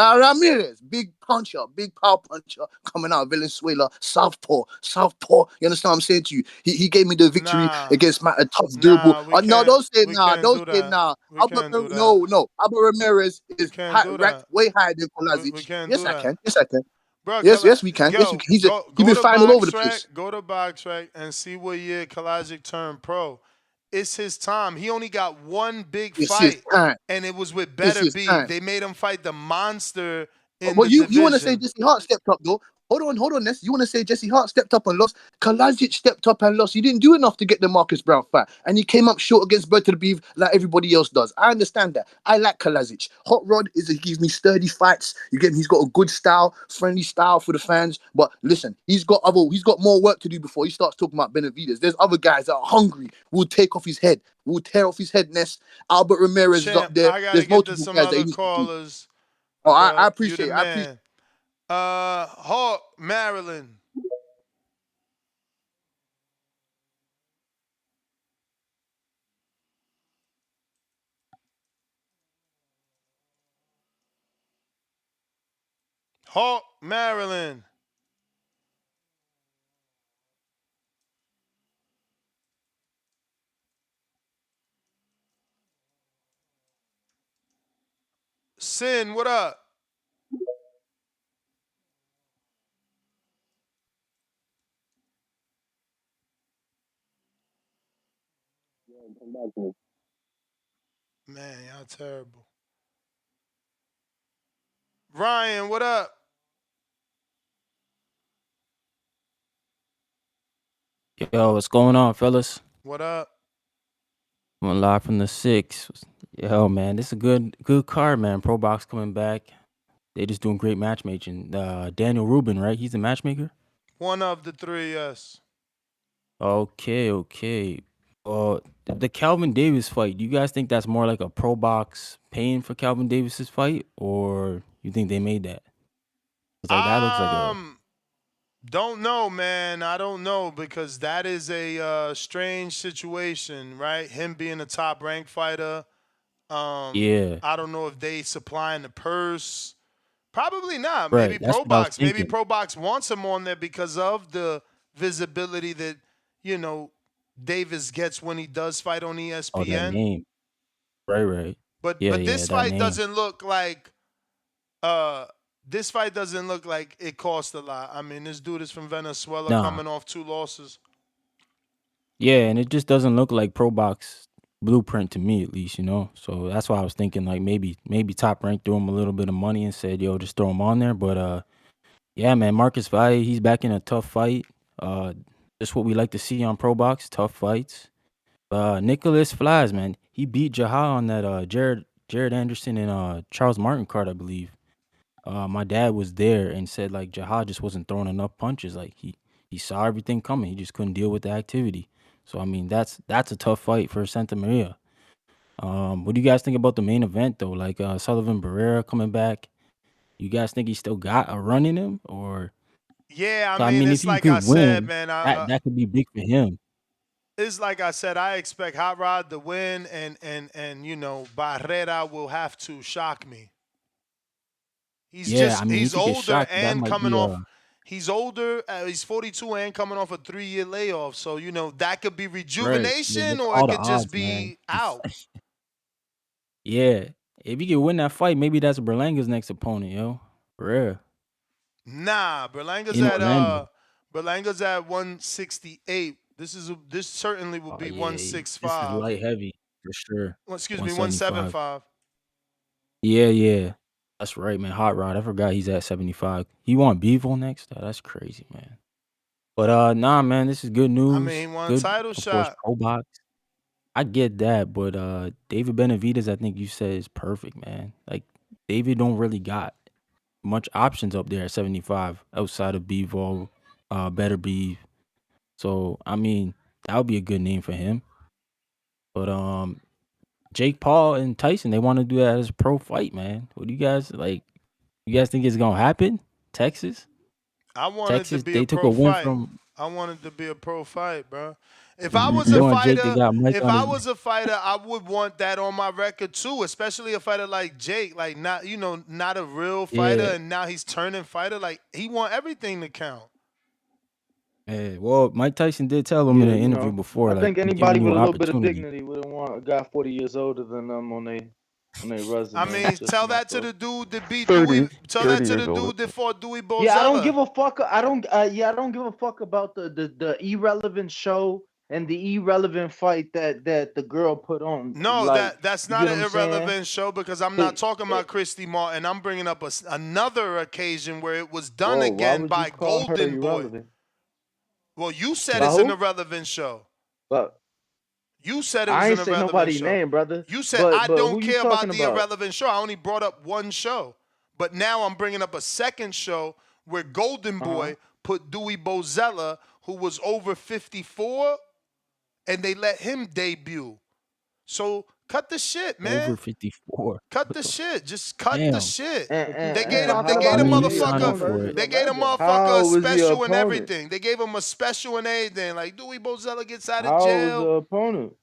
big puncher, big power puncher coming out of Venezuela, Southpaw. You understand what I'm saying to you? He gave me the victory against a tough durable. No, don't say nah. Don't say nah. No. Albert Ramirez is ranked way higher than Kalajdzic. Yes, I can. Bro, Yes, we can. Yes, we can. He's been fighting all over the place. Go to BoxRec and see what year Kalajdzic turned pro. It's his time. He only got one big fight, and it was with Better Be. They made him fight the monster in the division. You want to say Jesse Hart stepped up though? Hold on, Ness. You want to say Jesse Hart stepped up and lost? Kalajdzic stepped up and lost. He didn't do enough to get the Marcus Brown fight. And he came up short against Better Be like everybody else does. I understand that. I like Kalajdzic. Hot Rod he gives me sturdy fights. You get him? He's got a good style, friendly style for the fans. But listen, he's got more work to do before he starts talking about Benavidez. There's other guys that are hungry, will take off his head. Will tear off his head, Ness. Albert Ramirez is up there. There's multiple guys that he needs to do. Oh, I appreciate it. Hawk, Maryland. Hawk, Maryland. Sin, what up? Man, y'all terrible. Ryan, what up? Yo, what's going on, fellas? What up? I'm live from the 6. Yo, man, this is a good card, man. Pro Box coming back. They just doing great matchmaking. Daniel Rubin, right? He's the matchmaker? One of the three, yes. Okay. The Calvin Davis fight, do you guys think that's more like a Pro Box paying for Calvin Davis's fight, or you think they made that? Like, that looks like a... Don't know, man. I don't know, because that is a strange situation, right? Him being a top-ranked fighter. Yeah. I don't know if they supplying the purse. Probably not. Right, Maybe that's Pro what I was Box. Maybe thinking. Pro Box wants him on there because of the visibility that, Davis gets when he does fight on ESPN. Oh, that name. Right. But Yeah, this that fight name. doesn't look like it cost a lot. I mean, this dude is from Venezuela coming off 2 losses. Yeah, and it just doesn't look like Pro Box blueprint to me, at least, So that's why I was thinking, like, maybe Top Rank threw him a little bit of money and said, yo, just throw him on there. But yeah, man, Marcus Valle, he's back in a tough fight. That's what we like to see on Pro Box, tough fights. Nicholas Flies, man, he beat Jaha on that Jared Anderson and Charles Martin card, I believe. My dad was there and said, like, Jaha just wasn't throwing enough punches. Like, he saw everything coming. He just couldn't deal with the activity. So, I mean, that's a tough fight for Santa Maria. What do you guys think about the main event, though? Like, Sullivan Barrera coming back. You guys think he still got a run in him? Or... Yeah, So, I mean, it's if he like could I said, win, man. that could be big for him. It's like I said, I expect Hot Rod to win, and Barrera will have to shock me. He's Yeah, just I mean, he he's could get older shocked. That and might coming be off. He's older. He's 42 and coming off a 3-year layoff. So that could be right. rejuvenation, Yeah, or all it the could just odds, man. be out. Yeah, if he can win that fight, maybe that's Berlanga's next opponent, yo. For real. Nah, Berlanga's In at Orlando. 168. This certainly will be Yeah, this is 165. light heavy for sure. Well, excuse me, 175. 175. Yeah. That's right, man. Hot Rod. I forgot he's at 75. He want Bevo next? Oh, that's crazy, man. But nah, man, this is good news. I mean, he won a Good, title of course, shot. Pro Box. I get that, but David Benavidez, I think you said, is perfect, man. Like, David don't really got much options up there at 75 outside of Bevo, Better Beef. So, I mean, that would be a good name for him. But Jake Paul and Tyson, they want to do that as a pro fight, man. What do you guys like? You guys think it's gonna happen? Texas? I wanted to Texas, be a they took a pro win fight. from. I wanted to be a pro fight, bro. If I You was a know, and Jake, they fighter, got Mike if on I his. was a fighter, I would want that on my record too. Especially a fighter like Jake, like not not a real fighter, Yeah, and now he's turning fighter. Like he want everything to count. yeah. Well, Mike Tyson did tell him in Yeah, an you interview know, before, I like, think I'm anybody giving you with an a little bit of opportunity. dignity wouldn't want a guy 40 years older than them on their I resume. mean, Just tell my that to thought. the dude that beat Dewey. 30, Tell that 30 to years the older. dude that fought Dewey Yeah, I don't Bozella. give a fuck. I don't. Yeah, I don't give a fuck about the irrelevant show and the irrelevant fight that the girl put on. No, Like, that's you not get what an I'm saying? irrelevant show because I'm not It, talking about it, Christy Martin. I'm bringing up another occasion where it was done whoa, why again would you by call her Golden Boy. irrelevant? Well, you said By it's an who? irrelevant show. But You said it was I an ain't say irrelevant nobody show. name, brother. You said I But don't who you care talking about the about? irrelevant show. I only brought up one show. But now I'm bringing up a second show where Golden Boy put Dewey Bozella, who was over 54, and they let him debut. So cut the shit, man. Over 54. Cut the shit. Just cut the Damn. shit. And They how gave the I mean, was you the signed up opponent? for it. They gave the motherfucker How a was the special and opponent? everything. They gave him a special and everything. Like Dewey Bozella gets out of How was jail. the opponent?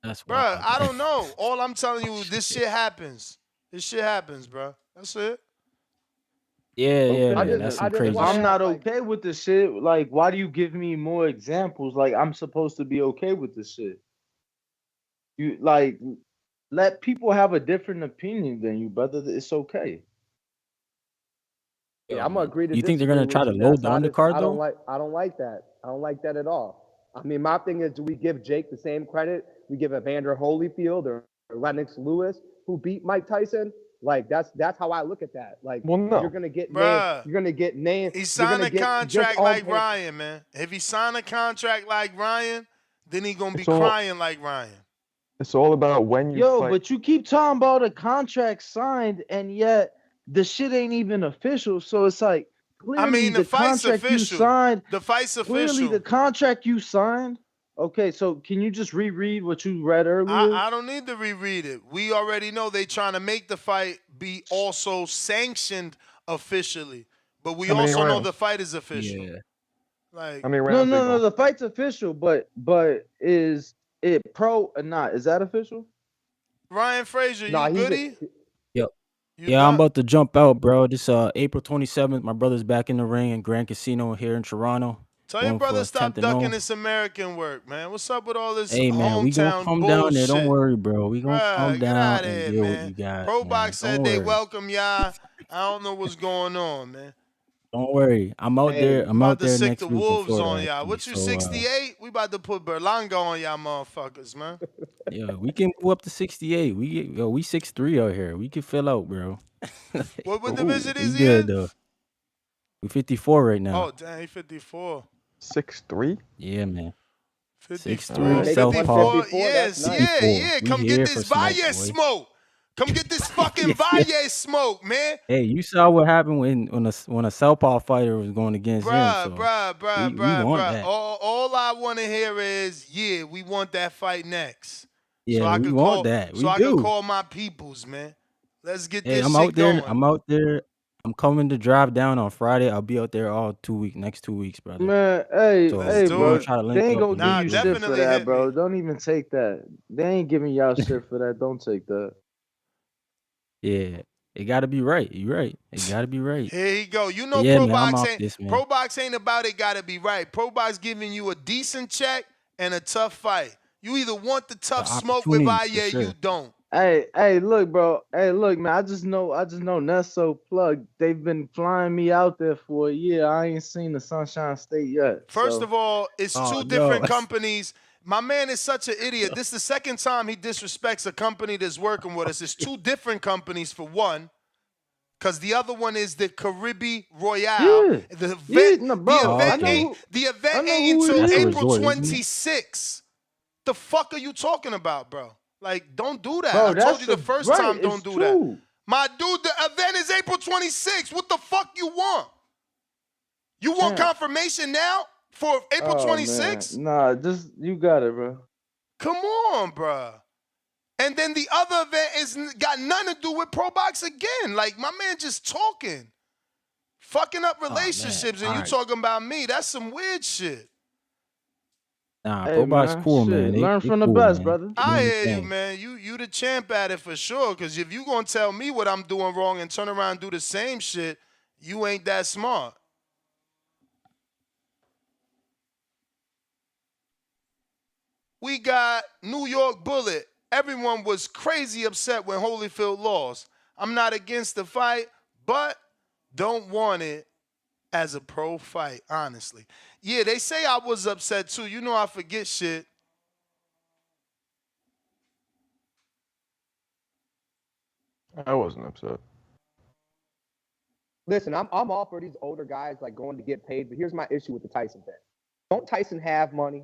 That's Bruh, wild. I don't know. All I'm telling you, this shit happens. This shit happens, bruh. That's it. Yeah, yeah, Okay, man. That's some crazy if I'm shit. not okay with the shit, like, why do you give me more examples? Like, I'm supposed to be okay with the shit. You like let people have a different opinion than you, brother. It's okay. Yeah, I'm gonna agree to You think they're disagree gonna try with to you, load Ness. the undercard I don't though? like that. I don't like that at all. I mean, my thing is, do we give Jake the same credit we give Evander Holyfield or Lennox Lewis, who beat Mike Tyson? Like that's how I look at that. Like you're gonna get named. Bruh. You're gonna get named. He You're signed gonna a get contract just on like paper. Ryan, man. If he signed a contract like Ryan, then he gonna be It's all- crying like Ryan. It's all about when you Yo, fight. but you keep talking about a contract signed, and yet the shit ain't even official. So it's like clearly I mean, the fight's contract you official. signed. The fight's Clearly official. the contract you signed. Okay, so can you just reread what you read earlier? I don't need to reread it. We already know they trying to make the fight be also sanctioned officially. But we How many also know rounds? the fight is official. Yeah. Like How many No, rounds? no, the fight's official, but is it pro or not? Is that official? Ryan Frazier, Nah, you goody? Yep. You Yeah, I'm done? about to jump out, bro. This April 27th, my brother's back in the ring in Grand Casino here in Toronto. Tell your Going for brother a stop 10-0. ducking this American work, man. What's up with all this Hey man, we gonna hometown come bullshit? down there. Don't worry, bro. We gonna come Bruh, get down out of and here, deal with man. you guys. Pro man. Box said Don't they worry. welcome y'all. I don't know what's going on, man. Don't worry. I'm out there. I'm About out to there sick next the week in wolves Florida. on y'all. Actually. What you So 68? We about to put Berlanga on y'all motherfuckers, man. yeah, we can move up to 68. We 6'3" out here. We can fill out, bro. What division is We he good in? though. We 54 right now. Oh, damn, he 54. 6'3"? Yeah, man. 54. 6'3", Southpaw. 54. Yes, That's yeah, nice. yeah. We Come here get for this smoke, Valle boy. smoke. Come get this fucking Valle smoke, man. Hey, you saw what happened when a Southpaw fighter was going against him. So we want that. All I want to hear is, yeah, we want that fight next. Yeah, so I we could want call, that. So We I do. could call my peoples, man. Let's get Hey, this I'm shit out there. going. I'm out there. I'm coming to drive down on Friday. I'll be out there all next 2 weeks, brother. Man, hey, So hey, we're bro. gonna try to link They ain't up gonna and give get you good. shit for definitely that, hit bro. me. Don't even take that. They ain't giving y'all shit for that. Don't take that. Yeah, it got to be right. You right. It got to be right. Here you go. You know, But yeah, Pro man, I'm Box off ain't this, man. Pro Box ain't about it. Got to be right. Pro Box giving you a decent check and a tough fight. You either want the tough smoke with opportunity, Valle, for sure. you don't. Hey, look, bro. Hey, look, man. I just know Nesso plug. They've been flying me out there for a year. I ain't seen the Sunshine State yet. First of all, it's Oh, two different no. companies. My man is such an idiot. This is the second time he disrespects a company that's working with us. It's two different companies for one, because the other one is the Caribbean Royale. Yeah. The event, no, bro. Oh, the event okay. ain't the I event know ain't who it until That's a April resort, isn't it? 26th. The fuck are you talking about, bro? Like, don't do that. Bro, I told that's you the first right, time, don't it's do true. that. My dude, the event is April 26th. What the fuck you want? You want Yeah. confirmation now for April Oh, 26th? man. Nah, just you got it, bro. Come on, bruh. And then the other event is got nothing to do with Pro Box again. Like, my man just talking. Fucking up man. relationships and you Alright. talking about me. That's some weird shit. Nah, Hey, ProBox man, cool, shit, man. learn They from the cool, best, man. brother. They I doing their hear you, thing. man. You the champ at it for sure. Because if you going to tell me what I'm doing wrong and turn around and do the same shit, you ain't that smart. We got New York Bullet. Everyone was crazy upset when Holyfield lost. I'm not against the fight, but don't want it as a pro fight, honestly. Yeah, they say I was upset too. You know I forget shit. I wasn't upset. Listen, I'm all for these older guys like going to get paid, but here's my issue with the Tyson thing. Don't Tyson have money?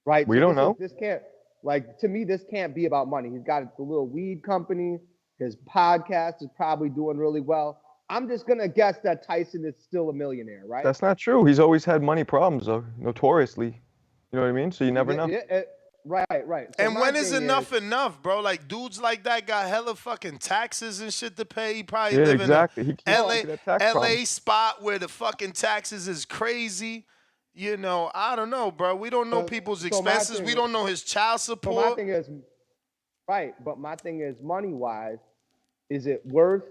Right? We don't know. This can't, like, to me, this can't be about money. He's got the little weed company. His podcast is probably doing really well. I'm just going to guess that Tyson is still a millionaire, right? That's not true. He's always had money problems, though, notoriously. You know what I mean? So you never know. Right. So And my when is thing enough, bro? Like, dudes like that got hella fucking taxes and shit to pay. He probably Yeah, live exactly. He in keeps a making that tax LA problem. spot where the fucking taxes is crazy. You know, I don't know, bro. We don't know people's so my expenses. thing We is- don't know his child So support. my thing is, right, but my thing is money-wise, is it worth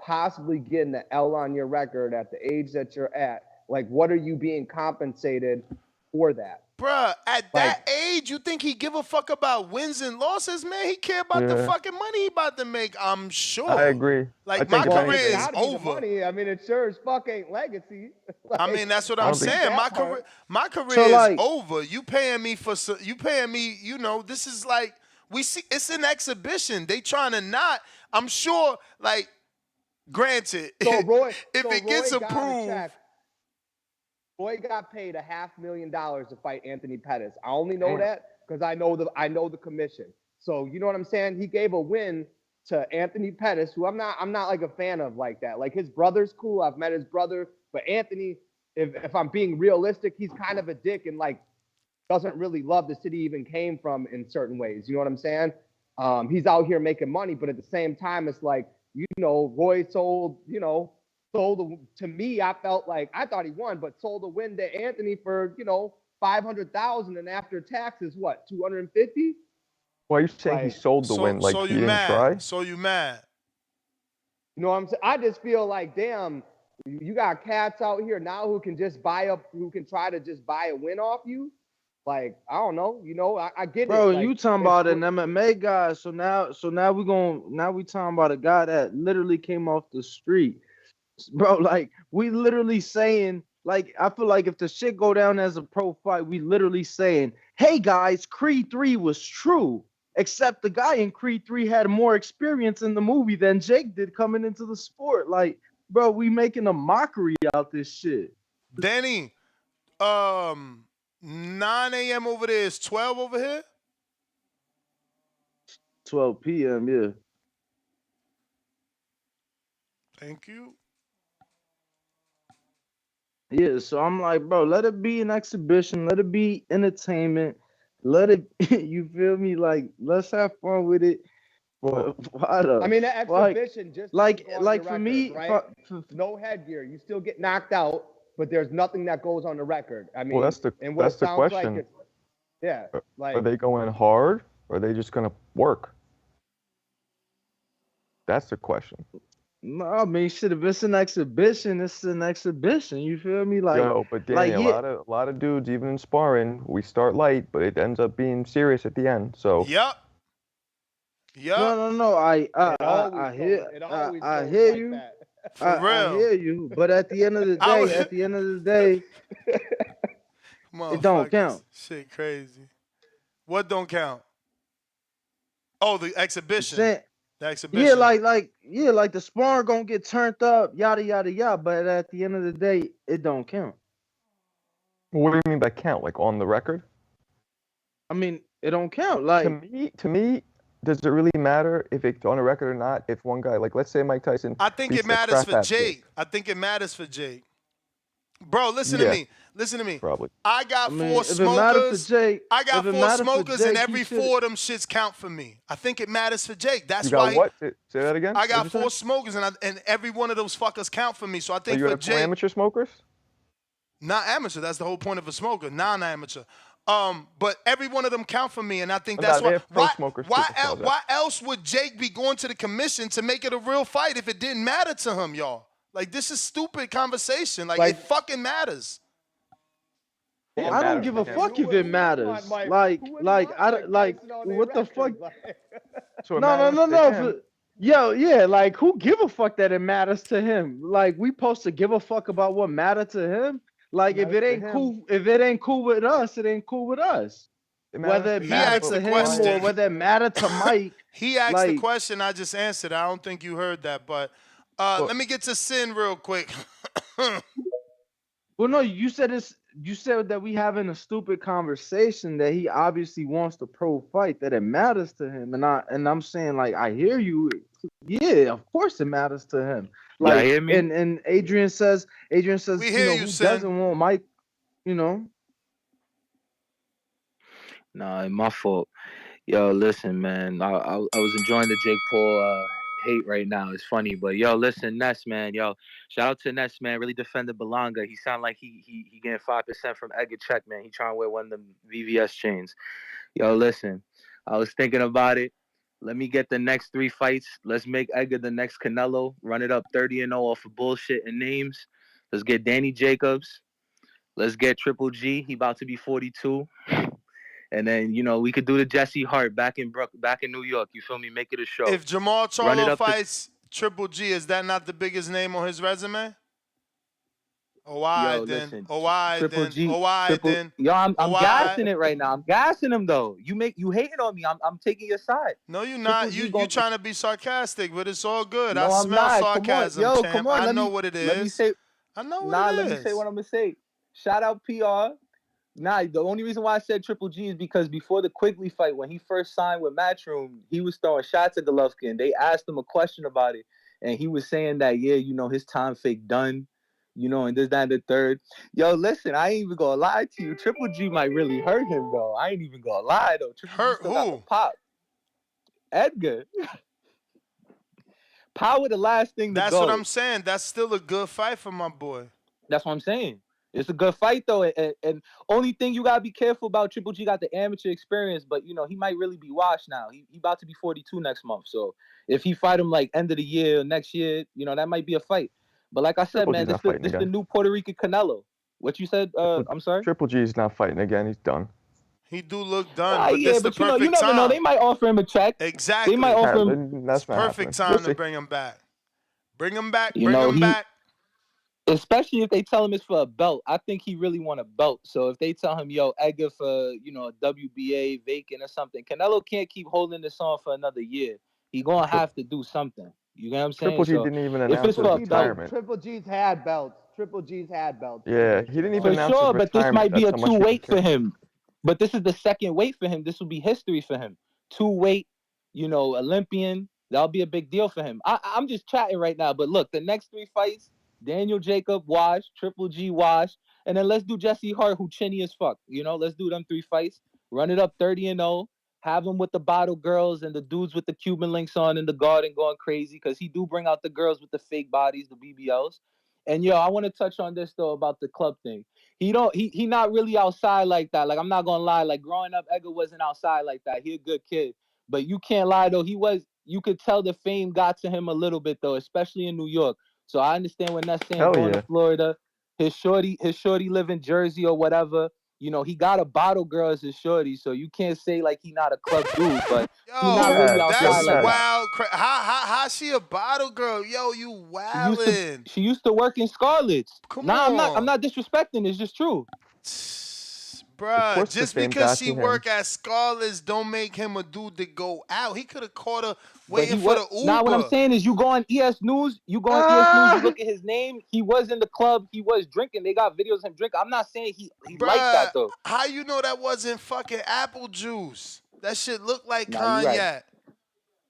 possibly getting the L on your record at the age that you're at? Like, what are you being compensated for that? Bruh, at that age, you think he give a fuck about wins and losses, man? He care about the Yeah. fucking money he about to make, I'm sure. I agree. Like, I my think career it's is Gotta be the over. money. I mean, it sure as fuck ain't legacy. I mean, that's what I I'm don't think- saying. That part. My career So, is like- over. You paying me, you know, this is like, we see, it's an exhibition. They trying to not, I'm sure, like, granted, So Roy, if so it gets Roy got a approved, check. Roy got paid $500,000 to fight Anthony Pettis. I only know that because I know the commission. So you know what I'm saying? He gave a win to Anthony Pettis, who I'm not like a fan of like that. Like his brother's cool. I've met his brother, but Anthony, if I'm being realistic, he's kind of a dick and like doesn't really love the city he even came from in certain ways. You know what I'm saying? He's out here making money, but at the same time, it's like, you know, Roy sold to me, I felt like I thought he won, but sold a win to Anthony for, you know, 500,000, and after taxes, what, 250? Why are you saying he sold the win? Like so he you didn't mad. try? So you mad. You know what I'm saying? I just feel like, damn, you got cats out here now who can try to just buy a win off you. Like, I don't know, you know, I get it. Bro, Like, you talking about an MMA guy, so now we talking about a guy that literally came off the street. Bro, like we literally saying, like, I feel like if the shit go down as a pro fight, we literally saying, hey guys, Creed 3 was true. Except the guy in Creed 3 had more experience in the movie than Jake did coming into the sport. Like, bro, we making a mockery out this shit. Danny, 9 a.m. over there is 12 over here? 12 p.m., yeah. Thank you. Yeah, so I'm like, bro, let it be an exhibition, let it be entertainment, let it, you feel me? Like, let's have fun with it. Well, I mean, that exhibition just like goes on for the me, record, right? No headgear. You still get knocked out, but there's nothing that goes on the record. I mean, Well, that's the sounds question. like yeah, like Are they going hard or are they just gonna work? That's the question. no, I mean, shit, if it's an exhibition, it's an exhibition. You feel me? Like, Yo, but Danny, like, yeah. a lot of dudes, even in sparring, we start light, but it ends up being serious at the end. So Yep. No. I hear you. I hear you. But at the end of the day, it don't count. Shit crazy. What don't count? Oh, the exhibition. The exhibition. Yeah, like the sparring gonna get turned up, yada yada yada. But at the end of the day, it don't count. what do you mean by count? Like on the record? I mean, it don't count. Like To me, does it really matter if it's on a record or not? If one guy, like let's say Mike Tyson, I think beats it the matters crap for out of Jake. I think it matters for Jake. Bro, listen to Yeah, me. Listen to me. probably. I got I mean, four if it matter for smokers. Jake, I got if it 4 matter for smokers, and Jake, he every should. 4 of them shits count for me. I think it matters for Jake. You That's got why what? Say that again. I What'd got you say? 4 smokers, and every one of those fuckers count for me. So I Oh, think you for have 4 Jake, amateur smokers? not amateur. That's the whole point of a smoker, non-amateur. But every one of them count for me, and I think Oh, that's no, they why. have pro smokers too. Apologize. Why else would Jake be going to the commission to make it a real fight if it didn't matter to him, y'all? Like, this is stupid conversation. Like it fucking matters. Well, I don't give a fuck if it matters. Like, what the fuck? So it No, matters to no. him. Yo, yeah, like, who give a fuck that it matters to him? Like, we supposed to give a fuck about what mattered to him? Like, if it ain't cool, with us, it ain't cool with us. Whether it matters to him or whether it mattered to Mike. He asked like, the question, I just answered. I don't think you heard that, but let me get to Sin real quick. Well, no, you said that we having a stupid conversation that he obviously wants the pro fight, that it matters to him, and I'm saying, like, I hear you. Yeah, of course it matters to him. Like, hear me? And Adrian says, We hear you, who Sin. doesn't want Mike, you know? Nah, my fault. Yo, listen, man. I was enjoying the Jake Paul hate right now. It's funny, but yo, listen, Ness, man. Yo, shout out to Ness, man. Really defended Berlanga. He sound like he getting 5% from Edgar check, man. He trying to wear one of them VVS chains. Yo, listen. I was thinking about it. Let me get the next 3 fights. Let's make Edgar the next Canelo. Run it up 30-0 off of bullshit and names. Let's get Danny Jacobs. Let's get Triple G. He about to be 42. And then, you know, we could do the Jesse Hart back in New York. You feel me? Make it a show. If Jamal Charlo fights Triple G, is that not the biggest name on his resume? Oh, why then? Listen, oh, why Triple then? G, oh, why then? Yo, I'm oh, why? gassing it right now. I'm gassing him though. You hating on me. I'm taking your side. No, you're not. You trying to be sarcastic, but it's all good. No, I I'm smell not. sarcasm, Come on. Yo, champ. come on. I know what it is. Let me say. I know what nah, it is. let me say what I'm gonna say. Shout out PR. Nah, the only reason why I said Triple G is because before the Quigley fight, when he first signed with Matchroom, he was throwing shots at Golovkin. They asked him a question about it, and he was saying that, yeah, you know, his time fake done, you know, and this, that, and the third. Yo, listen, I ain't even gonna lie to you. Triple G might really hurt him, though. I ain't even gonna lie, though. Triple Hurt G still got who? the pop. Edgar. Power the last thing to That's go. what I'm saying. That's still a good fight for my boy. That's what I'm saying. It's a good fight though, and only thing you gotta be careful about, Triple G got the amateur experience, but you know he might really be washed now. He about to be 42 next month, so if he fight him like end of the year or next year, you know that might be a fight. But like I said, man, this the new Puerto Rican Canelo. What you said? I'm sorry. Triple G's not fighting again. He's done. He do look done, but yeah, this but the you know, perfect you never time. know. They might offer him a check. Exactly. They might offer him. That's not perfect happening. time to bring him back. Bring him back. You Bring know, him back. Especially if they tell him it's for a belt. I think he really want a belt. So if they tell him, yo, Edgar for, you know, a WBA vacant or something, Canelo can't keep holding this on for another year. He gonna have to do something. You know what I'm saying? Triple G didn't even if announce it's his for a retirement. Triple G's had belts. Triple G's had belts. Yeah, he didn't even For announce sure, his but this retirement. might be a That's how much he 2-weight for cares. him. But this is the second weight for him. This will be history for him. 2-weight, you know, Olympian. That'll be a big deal for him. I'm just chatting right now. But look, the next 3 fights, Daniel Jacob, wash, Triple G, wash. And then let's do Jesse Hart, who chinny as fuck. You know, let's do them 3 fights. Run it up 30-0. Have him with the bottle girls and the dudes with the Cuban links on in the garden going crazy. Because he do bring out the girls with the fake bodies, the BBLs. And yo, I want to touch on this though about the club thing. He not really outside like that. Like I'm not gonna lie. Like growing up, Edgar wasn't outside like that. He a good kid. But you can't lie though. You could tell the fame got to him a little bit though, especially in New York. So I understand when that's saying going to Florida. His shorty live in Jersey or whatever. You know, he got a bottle girl as his shorty, so you can't say like he not a club dude, but he not really outside That's like wild. How she a bottle girl? Yo, you wildin'. She used to work in Scarlett's. Come on. I'm not disrespecting. It's just true. Bruh, just because she work at Scarlett's don't make him a dude to go out. He could have caught her waiting for the Uber. Now what I'm saying is you go on ES News, you look at his name. He was in the club. He was drinking. They got videos of him drinking. I'm not saying he Bruh, liked that though. How you know that wasn't fucking apple juice? That shit looked like Nah, you cognac. right.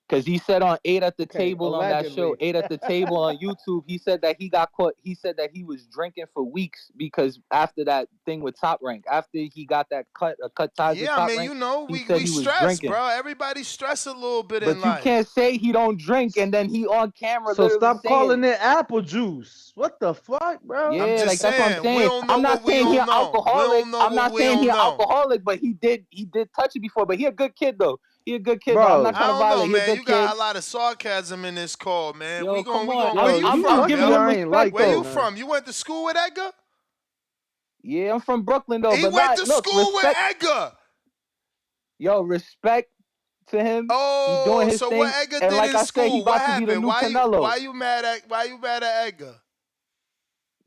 Because he said on 8 at the Okay, table on that show, allegedly. 8 at the table on YouTube, he said that he got caught. He said that he was drinking for weeks because after that thing with Top Rank, after he got that cut ties with Yeah, I Top mean, Rank, you know, he we said he was stress, drinking. bro. Everybody stress a little bit in But you life. can't say he don't drink and then he on camera So literally stop saying, calling it apple juice. What the fuck, bro? yeah, I'm just like that's what I'm saying, we saying. don't know I'm not what we saying he don't an know. We alcoholic. don't know I'm what not we saying he don't an know. alcoholic, but he did touch it before. But he a good kid though. He a good kid, Bro, though. I'm not I trying to don't know, violate. He a man. good You got kid. a lot of sarcasm in this call, man. Yo, come on. Where Yo, you I'm you from, just giving lucky yo? him I ain't respect like Where that, though. you man. from? You went to school with Edgar? Yeah, I'm from Brooklyn though. He But went not to look, school with respect. Edgar. Yo, respect to him. He Oh, doing his so thing. what Edgar And did like in I said, he school? What about to be the happened? new Canelo. Why you mad at Edgar?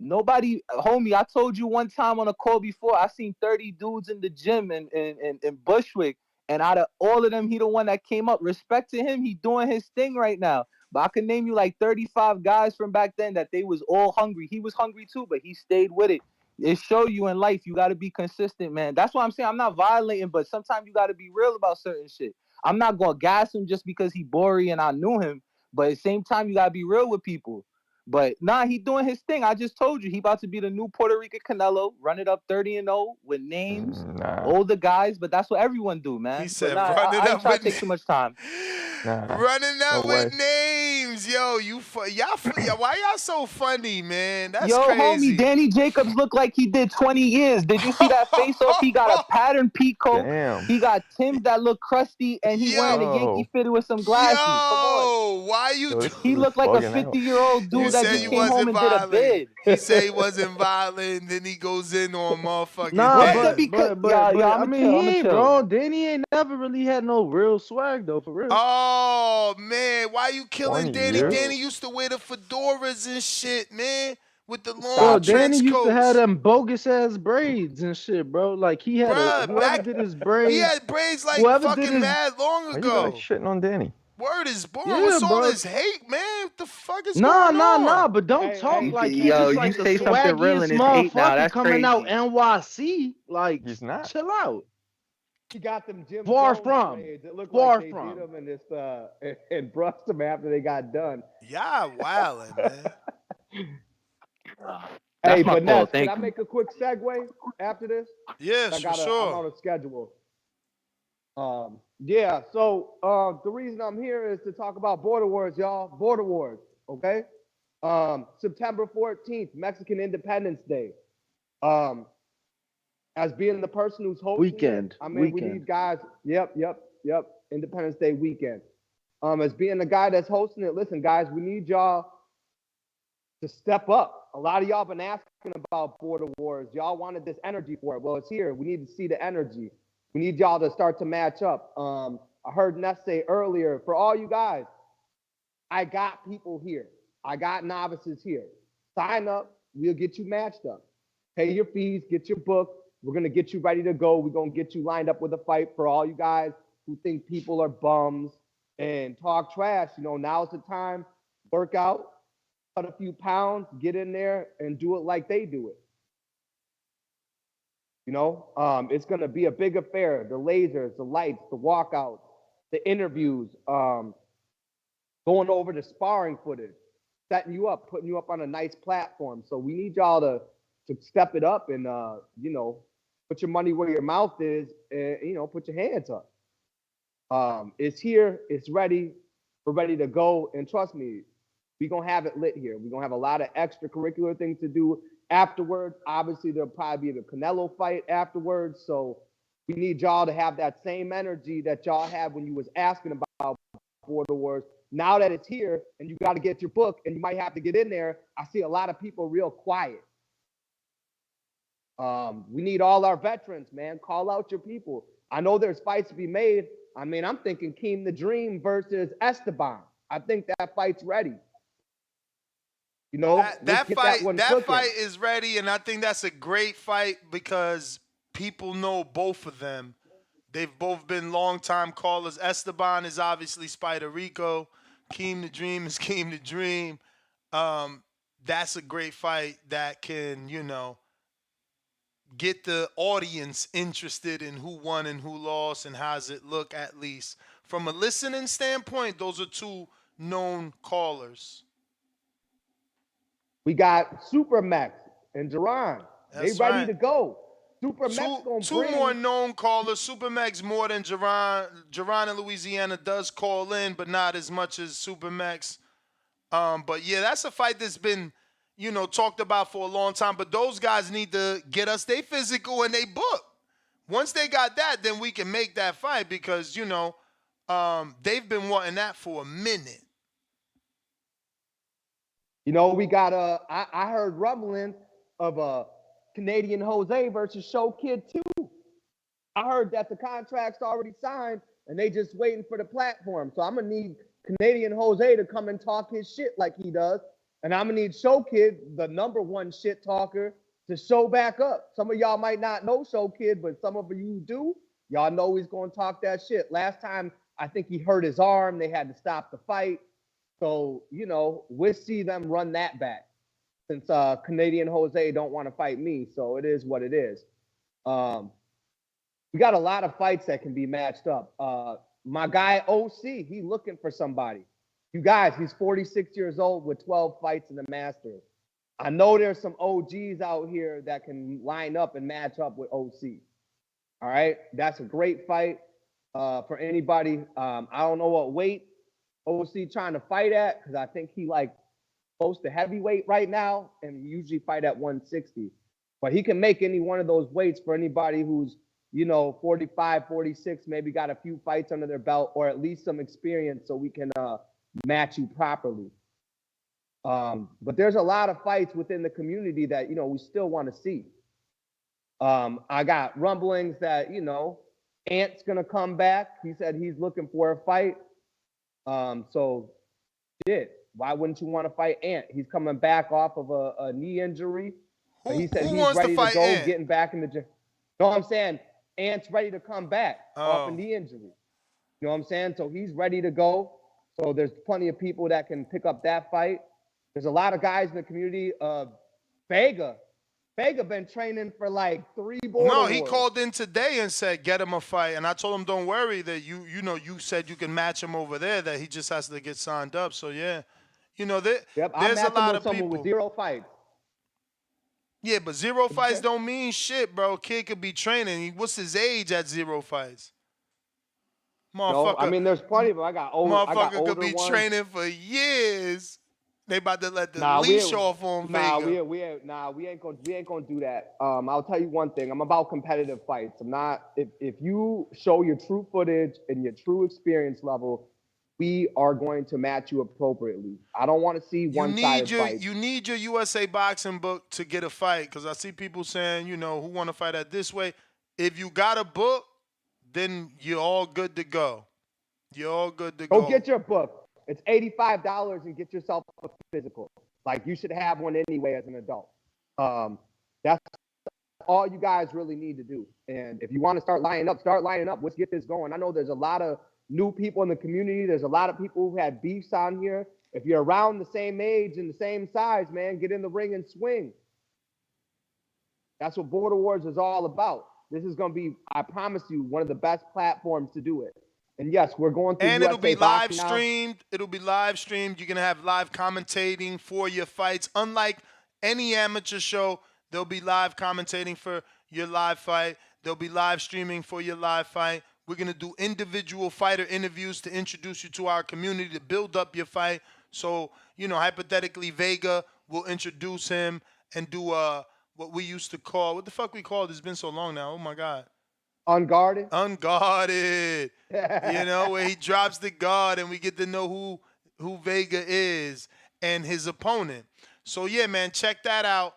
Nobody, homie, I told you one time on a call before, I seen 30 dudes in the gym in Bushwick, and out of all of them, he the one that came up. Respect to him, he doing his thing right now. But I can name you like 35 guys from back then that they was all hungry. He was hungry too, but he stayed with it. It show you in life, you got to be consistent, man. That's why I'm saying I'm not violating, but sometimes you got to be real about certain shit. I'm not going to gas him just because he boring and I knew him, but at the same time, you got to be real with people. But nah, he doing his thing. I just told you he about to be the new Puerto Rican Canelo, run it up 30-0 with names, Nah, older guys. But that's what everyone do, man. He said, but nah, "Run it I ain't up trying to with take too much time. nah, running no up way. with names, yo. Why y'all so funny, man? That's Yo, crazy." homie, Danny Jacobs looked like he did 20 years. Did you see that face off? He got a pattern Pico. Damn. He got Tim's that look crusty, and he wearing a Yankee Yo, fitted with some glasses. Come on. Yo, why you? yo, this He was looked like a bugging out. 50-year-old You dude that said just you came home wasn't and did a violent. bid. He said he wasn't violent. Then he goes in on motherfucking Nah, Danny. but I'm I mean, chill. he I'm ain't chill. wrong. Danny ain't never really had no real swag though, for real. Oh man, why you killing 20 Danny? years? Danny used to wear the fedoras and shit, man, with the long Bro, Stop it. Danny trench used to have coats. them bogus ass braids and shit, bro. Like he had Bruh, whoever did his he braids, had braids like whoever did fucking his mad long Are you guys ago. shitting on Danny? Word is born. yeah, What's all bro. this hate, man? What the fuck is Nah, going on? but don't talk Hey, like he Yo, just you like the say something real swaggiest and it's hate now. motherfucker That's coming out crazy. NYC. Like, He's not. chill out. he got them Jim Far Jones from. braids. It looked Far like they from. did them and just and brushed them after they got done. Y'all wildin', man. That's Hey, my but call. Ness, can Thank I you. make a quick segue after this? Yeah, I'm sure. on a schedule. Yeah. So the reason I'm here is to talk about Border Wars, y'all. Border Wars. Okay. September 14th, Mexican Independence Day. As being the person who's hosting Weekend. it, I mean, we Weekend. need guys. Yep. Independence Day weekend. As being the guy that's hosting it, listen, guys, we need y'all to step up. A lot of y'all been asking about Border Wars. Y'all wanted this energy for it. Well, it's here. We need to see the energy. We need y'all to start to match up. I heard Ness say earlier, for all you guys, I got people here. I got novices here. Sign up. We'll get you matched up. Pay your fees. Get your book. We're going to get you ready to go. We're going to get you lined up with a fight. For all you guys who think people are bums and talk trash, now's the time. Work out, cut a few pounds, get in there and do it like they do it. It's going to be a big affair. The lasers, the lights, the walkouts, the interviews, going over the sparring footage, setting you up, putting you up on a nice platform. So we need y'all to step it up and, put your money where your mouth is and, put your hands up. It's here. It's ready. We're ready to go. And trust me, we're going to have it lit here. We're going to have a lot of extracurricular things to do afterwards. Obviously, there'll probably be the Canelo fight afterwards. So we need y'all to have that same energy that y'all had when you was asking about Border Wars. Now that it's here and you got to get your book and you might have to get in there, I see a lot of people real quiet. We need all our veterans, man. Call out your people. I know there's fights to be made. I mean, I'm thinking Keem the Dream versus Esteban. I think that fight's ready. That fight is ready, and I think that's a great fight because people know both of them. They've both been longtime callers. Esteban is obviously Spider Rico. Keem the Dream is Keem the Dream. That's a great fight that can, get the audience interested in who won and who lost and how does it look, at least from a listening standpoint, those are two known callers. We got Super Max and Jerron. They That's ready right. to go. Super Max gonna Two bring. more known callers. Supermax more than Jerron. Jerron in Louisiana does call in, but not as much as Supermax. But yeah, that's a fight that's been, talked about for a long time. But those guys need to get us their physical and they book. Once they got that, then we can make that fight because, they've been wanting that for a minute. We got I heard rumbling of a Canadian Jose versus Show Kid 2. I heard that the contract's already signed and they just waiting for the platform. So I'm gonna need Canadian Jose to come and talk his shit like he does. And I'm gonna need Show Kid, the #1 shit talker, to show back up. Some of y'all might not know Show Kid, but some of you do. Y'all know he's gonna talk that shit. Last time, I think he hurt his arm. They had to stop the fight. So, we'll see them run that back since Canadian Jose don't want to fight me. So it is what it is. We got a lot of fights that can be matched up. My guy OC, he looking for somebody. You guys, he's 46 years old with 12 fights in the Masters. I know there's some OGs out here that can line up and match up with OC. All right, that's a great fight for anybody. I don't know what weight OC trying to fight at because I think he close to heavyweight right now, and he usually fight at 160. But he can make any one of those weights for anybody who's 45, 46, maybe got a few fights under their belt or at least some experience so we can match you properly. But there's a lot of fights within the community that, we still want to see. I got rumblings that, Ant's going to come back. He said he's looking for a fight. So, shit, why wouldn't you want to fight Ant? He's coming back off of a knee injury. But he said he's ready to go, Ant? Getting back in the gym. You know what I'm saying? Ant's ready to come back off a knee injury. You know what I'm saying? So he's ready to go. So there's plenty of people that can pick up that fight. There's a lot of guys in the community. Vega been training for 3 border No, he wars. called in today and said, get him a fight. And I told him, don't worry, that you said you can match him over there, that he just has to get signed up. So, yeah. There's a lot of people. With 0 fights. Yeah, but 0 fights don't mean shit, bro. Kid could be training. What's his age at 0 fights? Motherfucker. No, I mean, there's plenty of them. I got older could be ones. training for years. They about to let the leash off on Vega. We ain't gonna do that. I'll tell you one thing. I'm about competitive fights. I'm not. If you show your true footage and your true experience level, we are going to match you appropriately. I don't want to see one-sided fights. You need your USA boxing book to get a fight because I see people saying, who want to fight at this way. If you got a book, then you're all good to go. You're all good to go. Go get your book. It's $85 and get yourself a physical. You should have one anyway as an adult. That's all you guys really need to do. And if you want to start lining up. Let's get this going. I know there's a lot of new people in the community. There's a lot of people who had beefs on here. If you're around the same age and the same size, man, get in the ring and swing. That's what Border Wars is all about. This is going to be, I promise you, one of the best platforms to do it. And yes, we're going through And USA it'll be live boxing now. streamed. It'll be live streamed. You're going to have live commentating for your fights. Unlike any amateur show, there'll be live commentating for your live fight. There'll be live streaming for your live fight. We're going to do individual fighter interviews to introduce you to our community to build up your fight. So, hypothetically, Vega will introduce him and do what we used to call, what the fuck we called? It's been so long now. Oh, my God. Unguarded? Unguarded. Where he drops the guard and we get to know who Vega is and his opponent. So, yeah, man, check that out.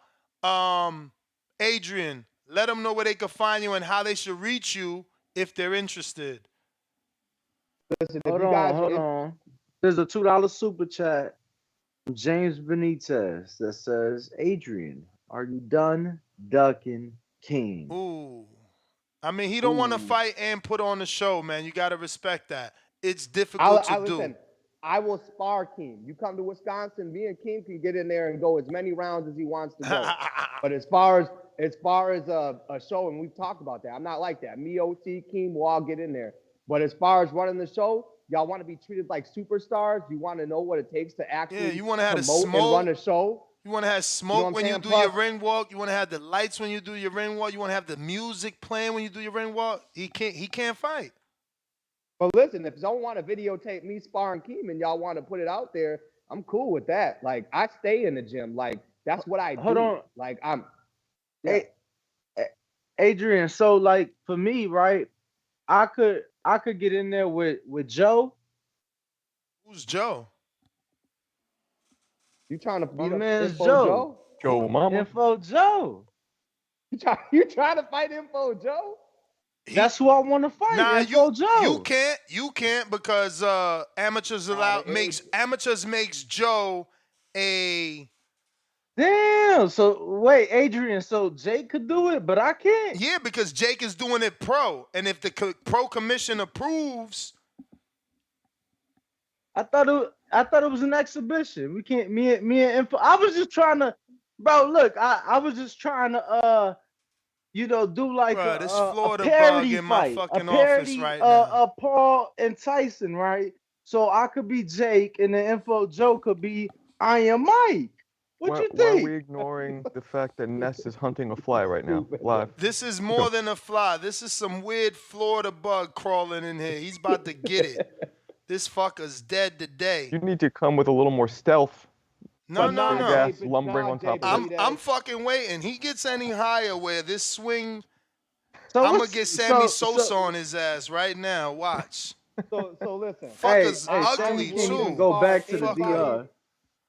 Adrian, let them know where they can find you and how they should reach you if they're interested. Listen, Hold on. There's a $2 super chat from James Benitez that says, Adrian, are you done ducking King? Ooh. I mean, he don't want to fight and put on the show, man. You got to respect that. It's difficult to do. Listen, I will spar King. You come to Wisconsin, me and King can get in there and go as many rounds as he wants to go. But as far as a show, and we've talked about that, I'm not like that. Me, OC, King will all get in there. But as far as running the show, y'all want to be treated like superstars. You want to know what it takes to actually you want to have the promote and smoke. run a show. You want to have smoke what when I'm you saying? do Plus- your ring walk. You want to have the lights when you do your ring walk. You want to have the music playing when you do your ring walk. He can't fight. But listen, if y'all want to videotape me sparring Keem and y'all want to put it out there, I'm cool with that. Like, I stay in the gym. Like, that's what I do. Hold on. Like, yeah. Adrian, so like for me, right? I could get in there with Joe. Who's Joe? You trying to My beat up man's Info Joe. Joe Mama. Info Joe. You trying to fight Info Joe? That's who I want to fight. Nah, Info Joe. You can't because amateurs makes Joe a. Damn. So wait, Adrian. So Jake could do it, but I can't. Yeah, because Jake is doing it pro, and if the pro commission approves, I thought it was an exhibition. We can't. Me and Info. I was just trying to, bro. Look, I was just trying to do like Bruh, this a Florida parody bug in my fight, fucking a parody, office right now. Paul and Tyson, right? So I could be Jake, and the Info Joe could be Iron Mike. What you Why are think? we ignoring the fact that Ness is hunting a fly right now, live? This is more than a fly. This is some weird Florida bug crawling in here. He's about to get it. This fucker's dead today. You need to come with a little more stealth. No. Gas lumbering on top of it. I'm fucking waiting. He gets any higher where this swing, So I'm what's- gonna get Sammy so- Sosa on his ass right now. Watch. So listen. Fucker's Hey, ugly Sammy can't too. even go back to the Anybody- DR.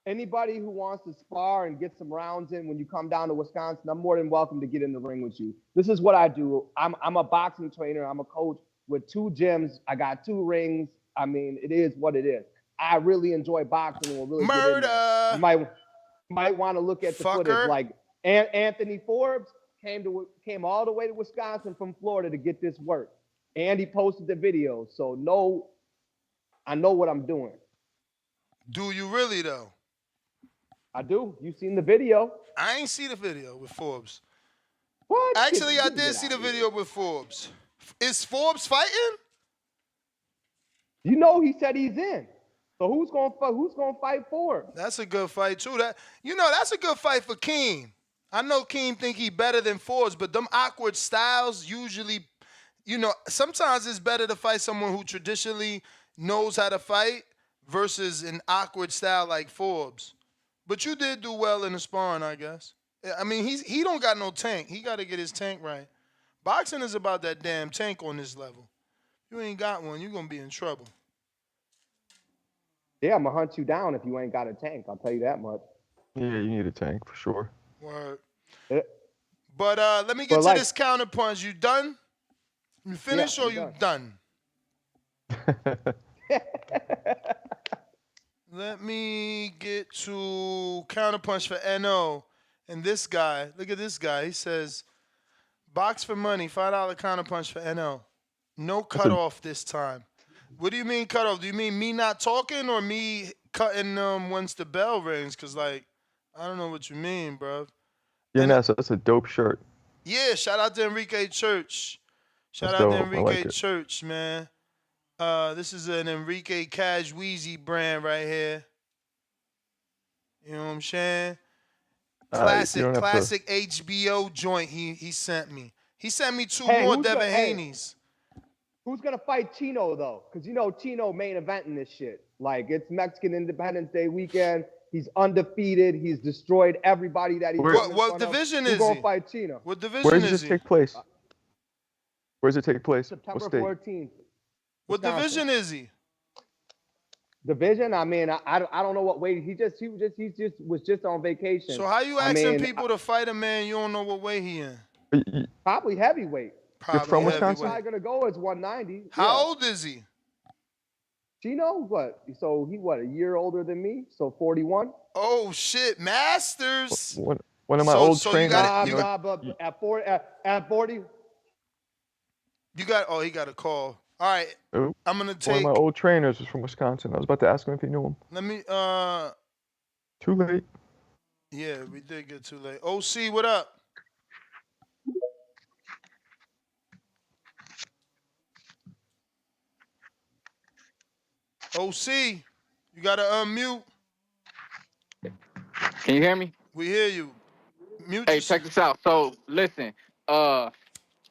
Anybody who wants to spar and get some rounds in when you come down to Wisconsin, I'm more than welcome to get in the ring with you. This is what I do. I'm a boxing trainer. I'm a coach with 2 gyms. I got 2 rings. I mean, it is what it is. I really enjoy boxing and will really get in there. You might want to look at the footage. Like Anthony Forbes came all the way to Wisconsin from Florida to get this work, and he posted the video. So I know what I'm doing. Do you really though? I do. You seen the video? I ain't see the video with Forbes. What? Actually, I Get did out see the of here. video with Forbes. Is Forbes fighting? You know he said he's in. So who's gonna fight Forbes? That's a good fight too. That's a good fight for Keem. I know Keem think he better than Forbes, but them awkward styles usually, sometimes it's better to fight someone who traditionally knows how to fight versus an awkward style like Forbes. But you did do well in the sparring, I guess. I mean, he don't got no tank. He got to get his tank right. Boxing is about that damn tank on this level. You ain't got one, you're going to be in trouble. Yeah, I'm gonna hunt you down if you ain't got a tank. I'll tell you that much. Yeah, you need a tank for sure. Word. Yeah. But let me get to this counterpunch. You done? You finished or you done? Let me get to counterpunch for NO. And this guy, look at this guy. He says, box for money, $5 counterpunch for NO. No cutoff this time. What do you mean cutoff? Do you mean me not talking or me cutting once the bell rings? Because, I don't know what you mean, bro. Yeah, Ness, that's a dope shirt. Yeah, shout out to Enrique Church. Shout That's out to dope. I Enrique like it. Church, man. This is an Enrique Cash Wheezy brand right here. You know what I'm saying? Classic HBO joint he sent me. He sent me 2 more Devin Haney's. Who's gonna fight Chino though? Because Chino main event in this shit. Like, it's Mexican Independence Day weekend. He's undefeated. He's destroyed everybody that he's. What division is Who's gonna he? fight Chino? What division Where is does this he? take place? Where does it take place? September What state? 14th. What Wisconsin. division is he? Division? I mean, I don't know what weight. He was just on vacation. So how you I asking mean, people to fight a man you don't know what weight he in? Probably heavyweight. You're from Wisconsin? Probably gonna go as 190. How old is he? Chino? What? So he a year older than me? So 41. Oh shit, Masters. One of my old trainers. But at 40. He got a call. All right, Oh, I'm gonna one of take. my old trainers was from Wisconsin. I was about to ask him if he knew him. Let me. Too late. Yeah, we did get too late. OC, what up? OC, you gotta unmute. Can you hear me? We hear you. Mute Hey, yourself. check this out. So listen,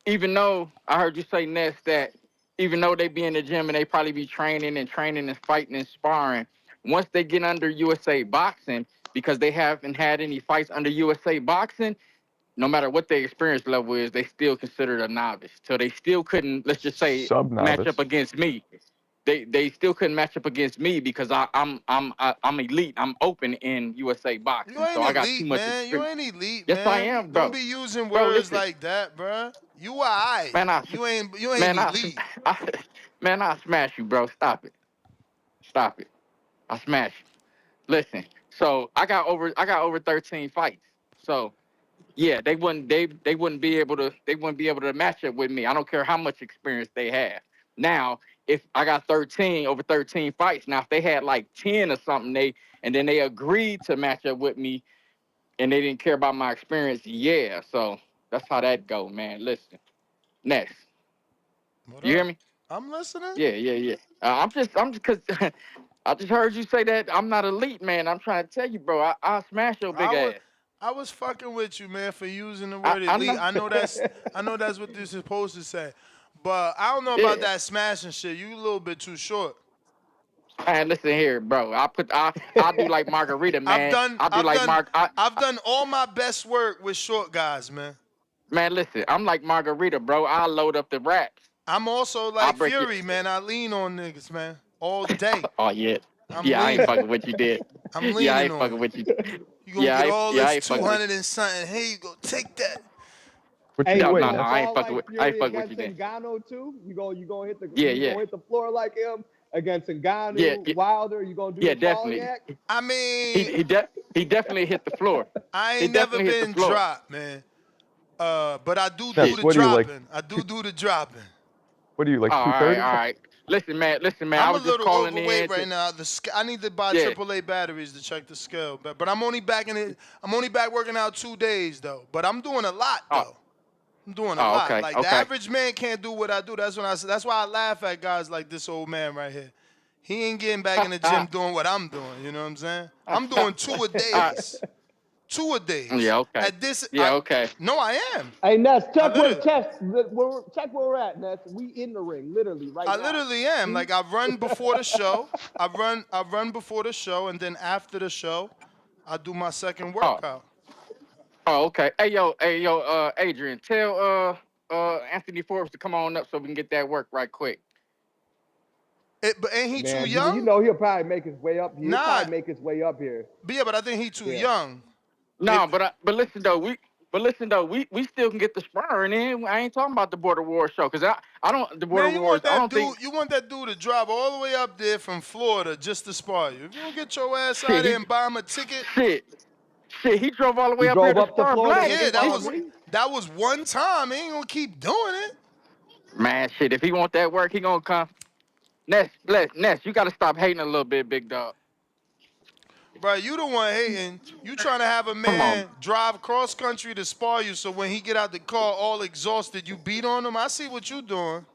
even though I heard you say Ness that even though they be in the gym and they probably be training and fighting and sparring, once they get under USA Boxing, because they haven't had any fights under USA Boxing, no matter what their experience level is, they still considered a novice. So they still couldn't, let's just say, match up against me. They still couldn't match up against me because I'm elite. I'm open in USA Boxing. You ain't So I got too elite, much man. You experience. ain't elite, Yes, man. I am, bro. Don't be using Bro, words listen. like that, bruh. You alright. Man, You ain't man, elite. man, I'll smash you, bro. Stop it. Stop it. I'll smash you. Listen. So I got over 13 fights. So yeah, they wouldn't be able to match up with me. I don't care how much experience they have. Now, if I got over 13 fights, now if they had like 10 or something, and then they agreed to match up with me and they didn't care about my experience, yeah. So that's how that go, man. Listen. Next. What You hear up? me? I'm listening. Yeah. I'm just cause I just heard you say that I'm not elite, man. I'm trying to tell you, bro. I'll smash your big ass. I was fucking with you, man, for using the I word elite. know. I know that's what this is supposed to say. But I don't know Yeah. about that smashing shit. You a little bit too short. Man, listen here, bro. I do like Margarita, man. I've done all my best work with short guys, man. Man, listen, I'm like Margarita, bro. I load up the raps. I'm also like Fury, man. I lean on niggas, man, all day. Oh yeah. I'm I ain't leaning. fucking with you, dude. I'm leaning Yeah, I ain't on fucking it. with you. You gonna get all I this ain't fucking 200 and something. Here you go, take that. Hey, No, wait, no, that's I ain't all fucking like with I ain't Fury fucking with against you then. Ngannou too? You gonna hit the Yeah. hit the floor like him against Ngannou, Yeah. Wilder? You gonna do Yeah, the fall definitely. yak? I mean, He definitely hit the floor. I He ain't never definitely hit the been floor. dropped, man. But I do Ness, the what are you like? dropping. I do the dropping. What are you like? Oh, all 230? right. Listen, man. I I'm a was just little calling overweight in right to now. I need to buy yeah. AAA batteries to check the scale. But I'm only back in it. I'm only back working out 2 days though. But I'm doing a lot though. I'm doing a lot. Like the Okay. average man can't do what I do. That's why I laugh at guys like this old man right here. He ain't getting back in the gym doing what I'm doing. You know what I'm saying? I'm doing 2 a days. 2 a days. Yeah, okay. At this, okay. no, I am. Hey Ness, check where literally- we're at, Ness. We in the ring, literally right now. I literally am. Like I run before the show. I run before the show, and then after the show, I do my second workout. Oh, okay. Hey yo, Adrian, tell Anthony Forbes to come on up so we can get that work right quick. But ain't he too young? You know he'll probably make his way up here. Nah. He'll probably make his way up here. But yeah, but I think he too young. No, but listen though, we still can get the sparring in. I ain't talking about the Border Wars show because I don't the Border Man, you Wars. want that I don't dude? think You want that dude to drive all the way up there from Florida just to spar you? If you don't get your ass out there and buy him a ticket. Shit, he drove all the way up here to spar Black. Yeah, that was one time. He ain't gonna keep doing it. Man, shit, if he want that work, he gonna come. Ness, you gotta stop hating a little bit, big dog. Bro, you the one hating. You trying to have a man drive cross country to spar you, so when he get out the car all exhausted, you beat on him. I see what you doing.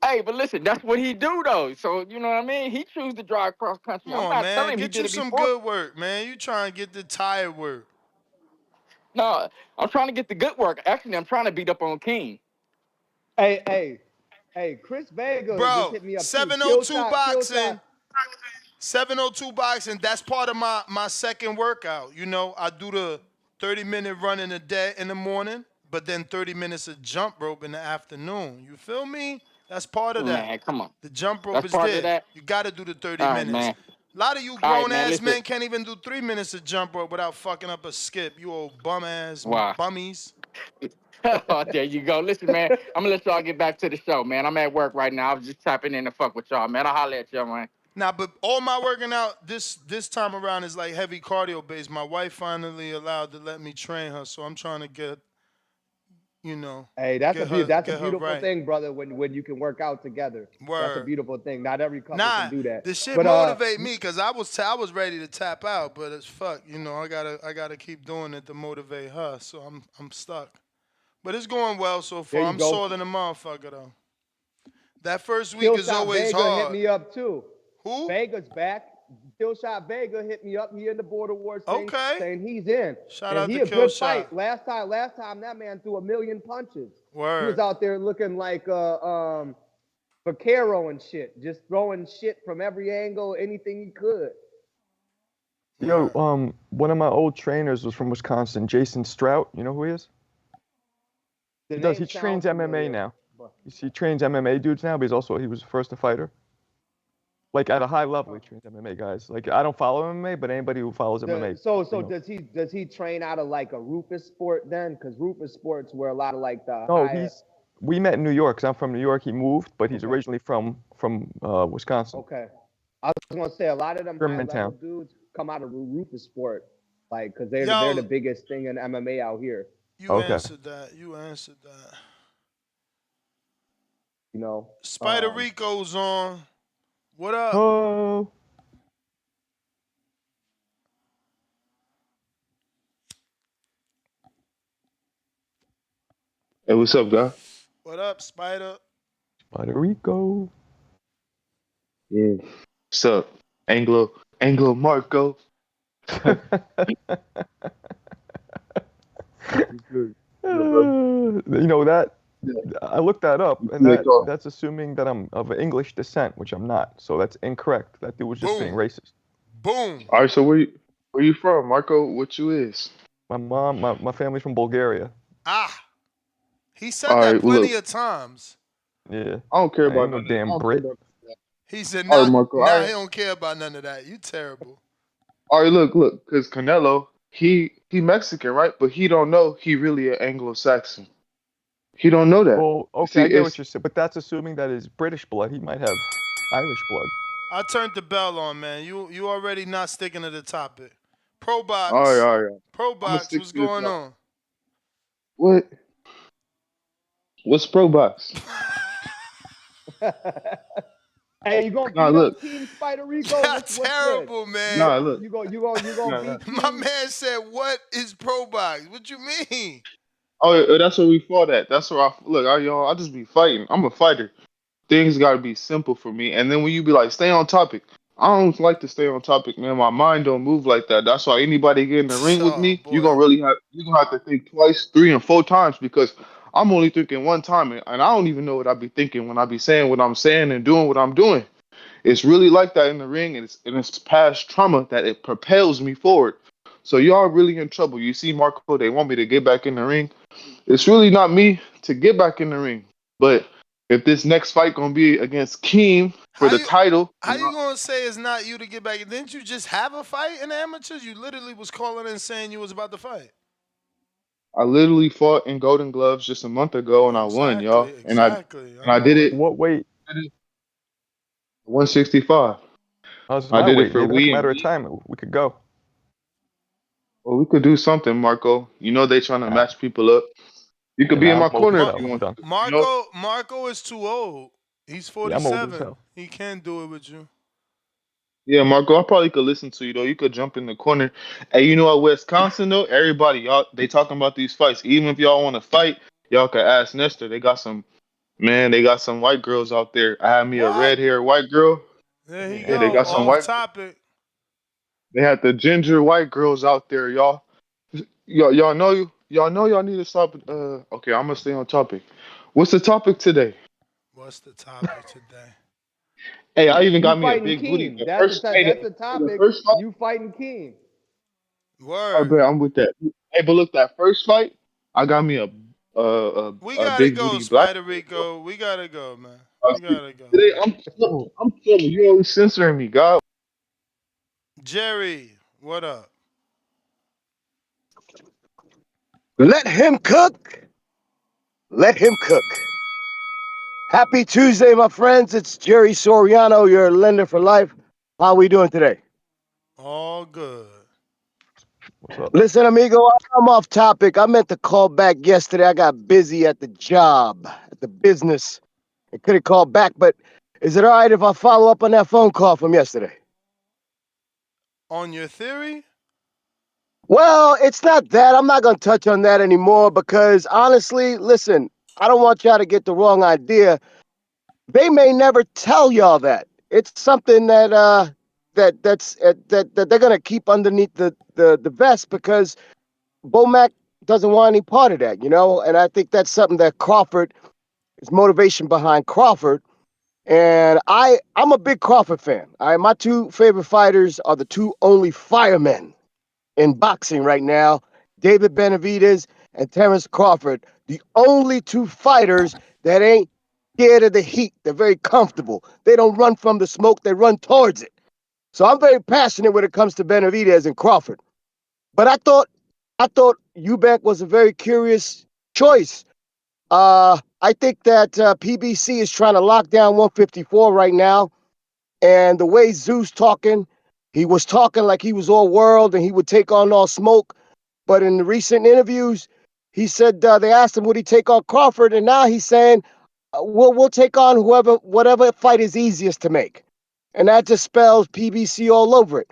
Hey, but listen, that's what he do though. So you know what I mean. He choose to drive cross country. Come I'm on, not man. telling him Get he did you it some before. good work, man. You trying to get the tired work. No, I'm trying to get the good work. Actually, I'm trying to beat up on King. Hey, Chris Vega just hit me up. 702 boxing. 702 boxing. That's part of my second workout. You know, I do the 30-minute run in the morning, but then 30 minutes of jump rope in the afternoon. You feel me? That's part of that. Man, come on. The jump rope is part there. of that? You got to do the 30 All right, minutes. man. A lot of you All right, grown-ass listen. men can't even do 3 minutes of jump rope without fucking up a skip. You old bum-ass bummies. Oh, there you go. Listen, man, I'm gonna let y'all get back to the show, man. I'm at work right now. I was just tapping in to fuck with y'all, man. I'll holler at y'all, man. Nah, but all my working out this time around is like heavy cardio based. My wife finally allowed to let me train her, so I'm trying to get, you know. Hey, that's a beautiful right. thing, brother. When you can work out together, that's a beautiful thing. Not every couple can do that. The shit But, motivate me because I was ready to tap out, but it's fuck. You know, I gotta keep doing it to motivate her. So I'm stuck. But it's going well so far. I'm sore than a motherfucker though. That first week is always Vega hard. hit me up too. Who? Vega's back. Killshot Vega hit me up. He in the Border Wars thing, saying he's in. Shout and out he to a good Killshot. fight. Last time that man threw 1,000,000 punches. Word. He was out there looking like Vaquero and shit, just throwing shit from every angle, anything he could. Yo, one of my old trainers was from Wisconsin, Jason Strout. You know who he is? He does. He trains MMA now. He trains MMA dudes now, but he was first a fighter. Like at a high level, he trains MMA guys. Like I don't follow MMA, but anybody who follows MMA. So does he train out of like a Rufus Sport then? Because Rufus Sports were a lot of like the. No, we met in New York. Cause I'm from New York. He moved, but he's originally from Wisconsin. Okay, I was gonna say a lot of them high level Germantown. dudes come out of Rufus Sport, like because they're the biggest thing in MMA out here. You answered that. You know, Spider Rico's on. What up? Oh. Hey, what's up, guy? What up, Spider? Spider Rico. Yeah. What's up, Anglo Marco? You know that. I looked that up, and that's assuming that I'm of English descent, which I'm not. So that's incorrect. That dude was just being racist. Boom. All right, so where you from, Marco? What you is? My family's from Bulgaria. He said that plenty of times. Yeah. I don't care about no damn Brit. He said, All right, Marco, he don't care about none of that. You terrible. All right, look, because Canelo, he Mexican, right? But he don't know he really an Anglo-Saxon. He don't know that. Well, okay, I get what you're saying, but that's assuming that his British blood. He might have Irish blood. I turned the bell on, man. You already not sticking to the topic. ProBox. All right. ProBox, what's going on? What's ProBox? Hey, you gonna beat up Team Spider Rico? That's terrible, man. Nah, look. You gonna beat My man said, "What is ProBox? What you mean?" Oh, that's where we fought at. That's where I just be fighting. I'm a fighter. Things gotta be simple for me. And then when you be like, stay on topic. I don't like to stay on topic, man. My mind don't move like that. That's why anybody get in the ring with me, you're gonna have to think twice, 3 and 4 times because I'm only thinking one time, and I don't even know what I be thinking when I be saying what I'm saying and doing what I'm doing. It's really like that in the ring, and it's past trauma that it propels me forward. So y'all really in trouble. You see, Marco, they want me to get back in the ring. It's really not me to get back in the ring. But if this next fight gonna be against Keem for the title, how you gonna say it's not you to get back? Didn't you just have a fight in the amateurs? You literally was calling and saying you was about to fight. I literally fought in Golden Gloves just a month ago, and I won, y'all. And I did it. What weight? 165. I did it for a matter of time. We could go. Well, we could do something, Marco. You know they trying to match people up. You could be in my corner if you want. Marco is too old. He's 47. He can't do it with you. Yeah, Marco, I probably could listen to you though. You could jump in the corner. Hey, you know, at Wisconsin though, everybody, y'all, they talking about these fights. Even if y'all want to fight, y'all could ask Nestor. They got some white girls out there. I had me a red-haired white girl. There he They got some white topic. They had the ginger white girls out there, y'all. Y'all know y'all need to stop. Okay, I'm gonna stay on topic. What's the topic today? What's the topic today? Hey, I even got me a big booty. That's the topic. You fighting King. Word. I bet I'm with that. Hey, but look, that first fight, I got me a we gotta big go, booty Spider black. Rico. We gotta go, man. We gotta go. Today, I'm telling you, you always censoring me, God. Jerry, what up? Let him cook. Let him cook. Happy Tuesday, my friends. It's Jerry Soriano, your lender for life. How we doing today? All good. Listen, amigo, I'm off topic. I meant to call back yesterday. I got busy at the job, at the business. I couldn't call back, but is it all right if I follow up on that phone call from yesterday? On your theory? Well, it's not that. I'm not going to touch on that anymore because honestly, listen, I don't want y'all to get the wrong idea. They may never tell y'all that. it's something that they're gonna keep underneath the vest because Bomac doesn't want any part of that, you know. And I think that's something that Crawford is motivation behind Crawford. And I'm a big Crawford fan. My two favorite fighters are the two only firemen in boxing right now, David Benavidez and Terrence Crawford. The only two fighters that ain't scared of the heat. They're very comfortable. They don't run from the smoke, they run towards it. So I'm very passionate when it comes to Benavidez and Crawford. But I thought Eubank was a very curious choice. I think that PBC is trying to lock down 154 right now. And the way Zeus talking, he was talking like he was all world and he would take on all smoke. But in the recent interviews, he said they asked him would he take on Crawford, and now he's saying we'll take on whatever fight is easiest to make, and that just spells PBC all over it.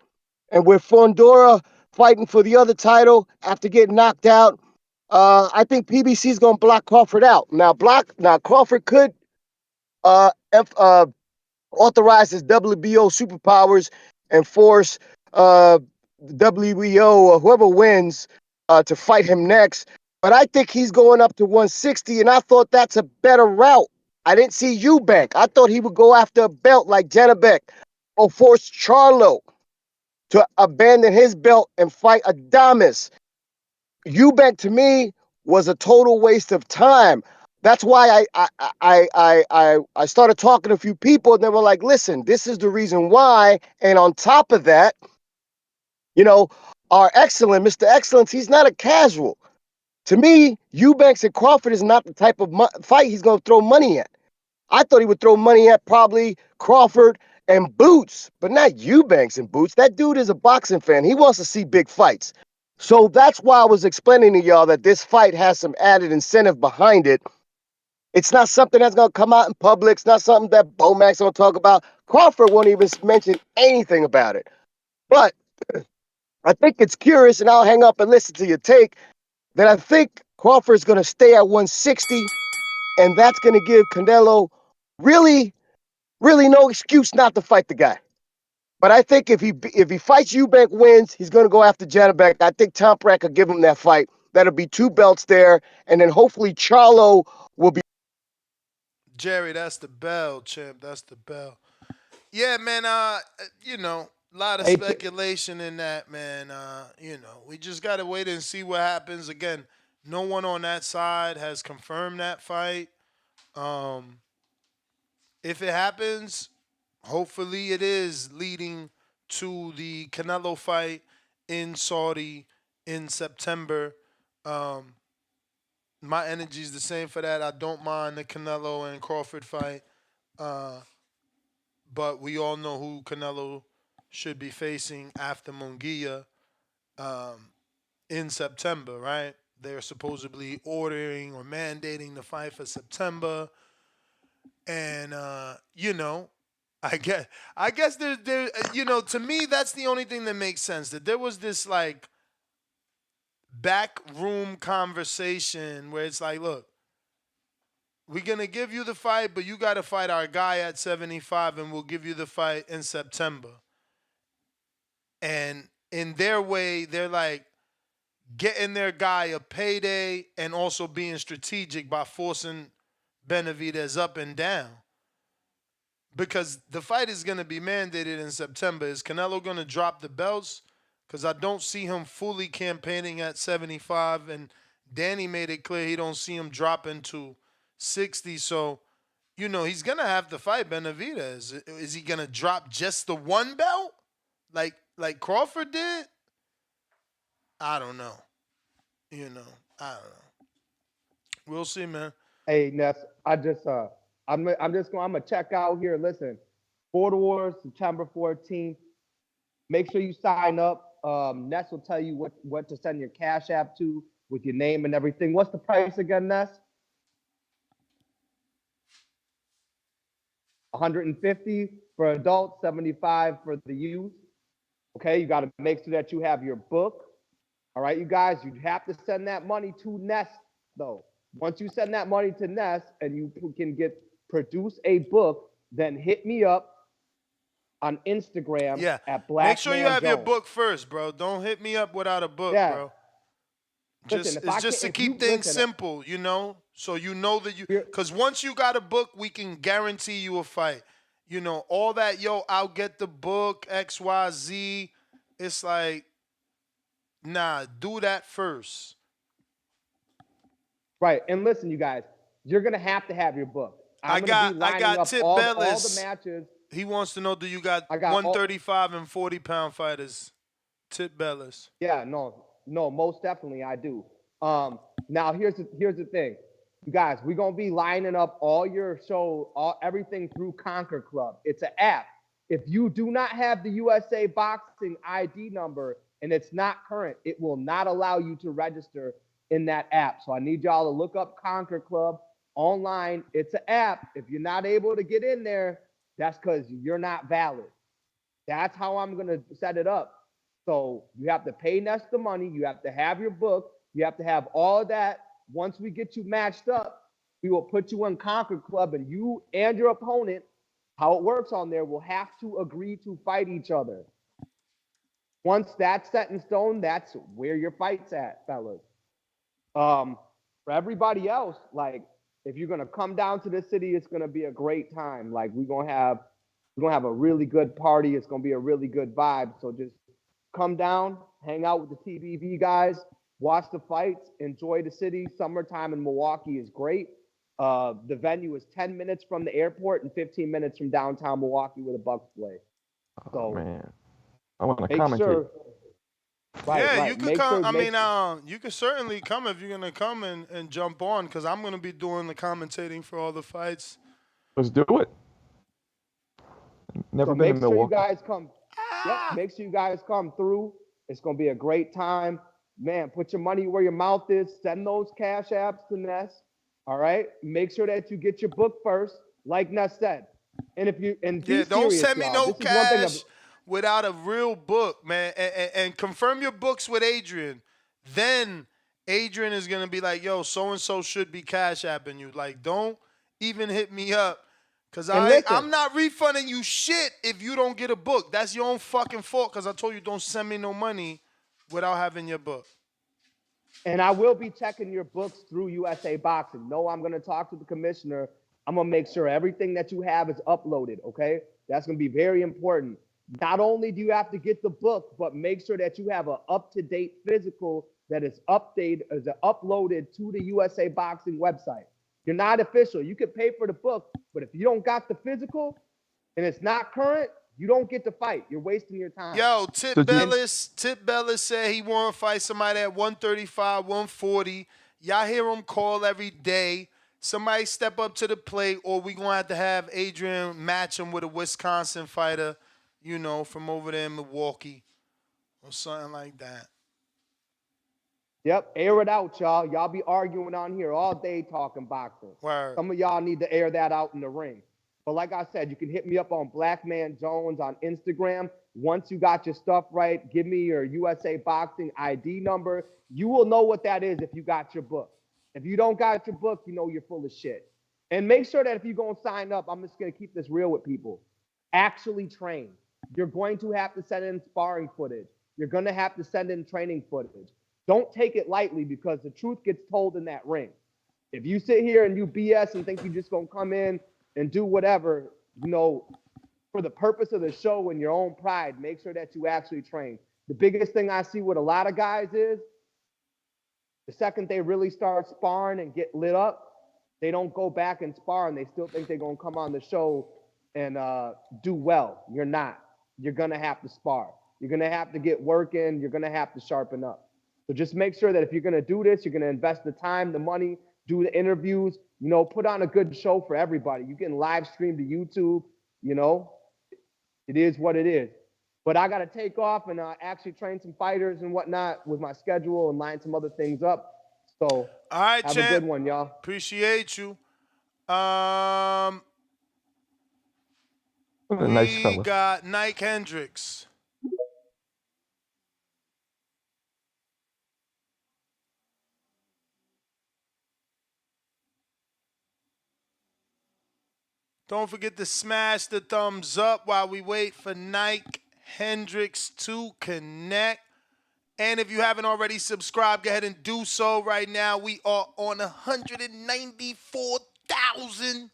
And with Fondora fighting for the other title after getting knocked out, I think PBC is going to block Crawford out. Now Crawford could uh, authorize his WBO superpowers and force WBO or whoever wins to fight him next. But I think he's going up to 160, and I thought that's a better route. I didn't see Eubank. I thought he would go after a belt like Janabek or force Charlo to abandon his belt and fight Adames. Eubank to me was a total waste of time. That's why I started talking to a few people and they were like, listen, this is the reason why. And on top of that, you know, our excellent Mr. Excellence, he's not a casual. To me, Eubanks and Crawford is not the type of fight he's going to throw money at. I thought he would throw money at probably Crawford and Boots, but not Eubanks and Boots. That dude is a boxing fan. He wants to see big fights. So that's why I was explaining to y'all that this fight has some added incentive behind it. It's not something that's going to come out in public. It's not something that Bomac's going to talk about. Crawford won't even mention anything about it. But I think it's curious, and I'll hang up and listen to your take, that I think Crawford's going to stay at 160, and that's going to give Canelo really no excuse not to fight the guy. But I think if he fights Eubank, wins, he's going to go after Janabek. I think Tom Pratt could give him that fight. That'll be two belts there, and then hopefully Charlo will be. Jerry, that's the bell, champ. That's the bell. Yeah, man. You know, a lot of speculation in that, man. You know, we just gotta wait and see what happens. Again, no one on that side has confirmed that fight. Um, if it happens, hopefully it is leading to the Canelo fight in Saudi in September. Um, my energy is the same for that. I don't mind the Canelo and Crawford fight. Uh, but we all know who Canelo should be facing after Munguia in September, right? They're supposedly ordering or mandating the fight for September, and you know, I guess there you know, to me that's the only thing that makes sense. That there was this like backroom conversation where it's like, look, we're gonna give you the fight, but you gotta fight our guy at 75, and we'll give you the fight in September. And in their way, they're like getting their guy a payday and also being strategic by forcing Benavidez up and down. Because the fight is going to be mandated in September. Is Canelo going to drop the belts? Because I don't see him fully campaigning at 75. And Danny made it clear he don't see him dropping to 60. So, you know, he's going to have to fight Benavidez. Is he going to drop just the one belt? Like Crawford did? I don't know. You know, I don't know. We'll see, man. Hey, Ness, I'm gonna check out here. Listen, Border Wars, September 14th. Make sure you sign up. Ness will tell you what to send your Cash App to with your name and everything. What's the price again, Ness? 150 for adults, 75 for the youth. Okay, you got to make sure that you have your book. All right, you guys, you have to send that money to Ness, though. Once you send that money to Ness and you can produce a book, then hit me up on Instagram Yeah. at Make sure you Blackman have your Jones. book first, bro. Don't hit me up without a book, Yeah. bro. Listen, It's just to keep things simple, you know? So you know that because once you got a book, we can guarantee you a fight. You know, all that, yo, I'll get the book, XYZ. It's like, nah, do that first. Right. And listen, you guys, you're gonna have to have your book. I I'm gonna be lining up Tip all the Bellis. matches. He wants to know, do you got I got 135 and 40-pound fighters? Tip Bellis. Yeah, no, most definitely I do. Now here's the thing, you guys, we're gonna be lining up all your everything through Conquer Club. It's an app. If you do not have the USA Boxing ID number and it's not current, it will not allow you to register in that app. So I need y'all to look up Conquer Club online. It's an app. If you're not able to get in there, that's because you're not valid. That's how I'm gonna set it up. So you have to pay Ness the money. You have to have your book. You have to have all of that. Once we get you matched up, we will put you in Conquer Club, and you and your opponent, how it works on there, will have to agree to fight each other. Once that's set in stone, that's where your fight's at, fellas. For everybody else, like, if you're gonna come down to the city, it's gonna be a great time. Like, we're gonna have a really good party. It's gonna be a really good vibe. So just come down, hang out with the TBV guys, watch the fights, enjoy the city. Summertime in Milwaukee is great. The venue is 10 minutes from the airport and 15 minutes from downtown Milwaukee where the Bucks play. So Man, I want to make commentate. sure. Yeah, you could Make come. sure, You could certainly come if you're gonna come and jump on, because I'm gonna be doing the commentating for all the fights. Let's do it. Never So been make to sure you Milwaukee. guys come. Yep, make sure you guys come through. It's gonna be a great time. Man, put your money where your mouth is. Send those cash apps to Ness. All right. Make sure that you get your book first, like Ness said. And if you be Don't serious, send me y'all. no This is one thing cash without a real book, man. And confirm your books with Adrian. Then Adrian is gonna be like, yo, so and so should be cash apping you. Like, don't even hit me up. Cause I'm not refunding you shit if you don't get a book. That's your own fucking fault. Cause I told you don't send me no money without having your book. And I will be checking your books through USA Boxing. No, I'm going to talk to the commissioner. I'm going to make sure everything that you have is uploaded, okay? That's going to be very important. Not only do you have to get the book, but make sure that you have an up-to-date physical that is uploaded to the USA Boxing website. You're not official. You can pay for the book, but if you don't got the physical and it's not current, you don't get to fight. You're wasting your time. Yo, Tip Bellis said he want to fight somebody at 135, 140. Y'all hear him call every day. Somebody step up to the plate, or we going to have Adrian match him with a Wisconsin fighter, you know, from over there in Milwaukee or something like that. Yep, air it out, y'all. Y'all be arguing on here all day talking boxing. Word. Some of y'all need to air that out in the ring. But like I said, you can hit me up on Blackman Jones on Instagram. Once you got your stuff right, give me your USA Boxing ID number. You will know what that is if you got your book. If you don't got your book, you know you're full of shit. And make sure that if you're going to sign up, I'm just going to keep this real with people. Actually train. You're going to have to send in sparring footage. You're going to have to send in training footage. Don't take it lightly, because the truth gets told in that ring. If you sit here and you BS and think you're just going to come in and do whatever, you know, for the purpose of the show and your own pride, make sure that you actually train. The biggest thing I see with a lot of guys is the second they really start sparring and get lit up, they don't go back and spar, and they still think they're going to come on the show and do well. You're not. You're going to have to spar. You're going to have to get work in. You're going to have to sharpen up. So just make sure that if you're going to do this, you're going to invest the time, the money, do the interviews, you know, put on a good show for everybody. You can live stream to YouTube, you know. It is what it is. But I got to take off and actually train some fighters and whatnot with my schedule and line some other things up. So all right, have champ. a good one, y'all. Appreciate you. Nice fella. We got Nike Hendricks. Don't forget to smash the thumbs up while we wait for Nike Hendricks to connect. And if you haven't already subscribed, go ahead and do so right now. We are on 194,000.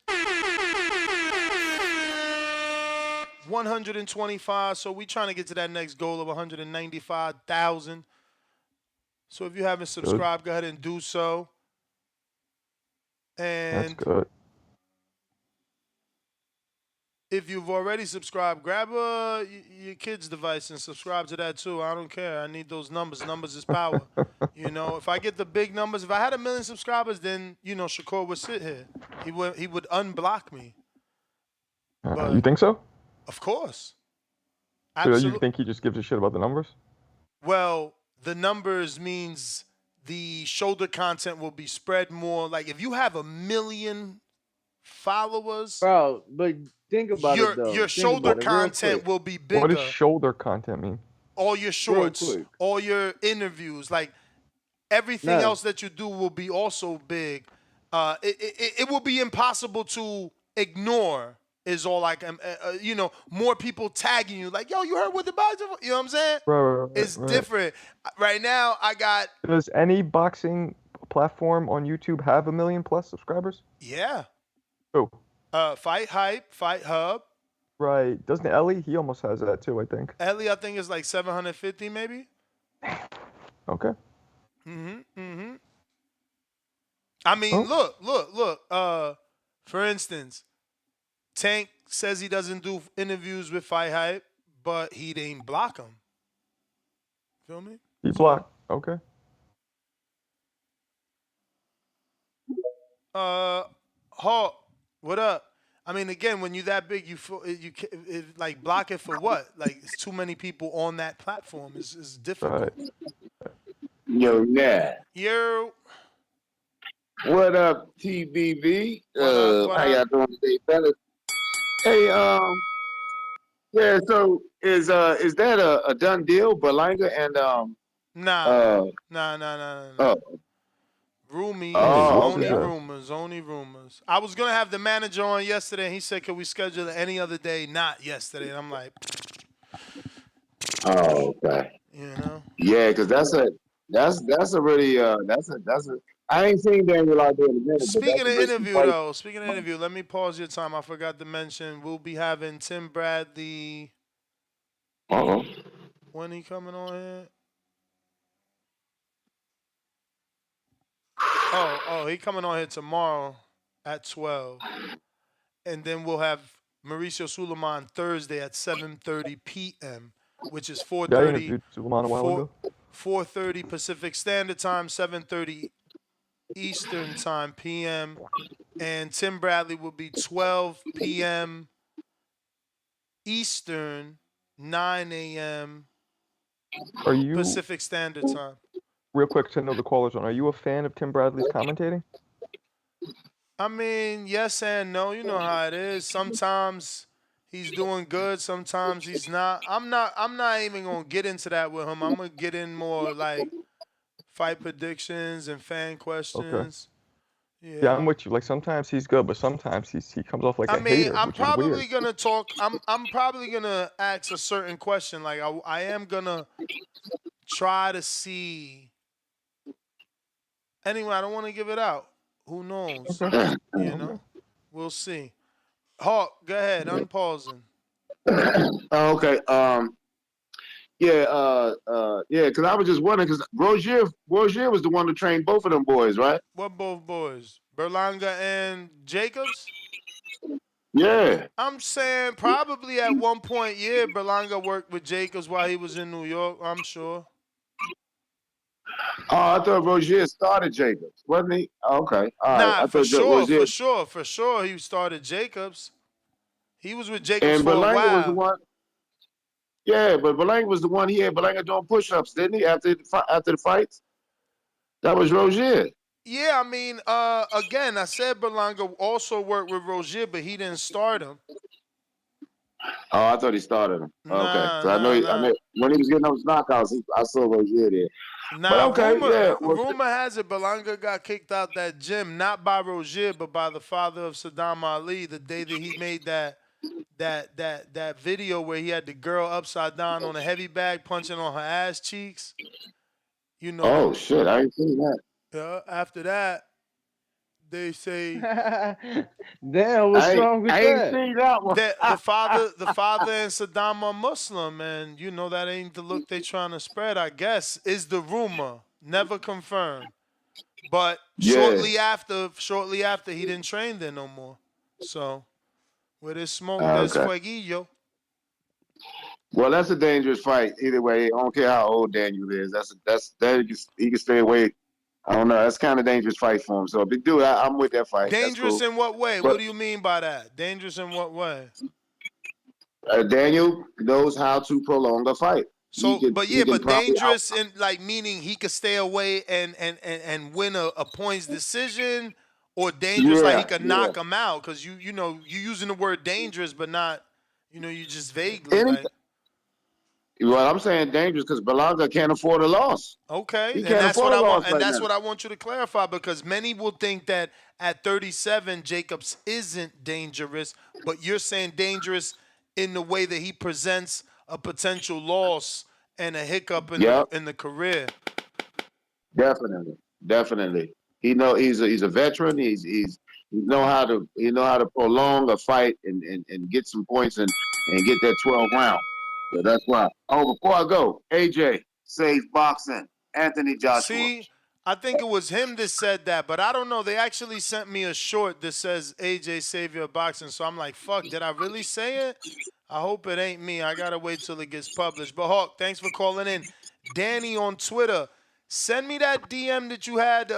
125. So we trying to get to that next goal of 195,000. So if you haven't subscribed, go ahead and do so. And That's good. if you've already subscribed, grab your kid's device and subscribe to that too. I don't care. I need those numbers. Numbers is power. If I get the big numbers, if I had 1 million subscribers, then Shakur would sit here. He would unblock me. You think so? Of course. So Absolutely. you think he just gives a shit about the numbers? Well, the numbers means the shoulder content will be spread more. Like if you have 1 million followers, bro, but think about it though. Your shoulder content will be bigger. What does shoulder content mean? All your shorts, all your interviews, like everything else that you do will be also big. It will be impossible to ignore. Is all like more people tagging you like, yo, you heard what the boxing, you know what I'm saying? Right, it's different. Right now, I got. Does any boxing platform on YouTube have 1 million plus subscribers? Yeah. Oh. Fight Hype, Fight Hub. Right. Doesn't Ellie? He almost has that too, I think. Ellie, I think is like 750 maybe. Okay. I mean, look. For instance, Tank says he doesn't do interviews with Fight Hype, but he didn't block him. Feel me? He blocked. Okay. Hawk, what up? I mean, again, when you that big, you feel you like block it for what? Like it's too many people on that platform. It's difficult. Right. Yo, yeah. Yo. What up, TBV? What how y'all doing today, fellas? Hey, yeah. So is that a done deal, Berlanga and Nah. Oh. Roomies, okay. only rumors. I was gonna have the manager on yesterday, and he said, "Could we schedule it any other day, not yesterday?" And I'm like, "Oh, okay." Yeah, because that's a really that's a I ain't seen Daniel out there in a minute. Speaking of interview, let me pause your time. I forgot to mention we'll be having Tim Bradley. When he coming on here? Oh, he coming on here tomorrow at 12. And then we'll have Mauricio Sullivan Thursday at 7:30 p.m., which is 4:30 Pacific Standard Time, 7:30 Eastern Time p.m. And Tim Bradley will be 12 p.m. Eastern, 9 a.m. Pacific Standard Time. Real quick to know the callers on. Are you a fan of Tim Bradley's commentating? I mean, yes and no. You know how it is. Sometimes he's doing good. Sometimes he's not. I'm not even gonna get into that with him. I'm gonna get in more like fight predictions and fan questions. Okay. Yeah, I'm with you. Like sometimes he's good, but sometimes he comes off like a hater. I'm probably gonna talk. I'm probably gonna ask a certain question. Like I am gonna try to see. Anyway, I don't want to give it out. Who knows? We'll see. Hawk, go ahead. Unpausing. Okay. Yeah. Because I was just wondering, because Rozier was the one to train both of them boys, right? What both boys? Berlanga and Jacobs? Yeah. I'm saying probably at one point, yeah, Berlanga worked with Jacobs while he was in New York, I'm sure. Oh, I thought Rozier started Jacobs, wasn't he? Okay. All right. Nah, for sure, he started Jacobs. He was with Jacobs and for Berlanga a while. was the one. Yeah, but Berlanga was the one. He had Berlanga doing push-ups, didn't he? After the fights, that was Rozier. Yeah, I mean, again, I said Berlanga also worked with Rozier, but he didn't start him. Oh, I thought he started him. Okay, Nah, so I know, nah. when he was getting those knockouts, I saw those there. But Nah, okay, yeah. Well, rumor has it Berlanga got kicked out that gym, not by Rozier, but by the father of Saddam Ali, the day that he made that video where he had the girl upside down on a heavy bag punching on her ass cheeks. You know. Oh shit, I ain't seen that. Yeah. After that, they say Damn, what's wrong with I ain't that? seen that one. that the father and Saddam are Muslim, and you know that ain't the look they trying to spread. I guess is the rumor, never confirmed. But Yeah. shortly after, he didn't train there no more. So where there's smoke, there's Okay. fueguillo. Well, that's a dangerous fight. Either way, I don't care how old Daniel is. He can stay away. I don't know. That's kind of dangerous fight for him. So, big dude, I'm with that fight. Dangerous That's cool. in what way? But, What do you mean by that? Dangerous in what way? Daniel knows how to prolong a fight. So, but probably dangerous in like meaning he could stay away and win a points decision, or dangerous like he could knock him out because you know you using the word dangerous, but not you just vaguely like. Well, I'm saying dangerous because Berlanga can't afford a loss. Okay, He and can't that's afford what a I want, loss and right that's now. what I want you to clarify because many will think that at 37 Jacobs isn't dangerous, but you're saying dangerous in the way that he presents a potential loss and a hiccup in the career. Definitely. He's a veteran. He know how to prolong a fight and get some points and get that 12 round. So that's why. Oh, before I go, AJ saves boxing. Anthony Joshua. See, I think it was him that said that, but I don't know. They actually sent me a short that says AJ Savior of Boxing, so I'm like, fuck, did I really say it? I hope it ain't me. I gotta wait till it gets published. But Hawk, thanks for calling in. Danny on Twitter, send me that DM that you had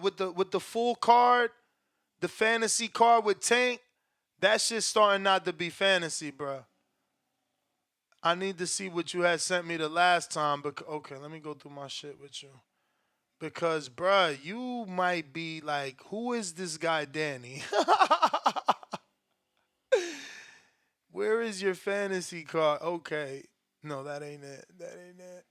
with the full card, the fantasy card with Tank. That shit's starting not to be fantasy, bro. I need to see what you had sent me the last time. But okay, let me go through my shit with you. Because, bruh, you might be like, who is this guy, Danny? Where is your fantasy card? Okay. No, that ain't it. That ain't it.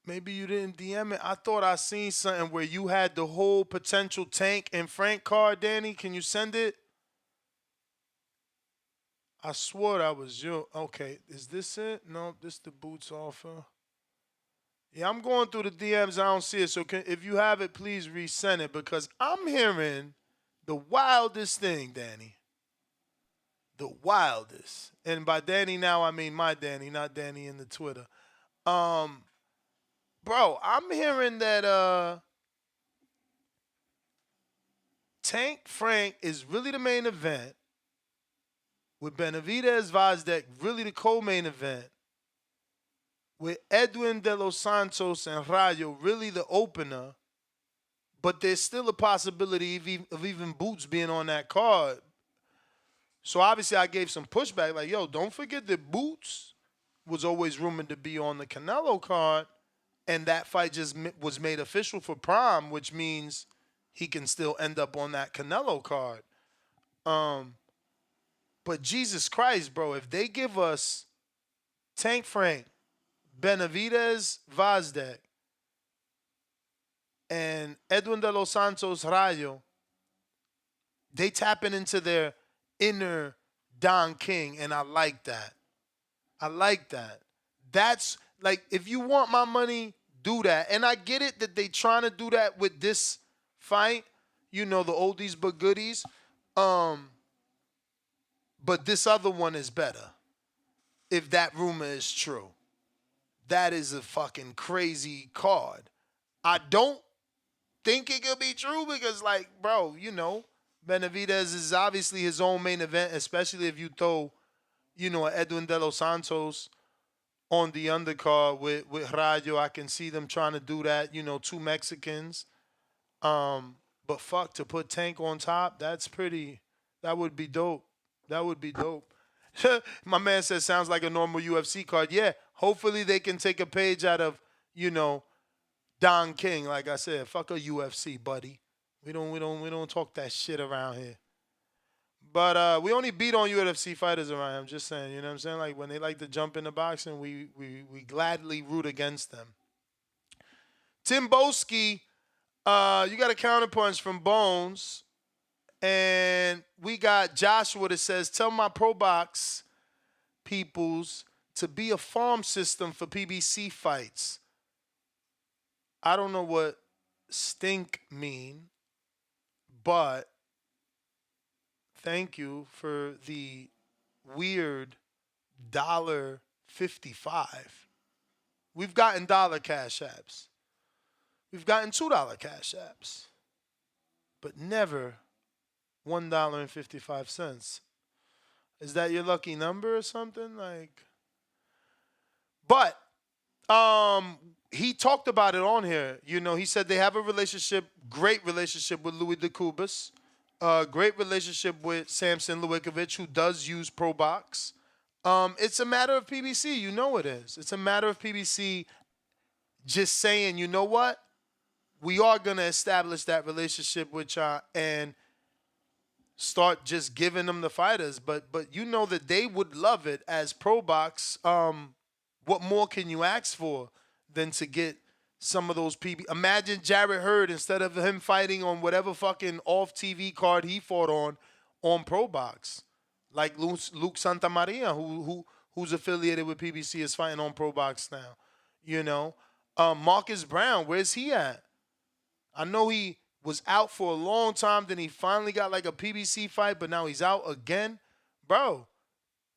Maybe you didn't DM it. I thought I seen something where you had the whole potential Tank and Frank card, Danny. Can you send it? I swore that was you. Okay, is this it? No, this the boots offer. Yeah, I'm going through the DMs. I don't see it. So if you have it, please resend it because I'm hearing the wildest thing, Danny. The wildest. And by Danny now, I mean my Danny, not Danny in the Twitter. Bro, I'm hearing that Tank Frank is really the main event with Benavidez Vazdek really the co-main event with Edwin De Los Santos and Rayo really the opener. But there's still a possibility of even Boots being on that card. So obviously I gave some pushback, like, yo, don't forget that Boots was always rumored to be on the Canelo card, and that fight just was made official for Prime, which means he can still end up on that Canelo card. But Jesus Christ, bro, if they give us Tank Frank, Benavidez Vazdek, and Edwin De Los Santos Rayo, they tapping into their inner Don King, and I like that. I like that. That's like, if you want my money, do that. And I get it that they trying to do that with this fight, the oldies but goodies. But this other one is better. If that rumor is true. That is a fucking crazy card. I don't think it could be true because, like, bro, Benavidez is obviously his own main event, especially if you throw, Edwin De Los Santos on the undercard with Rayo. I can see them trying to do that, two Mexicans. But fuck, to put Tank on top, that would be dope. That would be dope. My man says sounds like a normal UFC card. Yeah, hopefully they can take a page out of, Don King. Like I said, fuck a UFC, buddy. We don't talk that shit around here. But we only beat on UFC fighters around here. I'm just saying, you know what I'm saying? Like when they like to jump into boxing, we gladly root against them. Tim Boski, you got a counterpunch from Bones. And we got Joshua that says, tell my Pro Box peoples to be a farm system for PBC fights. I don't know what stink mean, but thank you for the weird $1.55. We've gotten dollar cash apps. We've gotten $2 cash apps. But never $1.55. Is that your lucky number or something? Like, but he talked about it on here. You know, he said they have a relationship, great relationship with Louis DeCubas, great relationship with Samson Lewickovich, who does use Pro Box. It's a matter of PBC. You know it is. It's a matter of PBC just saying, you know what? We are going to establish that relationship with y'all and start just giving them the fighters. But you know that they would love it as Pro Box. What more can you ask for than to get some of those PB? Imagine Jarrett Hurd, instead of him fighting on whatever fucking off-TV card he fought on Pro Box. Like Luke Santamaria, who's affiliated with PBC, is fighting on Pro Box now. You know? Marcus Brown, where's he at? I know he was out for a long time, then he finally got like a PBC fight, but now he's out again. Bro,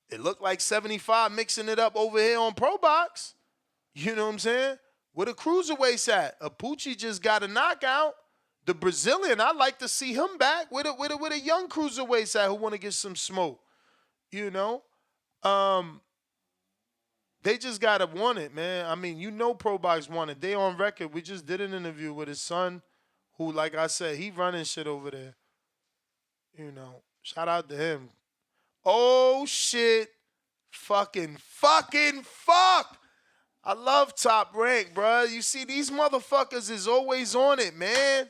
it looked like 75 mixing it up over here on Pro Box. You know what I'm saying? Where the cruiserweights at? Apucci just got a knockout. The Brazilian, I'd like to see him back. Where the young cruiserweights at who want to get some smoke? You know? They just got to want it, man. I mean, you know Pro Box want it. They on record. We just did an interview with his son, who, like I said, he running shit over there. You know, shout out to him. Oh, shit. Fuck. I love Top Rank, bro. You see, these motherfuckers is always on it, man.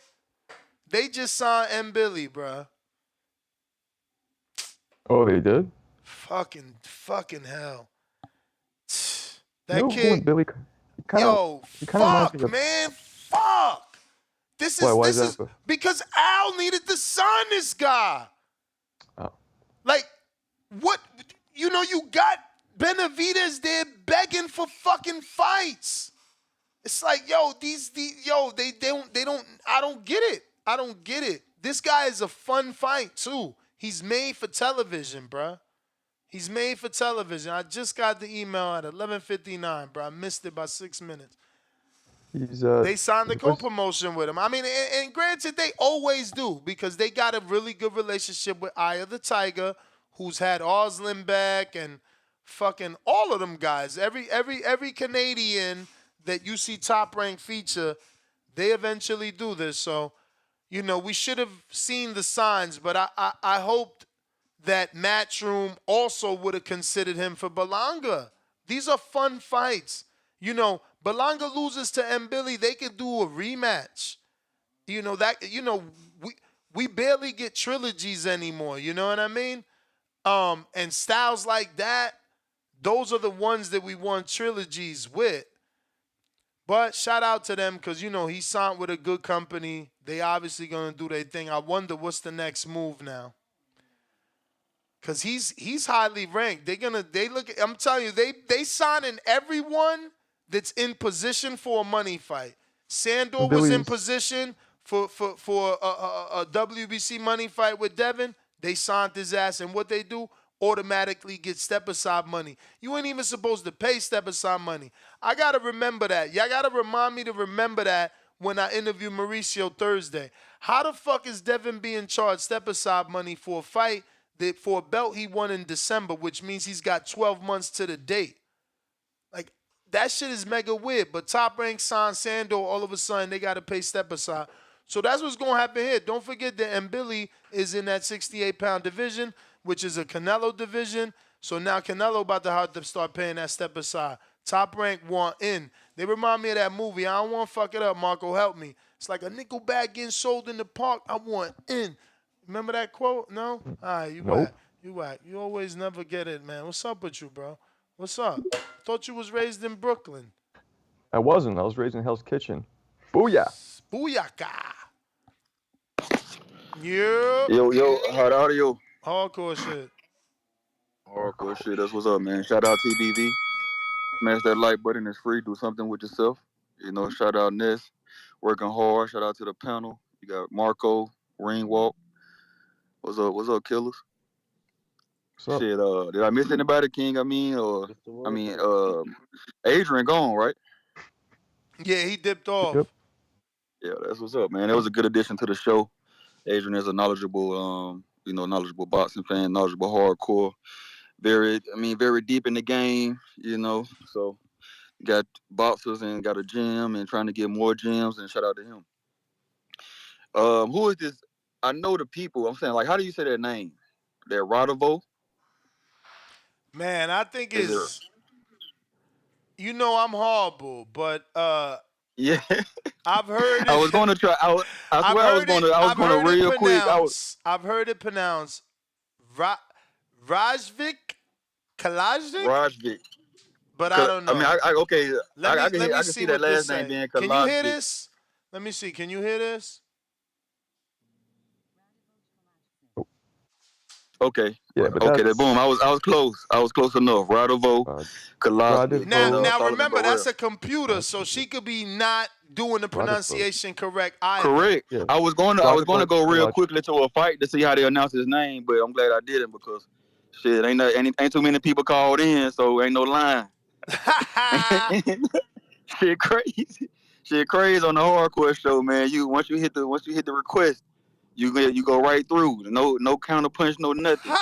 They just signed M. Billy, bro. Oh, they did? Fucking hell. You know, kid, Billy, fuck, man. Fuck. Why is that? Because Al needed to sign this guy. Oh. Like, what? You know, you got Benavidez there begging for fucking fights. It's like, they don't, I don't get it. This guy is a fun fight, too. He's made for television, bruh. He's made for television. I just got the email at 11:59, bro. I missed it by 6 minutes. They signed the co-promotion with him. I mean, and granted, they always do because they got a really good relationship with Eye of the Tiger, who's had Oslin back and fucking all of them guys. Every Canadian that you see Top Rank feature, they eventually do this. So, you know, we should have seen the signs, but I hoped that Matchroom also would have considered him for Berlanga. These are fun fights. You know, Berlanga loses to M. Billy, they could do a rematch. You know, we barely get trilogies anymore, you know what I mean? And styles like that, those are the ones that we want trilogies with. But shout out to them because, you know, he signed with a good company. They obviously going to do their thing. I wonder what's the next move now. Because he's highly ranked. I'm telling you, they signing everyone that's in position for a money fight. Sandor was in position for a WBC money fight with Devin. They signed his ass, and what they do, automatically get step-aside money. You ain't even supposed to pay step-aside money. I got to remember that. Y'all got to remind me to remember that when I interview Mauricio Thursday. How the fuck is Devin being charged step-aside money for a fight for a belt he won in December, which means he's got 12 months to the date? Like, that shit is mega weird. But Top Rank signed Sandor, all of a sudden, they got to pay step-aside. So that's what's going to happen here. Don't forget that Mbili is in that 68-pound division, which is a Canelo division. So now Canelo about to have to start paying that step-aside. Top Rank want in. They remind me of that movie. I don't want to fuck it up, Marco. Help me. It's like a nickel bag getting sold in the park. I want in. Remember that quote? No? Alright, you Nope. whack. You whack. You always never get it, man. What's up with you, bro? What's up? Thought you was raised in Brooklyn. I wasn't. I was raised in Hell's Kitchen. Booyah. Booyaka. Yeah. Yo, how are you? Hardcore shit. Hardcore shit. That's what's up, man. Shout out TBV. Smash that like button. It's free. Do something with yourself. You know, shout out Ness. Working hard. Shout out to the panel. You got Marco, Ringwalk. What's up, killers? What's up? Shit, did I miss anybody, King? Adrian gone, right? Yeah, he dipped off. Yeah, that's what's up, man. It was a good addition to the show. Adrian is a knowledgeable, knowledgeable boxing fan, knowledgeable hardcore. Very deep in the game, So got boxers and got a gym and trying to get more gyms, and shout out to him. Who is this? I know the people. I'm saying, like, how do you say their name? They're Radivoje. Man, I think Is there? it's you know I'm horrible, but Yeah. I've heard it. I was going to try. I swear I was going to. I was going to real quick. I've heard it pronounced Rajvik Kalajdzic. Rajvik. But I don't know. I can see see that what this last name say. being Can you hear Kalajdzic. this? Let me see. Can you hear this? Okay. Yeah, but okay. that's, Boom. I was close. I was close enough. Radivoje Kalajdzic. Now Sullivan remember Barrera. that's a computer, so she could be not doing the pronunciation correct either. Correct. Yeah. I was going to go real quickly to a fight to see how they announce his name, but I'm glad I didn't because shit ain't too many people called in, so ain't no line. Shit crazy. Shit crazy on the hardcore show, man. Once you hit the request, you go right through. No counter punch, no nothing.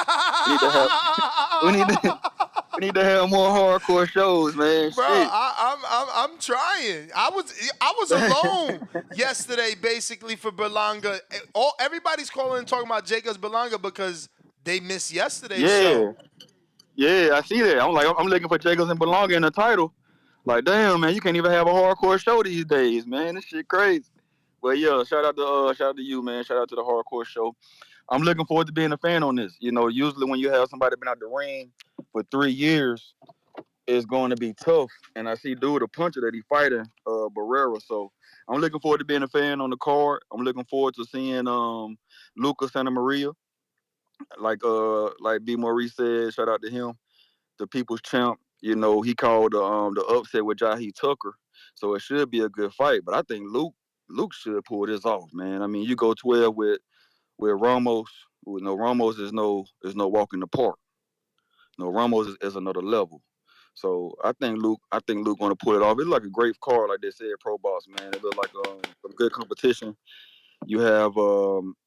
We need to have more hardcore shows, man. Bro, shit. I'm trying. I was alone yesterday, basically for Berlanga. Everybody's calling and talking about Jacobs Berlanga because they missed yesterday's show. Yeah, I see that. I'm looking for Jacobs and Berlanga in the title. Like, damn, man, you can't even have a hardcore show these days, man. This shit crazy. But yeah, shout out to you, man. Shout out to the hardcore show. I'm looking forward to being a fan on this. Usually when you have somebody been out the ring for 3 years, it's going to be tough. And I see dude, a puncher that he fighting, Barrera. So I'm looking forward to being a fan on the card. I'm looking forward to seeing Luca Santa Maria. Like B. Maurice said, shout out to him, the people's champ. He called the upset with Jahi Tucker. So it should be a good fight. But I think Luke should pull this off, man. I mean, you go 12 with Ramos. Ramos is no walk in the park. No, Ramos is another level. So I think Luke gonna pull it off. It's like a great card, like they said, Pro Box, man. It look like some good competition. You have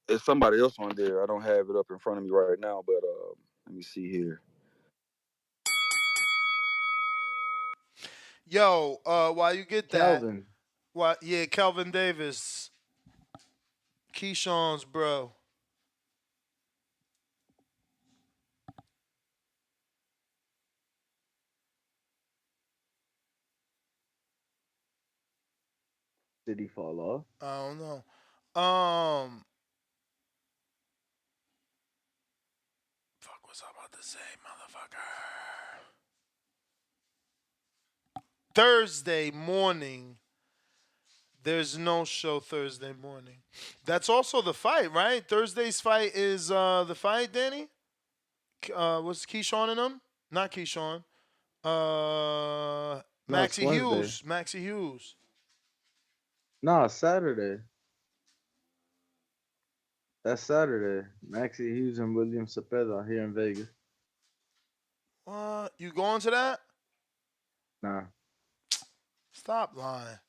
it's somebody else on there. I don't have it up in front of me right now, but let me see here. Yo, while you get that, Kelvin. Kelvin Davis, Keyshawn's bro. Did he fall off? I don't know. Fuck, what's I about to say, motherfucker? Thursday morning. There's no show Thursday morning. That's also the fight, right? Thursday's fight is the fight, Danny? What's Keyshawn and them? Not Keyshawn. Maxie Hughes. Maxie Hughes. No, Saturday. That's Saturday. Maxie Hughes and William Cepeda here in Vegas. What? You going to that? Nah. Stop lying.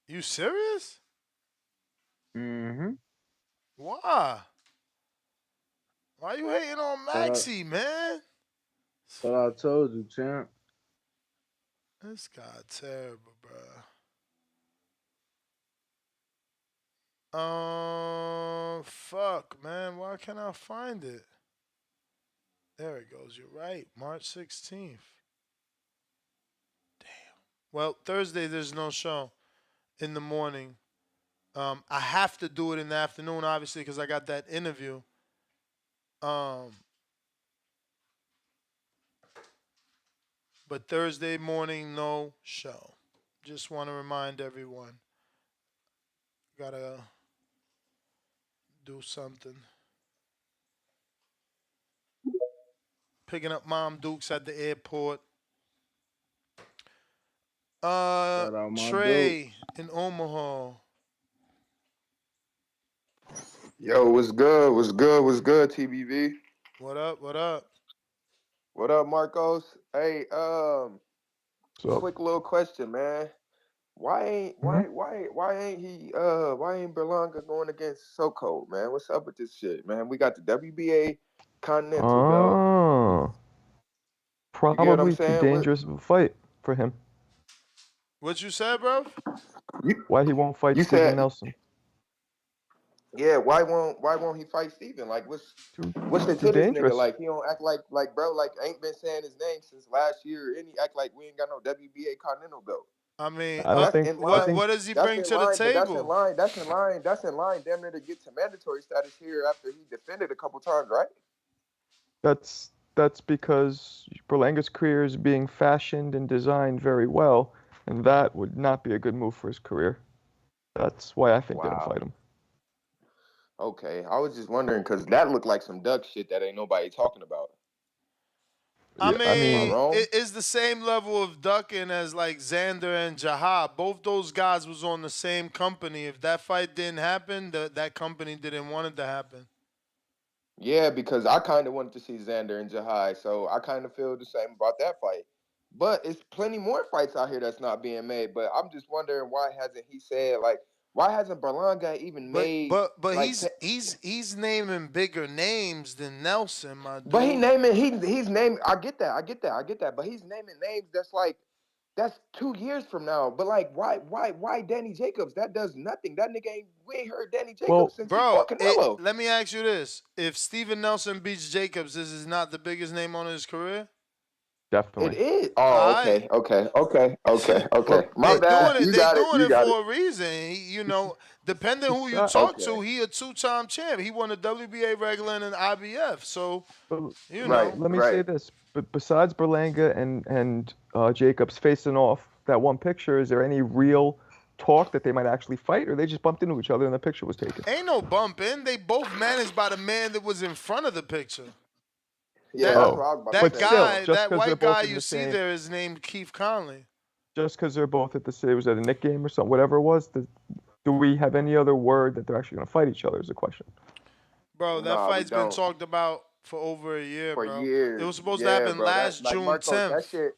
You serious? Mm-hmm. Why? Why you hating on Maxie, man? But I told you, champ. This guy terrible, bro. Fuck, man. Why can't I find it? There it goes. You're right. March 16th. Damn. Well, Thursday there's no show. in the morning. I have to do it in the afternoon, obviously, because I got that interview. But Thursday morning, no show. Just want to remind everyone. Gotta do something. Picking up Mom Dukes at the airport. Shout out my Trey in Omaha. Yo, what's good? What's good? What's good, TBV? What up? What up? What up, Marcos? Hey, So quick little question, man. Why ain't Berlanga going against Soko, man? What's up with this shit, man? We got the WBA Continental belt. Oh, You get what I'm probably too saying? dangerous of a fight for him. What you said, bro? Why he won't fight You Steven said, Nelson? yeah. Why won't he fight Steven? Like, what's the Too to this nigga? dangerous. Like, he don't act like bro. Like, ain't been saying his name since last year. And he act like we ain't got no WBA Continental belt. I mean, I don't think. I what think does he That's bring in to the line, but table? That's in line. Damn near to get to mandatory status here after he defended a couple times, right? that's because Berlanga's career is being fashioned and designed very well, and that would not be a good move for his career. That's why I think they don't fight him. Okay, I was just wondering because that looked like some duck shit that ain't nobody talking about. I Yeah, mean, Am I wrong? it's the same level of ducking as like Xander and Jahab. Both those guys was on the same company. If that fight didn't happen, that company didn't want it to happen. Yeah, because I kind of wanted to see Xander and Jahai, so I kind of feel the same about that fight. But it's plenty more fights out here that's not being made. But I'm just wondering why hasn't he said like why hasn't Berlanga even made But like he's naming bigger names than Nelson, my dude. But he's naming. I get that. But he's naming names that's 2 years from now. But like, why Danny Jacobs? That does nothing. That nigga we ain't heard Danny Jacobs since he fought Canelo. Let me ask you this: if Steven Nelson beats Jacobs, this is not the biggest name on his career. Definitely. It is. Oh, okay. My bad. They You got it. doing it for a reason. Depending who you talk to, he a 2-time champ. He won the WBA regular and an IBF. So, Let me say this: but besides Berlanga and Jacobs facing off that one picture, is there any real talk that they might actually fight, or they just bumped into each other and the picture was taken? Ain't no bumping. They both managed by the man that was in front of the picture. Yeah, that's what I was about that to guy, say. that white guy you see there is named Keith Conley. Just because they're both at the same, was that a Nick game or something, whatever it was? Do we have any other word that they're actually going to fight each other? Is the question. Bro, that fight's been talked about for over a year, for bro. years. It was supposed to happen last June Marcos, 10th. That shit.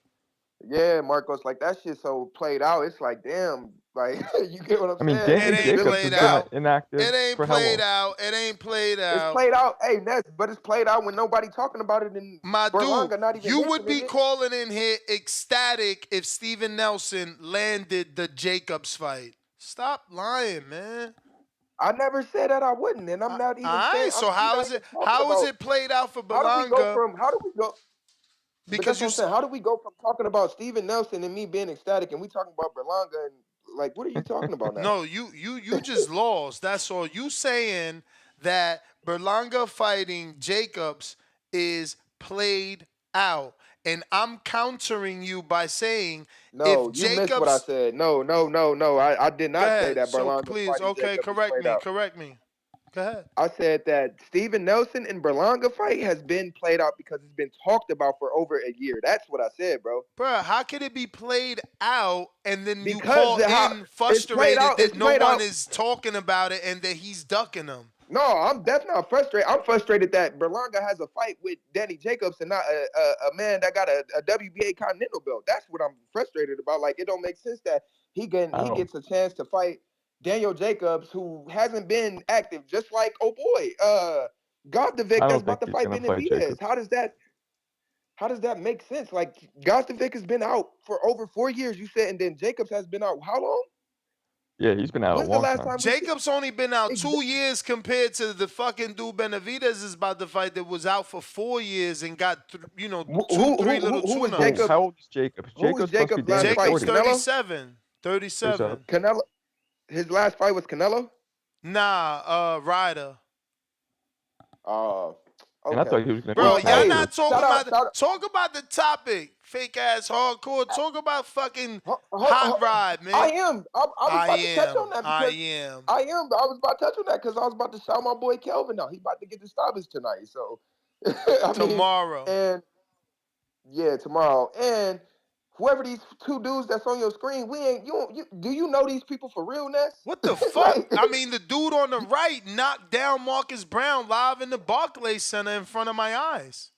Yeah, Marcos, like that shit so played out. It's like, damn, like you get what I'm saying? Danny Jacobs has been inactive It ain't for how played long? out. It ain't played out. It's played out. Hey, but it's played out when nobody talking about it. And my Berlanga dude, not even you would be it. calling in here ecstatic if Steven Nelson landed the Jacobs fight. Stop lying, man. I never said that I wouldn't, and I'm not even saying. So how is it played out for Berlanga? How do we go? Because you said, how do we go from talking about Steven Nelson and me being ecstatic, and we talking about Berlanga and like, what are you talking about now? No, you just lost. That's all. You saying that Berlanga fighting Jacobs is played out, and I'm countering you by saying no, if you Jacobs, missed what I said. No. I did not say that Berlanga. So please, okay, correct me. Go ahead. I said that Steven Nelson and Berlanga fight has been played out because it's been talked about for over a year. That's what I said, bro. Bro, how could it be played out and then you call in frustrated that no one is talking about it and that he's ducking them? No, that's not frustrated. I'm frustrated that Berlanga has a fight with Danny Jacobs and not a man that got a WBA Continental belt. That's what I'm frustrated about. Like, it don't make sense that he gets a chance to fight Daniel Jacobs, who hasn't been active, just like Gostovic that's about to fight Benavidez. How does that make sense? Like, Gostovic has been out for over 4 years, you said, and then Jacobs has been out how long? Yeah, he's been out a long time. Jacobs only been out 2 years compared to the fucking dude Benavidez is about to fight that was out for 4 years and got 3 little tune-ups. How old is Jacobs? Jacobs Jacobs 37. Canelo? His last fight was Canelo? Nah, Ryder. Oh, And I okay. thought he was gonna Bro, fight Well, y'all hey, Castro. not talking shout out, about shout out. talk about the topic. Fake ass hardcore. Talk about fucking hot Ho- ride, I man. am. I was about to touch on that I because am. I am. I was about to touch on that because I was about to shout my boy Kelvin out. He about to get the stoppage tonight. So, I mean, Tomorrow. and yeah, tomorrow. And whoever these two dudes that's on your screen, we ain't. You do you know these people for realness? What the fuck? Like, I mean, the dude on the right knocked down Marcus Brown live in the Barclays Center in front of my eyes.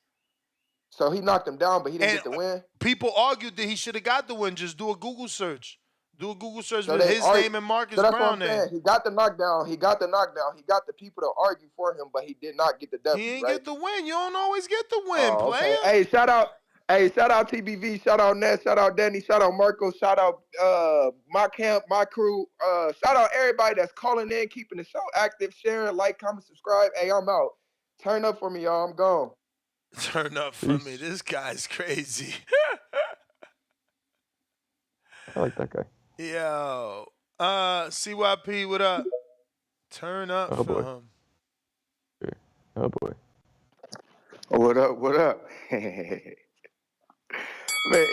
so he knocked him down, but he didn't And get the win. people argued that he should have got the win. Just do a Google search. Do a Google search So with they his are. name and Marcus So that's what Brown I'm name. saying. He got the knockdown. He got the knockdown. He got the people to argue for him, but he did not get the W. He ain't Right? get the win. You don't always get the win, Oh, player. okay. Hey, shout out. Hey, shout out TBV. Shout out Ness. Shout out Danny. Shout out Marco. Shout out my camp, my crew. Shout out everybody that's calling in, keeping the show active, sharing, like, comment, subscribe. Hey, I'm out. Turn up for me, y'all. I'm gone. Turn up for me. This guy's crazy. I like that guy. Yo. CYP, what up? Turn up Oh for boy. him. Oh boy. What up? What up? Man,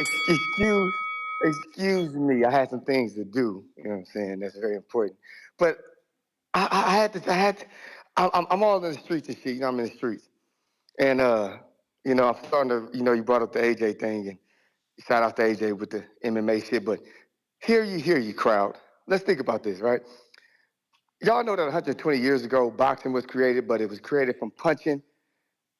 excuse me. I had some things to do. You know what I'm saying? That's very important. But I'm all in the streets and shit. You know, I'm in the streets. And, I'm starting to, you brought up the AJ thing and shout out to AJ with the MMA shit. But hear you, crowd. Let's think about this, right? Y'all know that 120 years ago, boxing was created, but it was created from punching,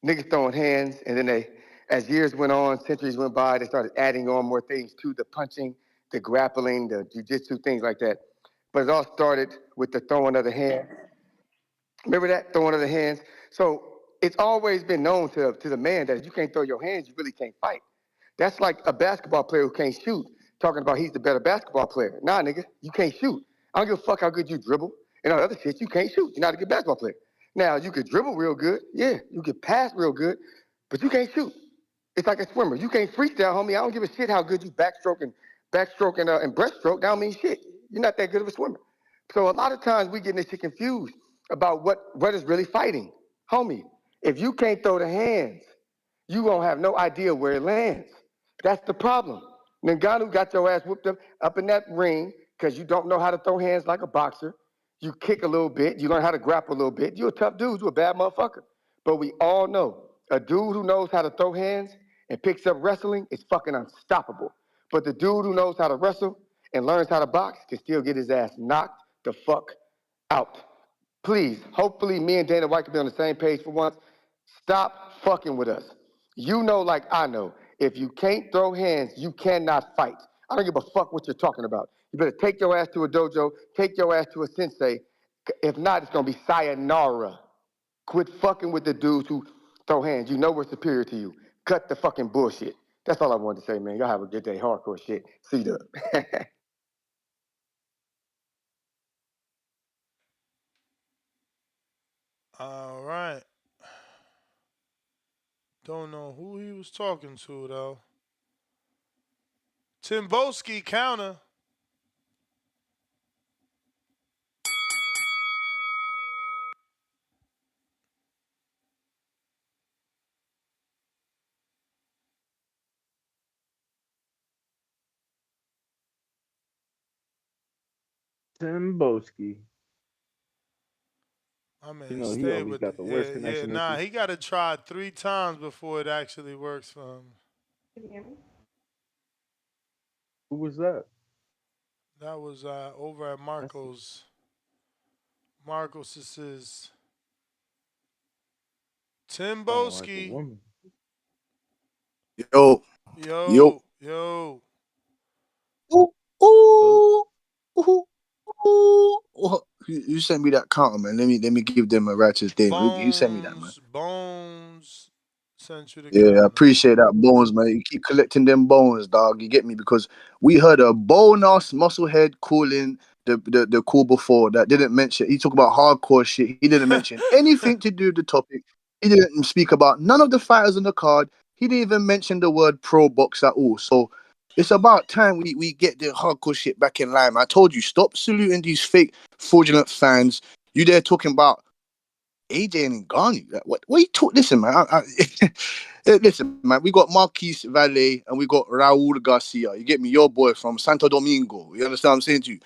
niggas throwing hands, and then as years went on, centuries went by, they started adding on more things to the punching, the grappling, the jujitsu, things like that. But it all started with the throwing of the hand. Remember that throwing of the hands? So it's always been known to the man that if you can't throw your hands, you really can't fight. That's like a basketball player who can't shoot, talking about he's the better basketball player. Nah, nigga, you can't shoot. I don't give a fuck how good you dribble and all that other shit. You can't shoot. You're not a good basketball player. Now, you could dribble real good. Yeah, you could pass real good, but you can't shoot. It's like a swimmer. You can't freestyle, homie. I don't give a shit how good you backstroke and breaststroke. That don't mean shit. You're not that good of a swimmer. So a lot of times we get this shit confused about what is really fighting. Homie, if you can't throw the hands, you won't have no idea where it lands. That's the problem. Ngannou got your ass whooped up in that ring because you don't know how to throw hands like a boxer. You kick a little bit. You learn how to grapple a little bit. You're a tough dude. You're a bad motherfucker. But we all know a dude who knows how to throw hands and picks up wrestling is fucking unstoppable. But the dude who knows how to wrestle and learns how to box can still get his ass knocked the fuck out. Please, hopefully me and Dana White can be on the same page for once. Stop fucking with us. You know like I know, if you can't throw hands, you cannot fight. I don't give a fuck what you're talking about. You better take your ass to a dojo, take your ass to a sensei. If not, it's gonna be sayonara. Quit fucking with the dudes who throw hands. You know we're superior to you. Cut the fucking bullshit. That's all I wanted to say, man. Y'all have a good day. Hardcore shit. See you. All right. Don't know who he was talking to, though. Timboski counter. Timboski. I mean, You know, he stay always with got the worst yeah. connection with Nah, you. he got to try 3 times before it actually works for him. Who was that? That was over at Marcos. Marcos's Sound like a Timboski. woman. Yo, yo. Yo. Ooh, ooh, ooh, ooh. You sent me that counter, man. Let me give them a righteous thing. You sent me that, man. Bones sent you the Yeah, I counter. appreciate that bones, man. You keep collecting them bones, dog. You get me? Because we heard a bone-ass musclehead calling the call before that didn't mention. He talked about hardcore shit. He didn't mention anything to do with the topic. He didn't speak about none of the fighters on the card. He didn't even mention the word pro box at all. So It's about time we get the hardcore shit back in line. I told you, stop saluting these fake fraudulent fans. You there talking about AJ and Ngannou. What you talk? Listen, man. Listen, man. We got Marquise Valle and we got Raul Garcia. You get me? Your boy from Santo Domingo. You understand what I'm saying to you?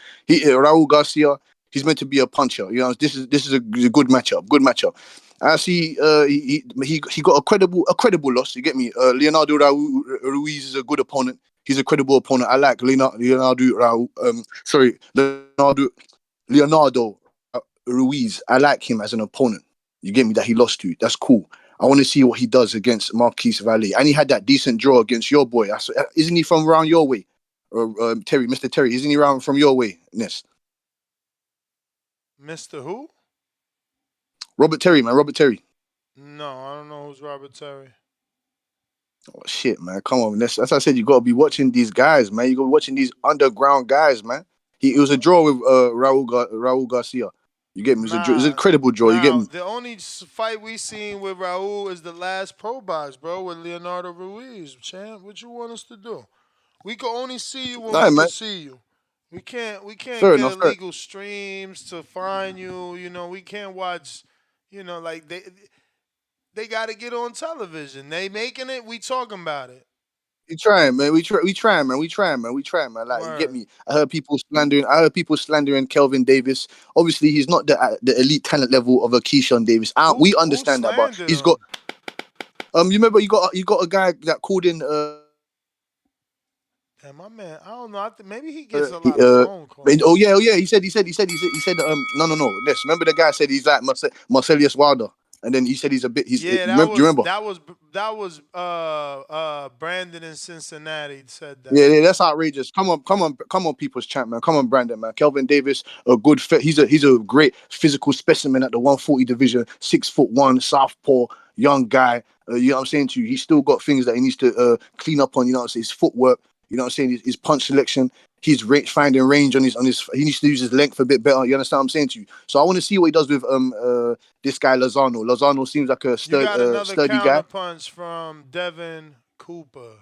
Raul Garcia. He's meant to be a puncher. You know, this is a good matchup. Good matchup. I see. He got a credible loss. You get me? Leonardo Raul Ruiz is a good opponent. He's a credible opponent. I like Leonardo Raul. Leonardo Ruiz. I like him as an opponent. You get me? That he lost to. That's cool. I want to see what he does against Marquise Valle. And he had that decent draw against your boy. Isn't he from around your way? Or Terry, Mr. Terry, isn't he around from your way, Ness? Mr. Who? Robert Terry, man. Robert Terry. No, I don't know who's Robert Terry. Oh, shit, man. Come on. That's I said. You got to be watching these guys, man. You got to be watching these underground guys, man. It was a draw with Raul Garcia. You get me? It was a credible draw. You get me? The only fight we seen with Raul is the last Pro Box, bro, with Leonardo Ruiz. Champ, what you want us to do? We can only see you when we can see you. We can't Fair get enough, illegal streams to find you. You know, we can't watch. You know, like they got to get on television. They making it. We talking about it. We trying, man. We trying, man. Like, you get me? I heard people slandering Kelvin Davis. Obviously, he's not the elite talent level of a Keyshawn Davis. We understand that, but he's got. You remember you got a guy that called in. And my man, I don't know. Maybe he gets a lot of phone calls. Oh yeah. He said. No. Yes, remember the guy said he's like Marcellus Wilder, and then he said he's a bit. Do you remember? That was Brandon in Cincinnati said that. Yeah, that's outrageous. Come on, people's champ, man. Come on, Brandon, man. Kelvin Davis, a good fit. He's a great physical specimen at the 140 division. 6'1", southpaw, young guy. You know what I'm saying to you? He's still got things that he needs to clean up on. You know what I'm saying? His footwork. You know what I'm saying? His punch selection. He's finding range on his. He needs to use his length a bit better. You understand what I'm saying to you? So I want to see what he does with this guy Lozano. Lozano seems like a sturdy guy. Counterpunch from Devin Cooper.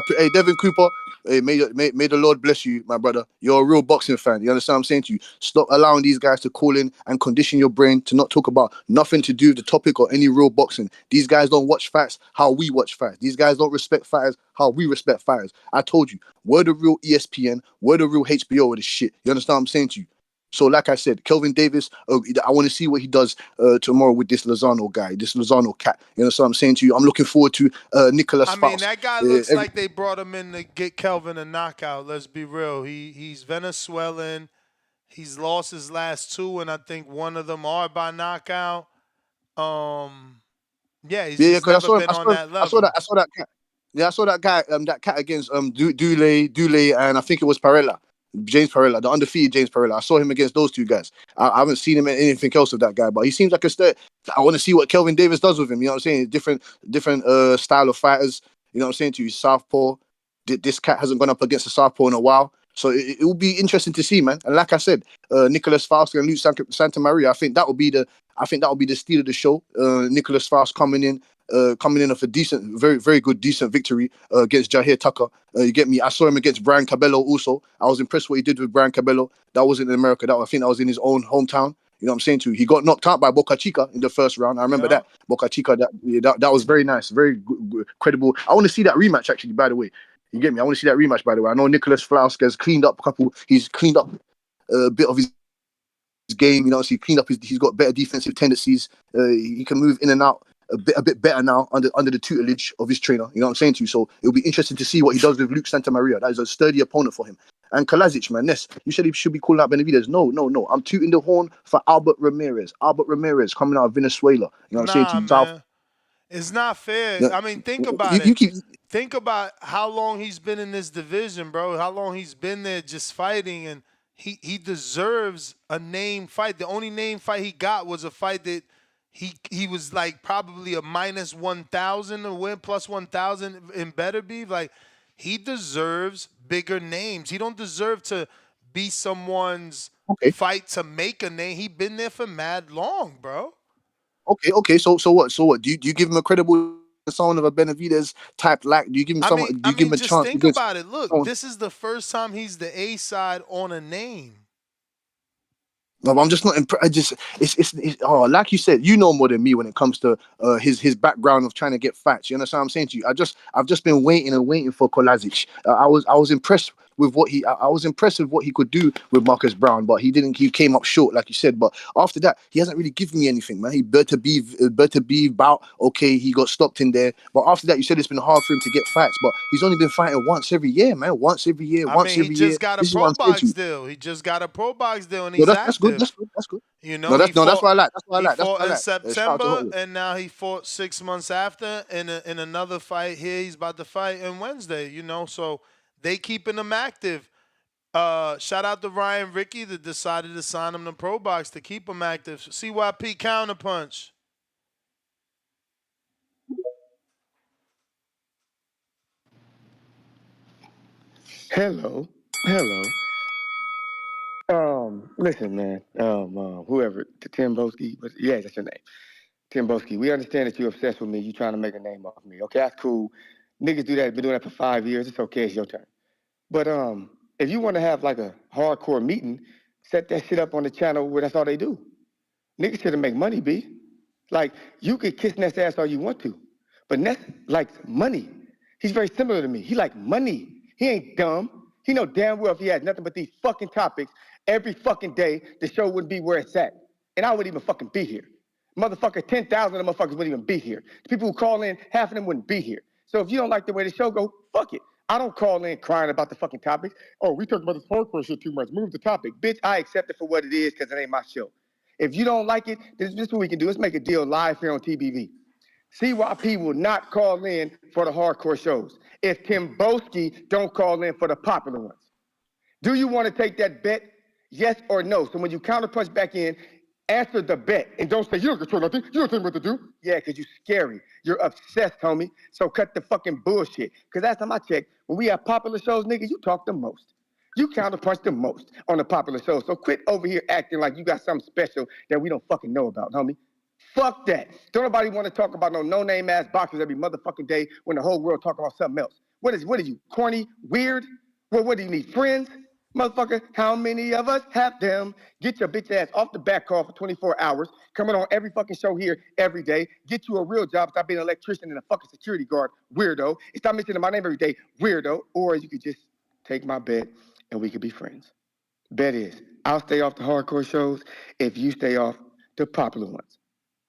Hey, Devin Cooper. Hey, may the Lord bless you, my brother. You're a real boxing fan. You understand what I'm saying to you? Stop allowing these guys to call in and condition your brain to not talk about nothing to do with the topic or any real boxing. These guys don't watch fights how we watch fights. These guys don't respect fighters how we respect fighters. I told you, we're the real ESPN, we're the real HBO of this shit. You understand what I'm saying to you? So, like I said, Kelvin Davis, I want to see what he does tomorrow with this Lozano guy, this Lozano cat. You know what I'm saying to you? I'm looking forward to Nicholas Faust. I mean, that guy looks like they brought him in to get Kelvin a knockout. Let's be real. He's Venezuelan. He's lost his last two, and I think one of them are by knockout. He's just never been on that level. I saw that cat. Yeah, I saw that guy. That cat against Dule, and I think it was Parella. James Parella, the undefeated James Parella. I saw him against those two guys. I haven't seen him in anything else of that guy, but he seems like a stud. I want to see what Kelvin Davis does with him. You know what I'm saying? Different style of fighters. You know what I'm saying to you? Southpaw. This cat hasn't gone up against a southpaw in a while, so it will be interesting to see, man. And like I said, Nicholas Faust and Luke Santa Maria. I think that will be the steal of the show. Nicholas Faust coming in off a decent, very, very good, decent victory against Jahir Tucker. You get me? I saw him against Brian Cabello also. I was impressed what he did with Brian Cabello. That wasn't in America. I think that was in his own hometown. You know what I'm saying to you? He got knocked out by Boca Chica in the first round. I remember that. Boca Chica, that was very nice, very good, credible. I want to see that rematch, actually, by the way. You get me? I want to see that rematch, by the way. I know Nicholas Faust has cleaned up he's cleaned up a bit of his game. You know, so he's got better defensive tendencies. He can move in and out a bit better now under the tutelage of his trainer. You know what I'm saying to you? So it'll be interesting to see what he does with Luke Santa Maria. That is a sturdy opponent for him. And Kalajdzic, man, Ness, you said he should be calling out Benavidez. No. I'm tooting the horn for Albert Ramirez. Albert Ramirez coming out of Venezuela. You know what I'm saying to you? Man. It's not fair. I mean, think about it. Think about how long he's been in this division, bro. How long he's been there just fighting, and he deserves a name fight. The only name fight he got was a fight that he was like probably a minus 1,000 to win, plus 1,000 in better beef. Like, he deserves bigger names. He don't deserve to be someone's fight to make a name. He been there for mad long, bro. Okay. So what? Do you give him a credible someone of a Benavidez type? Like, do you give him someone? Do you give him a just chance think against about it. Look, someone? this is the first time he's the A side on a name. No, I'm just not impressed. It's oh, like you said, you know more than me when it comes to his background of trying to get facts. You understand what I'm saying to you? I've just been waiting and waiting for Kalajdzic. I was impressed with what I was impressed with what he could do with Marcus Brown, but he came up short, like you said. But after that, he hasn't really given me anything, man. He better be about okay. He got stopped in there, but after that, you said it's been hard for him to get fights. But he's only been fighting once every year, man. Once every year, once He every year. just got a This is what pro I'm saying to box you. deal. He just got a pro box deal, and No, he's that's good. That's active. good. That's good. You know, No, that's what I like. That's what I he like. That's fought what I in like. Shout out to September, Hollywood. and now he fought 6 months after in another fight here. He's about to fight on Wednesday. You know, so they keeping him active. Shout out to Ryan Ricky that decided to sign him to pro box to keep him active. CYP counterpunch. Hello. Listen, man. Whoever, Tim Boski, but yeah, that's your name. Tim Boski, we understand that you're obsessed with me. You're trying to make a name off me. Okay, that's cool. Niggas do that. Been doing that for 5 years. It's okay. It's your turn. But if you want to have like a hardcore meeting, set that shit up on the channel where that's all they do. Niggas here to make money, B. Like, you could kiss Ness ass all you want to, but Ness likes money. He's very similar to me. He like money. He ain't dumb. He know damn well if he had nothing but these fucking topics every fucking day, the show wouldn't be where it's at. And I wouldn't even fucking be here. Motherfucker, 10,000 of them motherfuckers wouldn't even be here. The people who call in, half of them wouldn't be here. So if you don't like the way the show go, fuck it. I don't call in crying about the fucking topics. Oh, we talking about this hardcore shit too much. Move the topic. Bitch, I accept it for what it is because it ain't my show. If you don't like it, this is what we can do. Let's make a deal live here on TBV. CYP will not call in for the hardcore shows if Tim Boski don't call in for the popular ones. Do you want to take that bet? Yes or no? So when you counterpunch back in, answer the bet and don't say, you don't control nothing. You don't tell me what to do. Yeah, because you're scary. You're obsessed, homie. So cut the fucking bullshit. Because last time I checked, when we have popular shows, nigga, you talk the most. You counterpunch the most on the popular shows. So quit over here acting like you got something special that we don't fucking know about, homie. Fuck that. Don't nobody want to talk about no name ass boxers every motherfucking day when the whole world talking about something else. What are you, corny, weird? What do you need, friends? Motherfucker, how many of us have them? Get your bitch ass off the back call for 24 hours, coming on every fucking show here every day. Get you a real job, stop being an electrician and a fucking security guard, weirdo. And stop mentioning my name every day, weirdo. Or you could just take my bet and we could be friends. Bet is, I'll stay off the hardcore shows if you stay off the popular ones.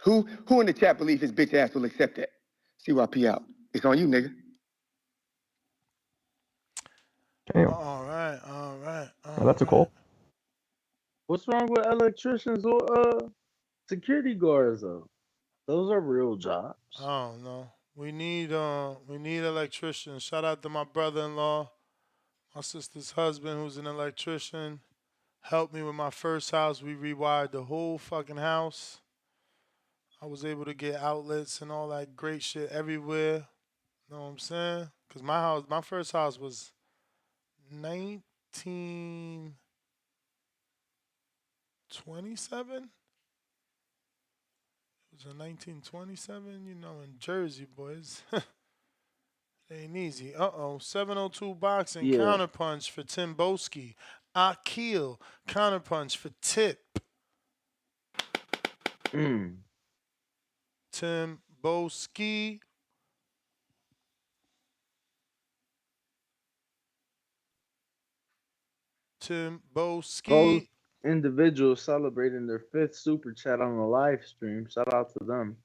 Who in the chat believe his bitch ass will accept that? CYP out. It's on you, nigga. Damn. All right. Oh, that's a call. What's wrong with electricians or security guards though? Those are real jobs. I don't know. We need electricians. Shout out to my brother-in-law, my sister's husband, who's an electrician. Helped me with my first house. We rewired the whole fucking house. I was able to get outlets and all that great shit everywhere. Know what I'm saying? Cause my first house was 1927. It was in 1927. You know, in Jersey, boys. Ain't easy. 702 boxing Yeah. counterpunch for Tim Boski. Akil counterpunch for Tip. Tim Boski. Tim Boski. Those individuals celebrating their 5th super chat on the live stream. Shout out to them.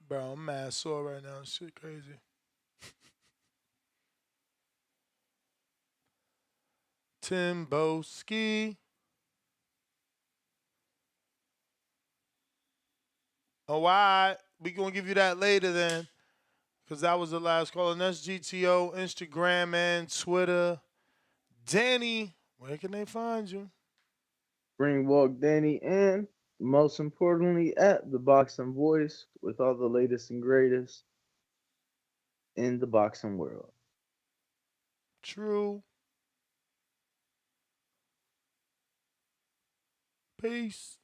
Bro, I'm mad sore right now. Shit crazy. Tim Boski. Oh, all right. We gonna give you that later then. Because that was the last call. And that's GTO, Instagram, and Twitter. Danny, where can they find you? Springwalk Danny, and most importantly, at the Boxing Voice with all the latest and greatest in the boxing world. True. Peace.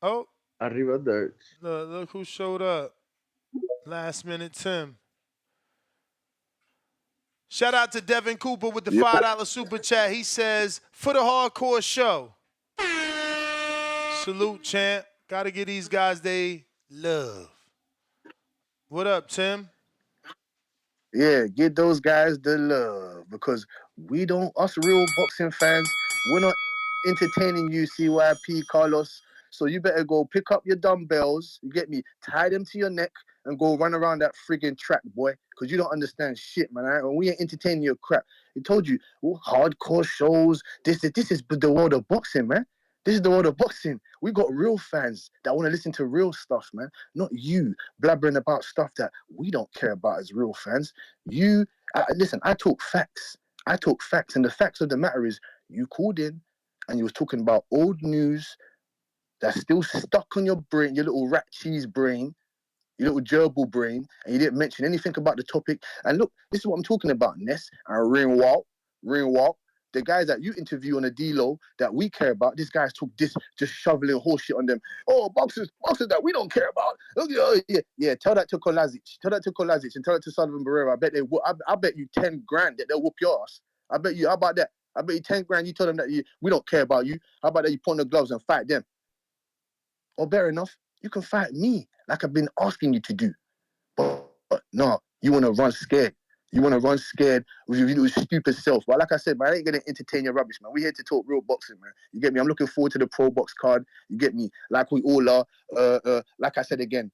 Oh. Arrivederci. Look who showed up. Last minute Tim. Shout out to Devin Cooper with the $5 super chat. He says, for the hardcore show. Salute, champ. Gotta give these guys they love. What up, Tim? Yeah, give those guys the love because us real boxing fans, we're not entertaining you, CYP, Carlos. So you better go pick up your dumbbells, you get me, tie them to your neck and go run around that friggin' track, boy, because you don't understand shit, man. Right? When we ain't entertaining your crap, I told you, hardcore shows, this is the world of boxing, man. This is the world of boxing. We got real fans that want to listen to real stuff, man. Not you blabbering about stuff that we don't care about as real fans. Listen, I talk facts. I talk facts. And the facts of the matter is you called in and you was talking about old news that's still stuck on your brain, your little rat cheese brain, your little gerbil brain, and you didn't mention anything about the topic. And look, this is what I'm talking about, Ness and Ringwalt. The guys that you interview on a D-Lo that we care about, these guys talk this, just shoveling horseshit on them. Oh, boxers that we don't care about. Oh, yeah. Tell that to Kalajdzic. Tell that to Kalajdzic and tell it to Sullivan Barrera. I bet you 10 grand that they'll whoop your ass. I bet you. How about that? I bet you 10 grand. You tell them that we don't care about you. How about that? You put on the gloves and fight them. Or better enough, you can fight me like I've been asking you to do. But no, you want to run scared. You want to run scared with your little stupid self. But like I said, man, I ain't going to entertain your rubbish, man. We're here to talk real boxing, man. You get me? I'm looking forward to the Pro Box card. You get me? Like we all are. Like I said again,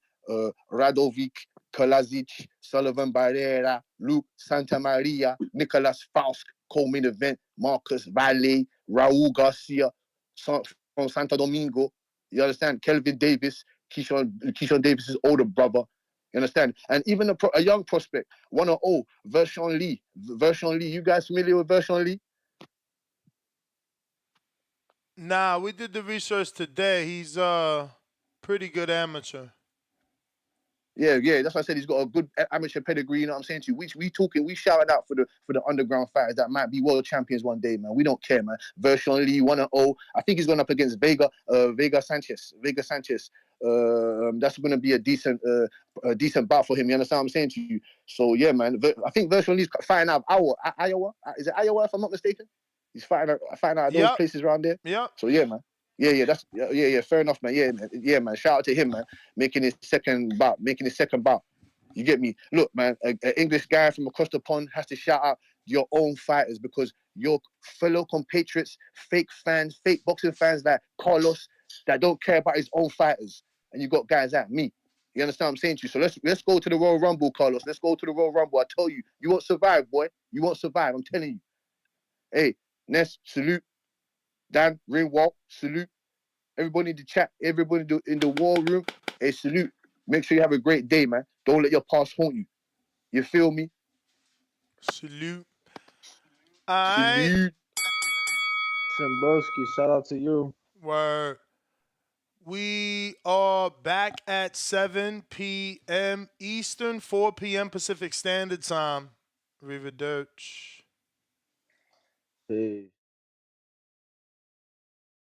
Radivoje Kalajdzic, Sullivan Barrera, Luke Santamaria, Nicolas Faust, co-main event, Marcus Valle, Raul Garcia from Santo Domingo. You understand? Kelvin Davis, Keyshawn Davis's older brother. You understand? And even a young prospect, 1-0, Vershon Lee. You guys familiar with Vershon Lee? Nah, we did the research today. He's pretty good amateur. Yeah. That's why I said he's got a good amateur pedigree. You know what I'm saying to you? We shouted out for the underground fighters that might be world champions one day, man. We don't care, man. Vershon Lee, 1-0. I think he's going up against Vega Sanchez. That's going to be a decent bout for him. You understand what I'm saying to you? So yeah, man. I think Vershon Lee's fighting out of Iowa. Is it Iowa? If I'm not mistaken, he's fighting out of those places around there. Yeah. So yeah, man. Yeah. Fair enough, man. Yeah, man. Shout out to him, man. Making his second bout. You get me? Look, man. An English guy from across the pond has to shout out your own fighters because your fellow compatriots, fake boxing fans like Carlos that don't care about his own fighters, and you got guys like me. You understand what I'm saying to you? So let's go to the Royal Rumble, Carlos. Let's go to the Royal Rumble. I tell you, you won't survive, boy. You won't survive. I'm telling you. Hey, Ness, salute. Dan, Ringwalt, salute. Everybody in the chat, everybody in the war room, hey, salute. Make sure you have a great day, man. Don't let your past haunt you. You feel me? Salute. All right. Salute. Simbowski, shout out to you. Word. We are back at 7 p.m. Eastern, 4 p.m. Pacific Standard Time. Arrivederci. Peace.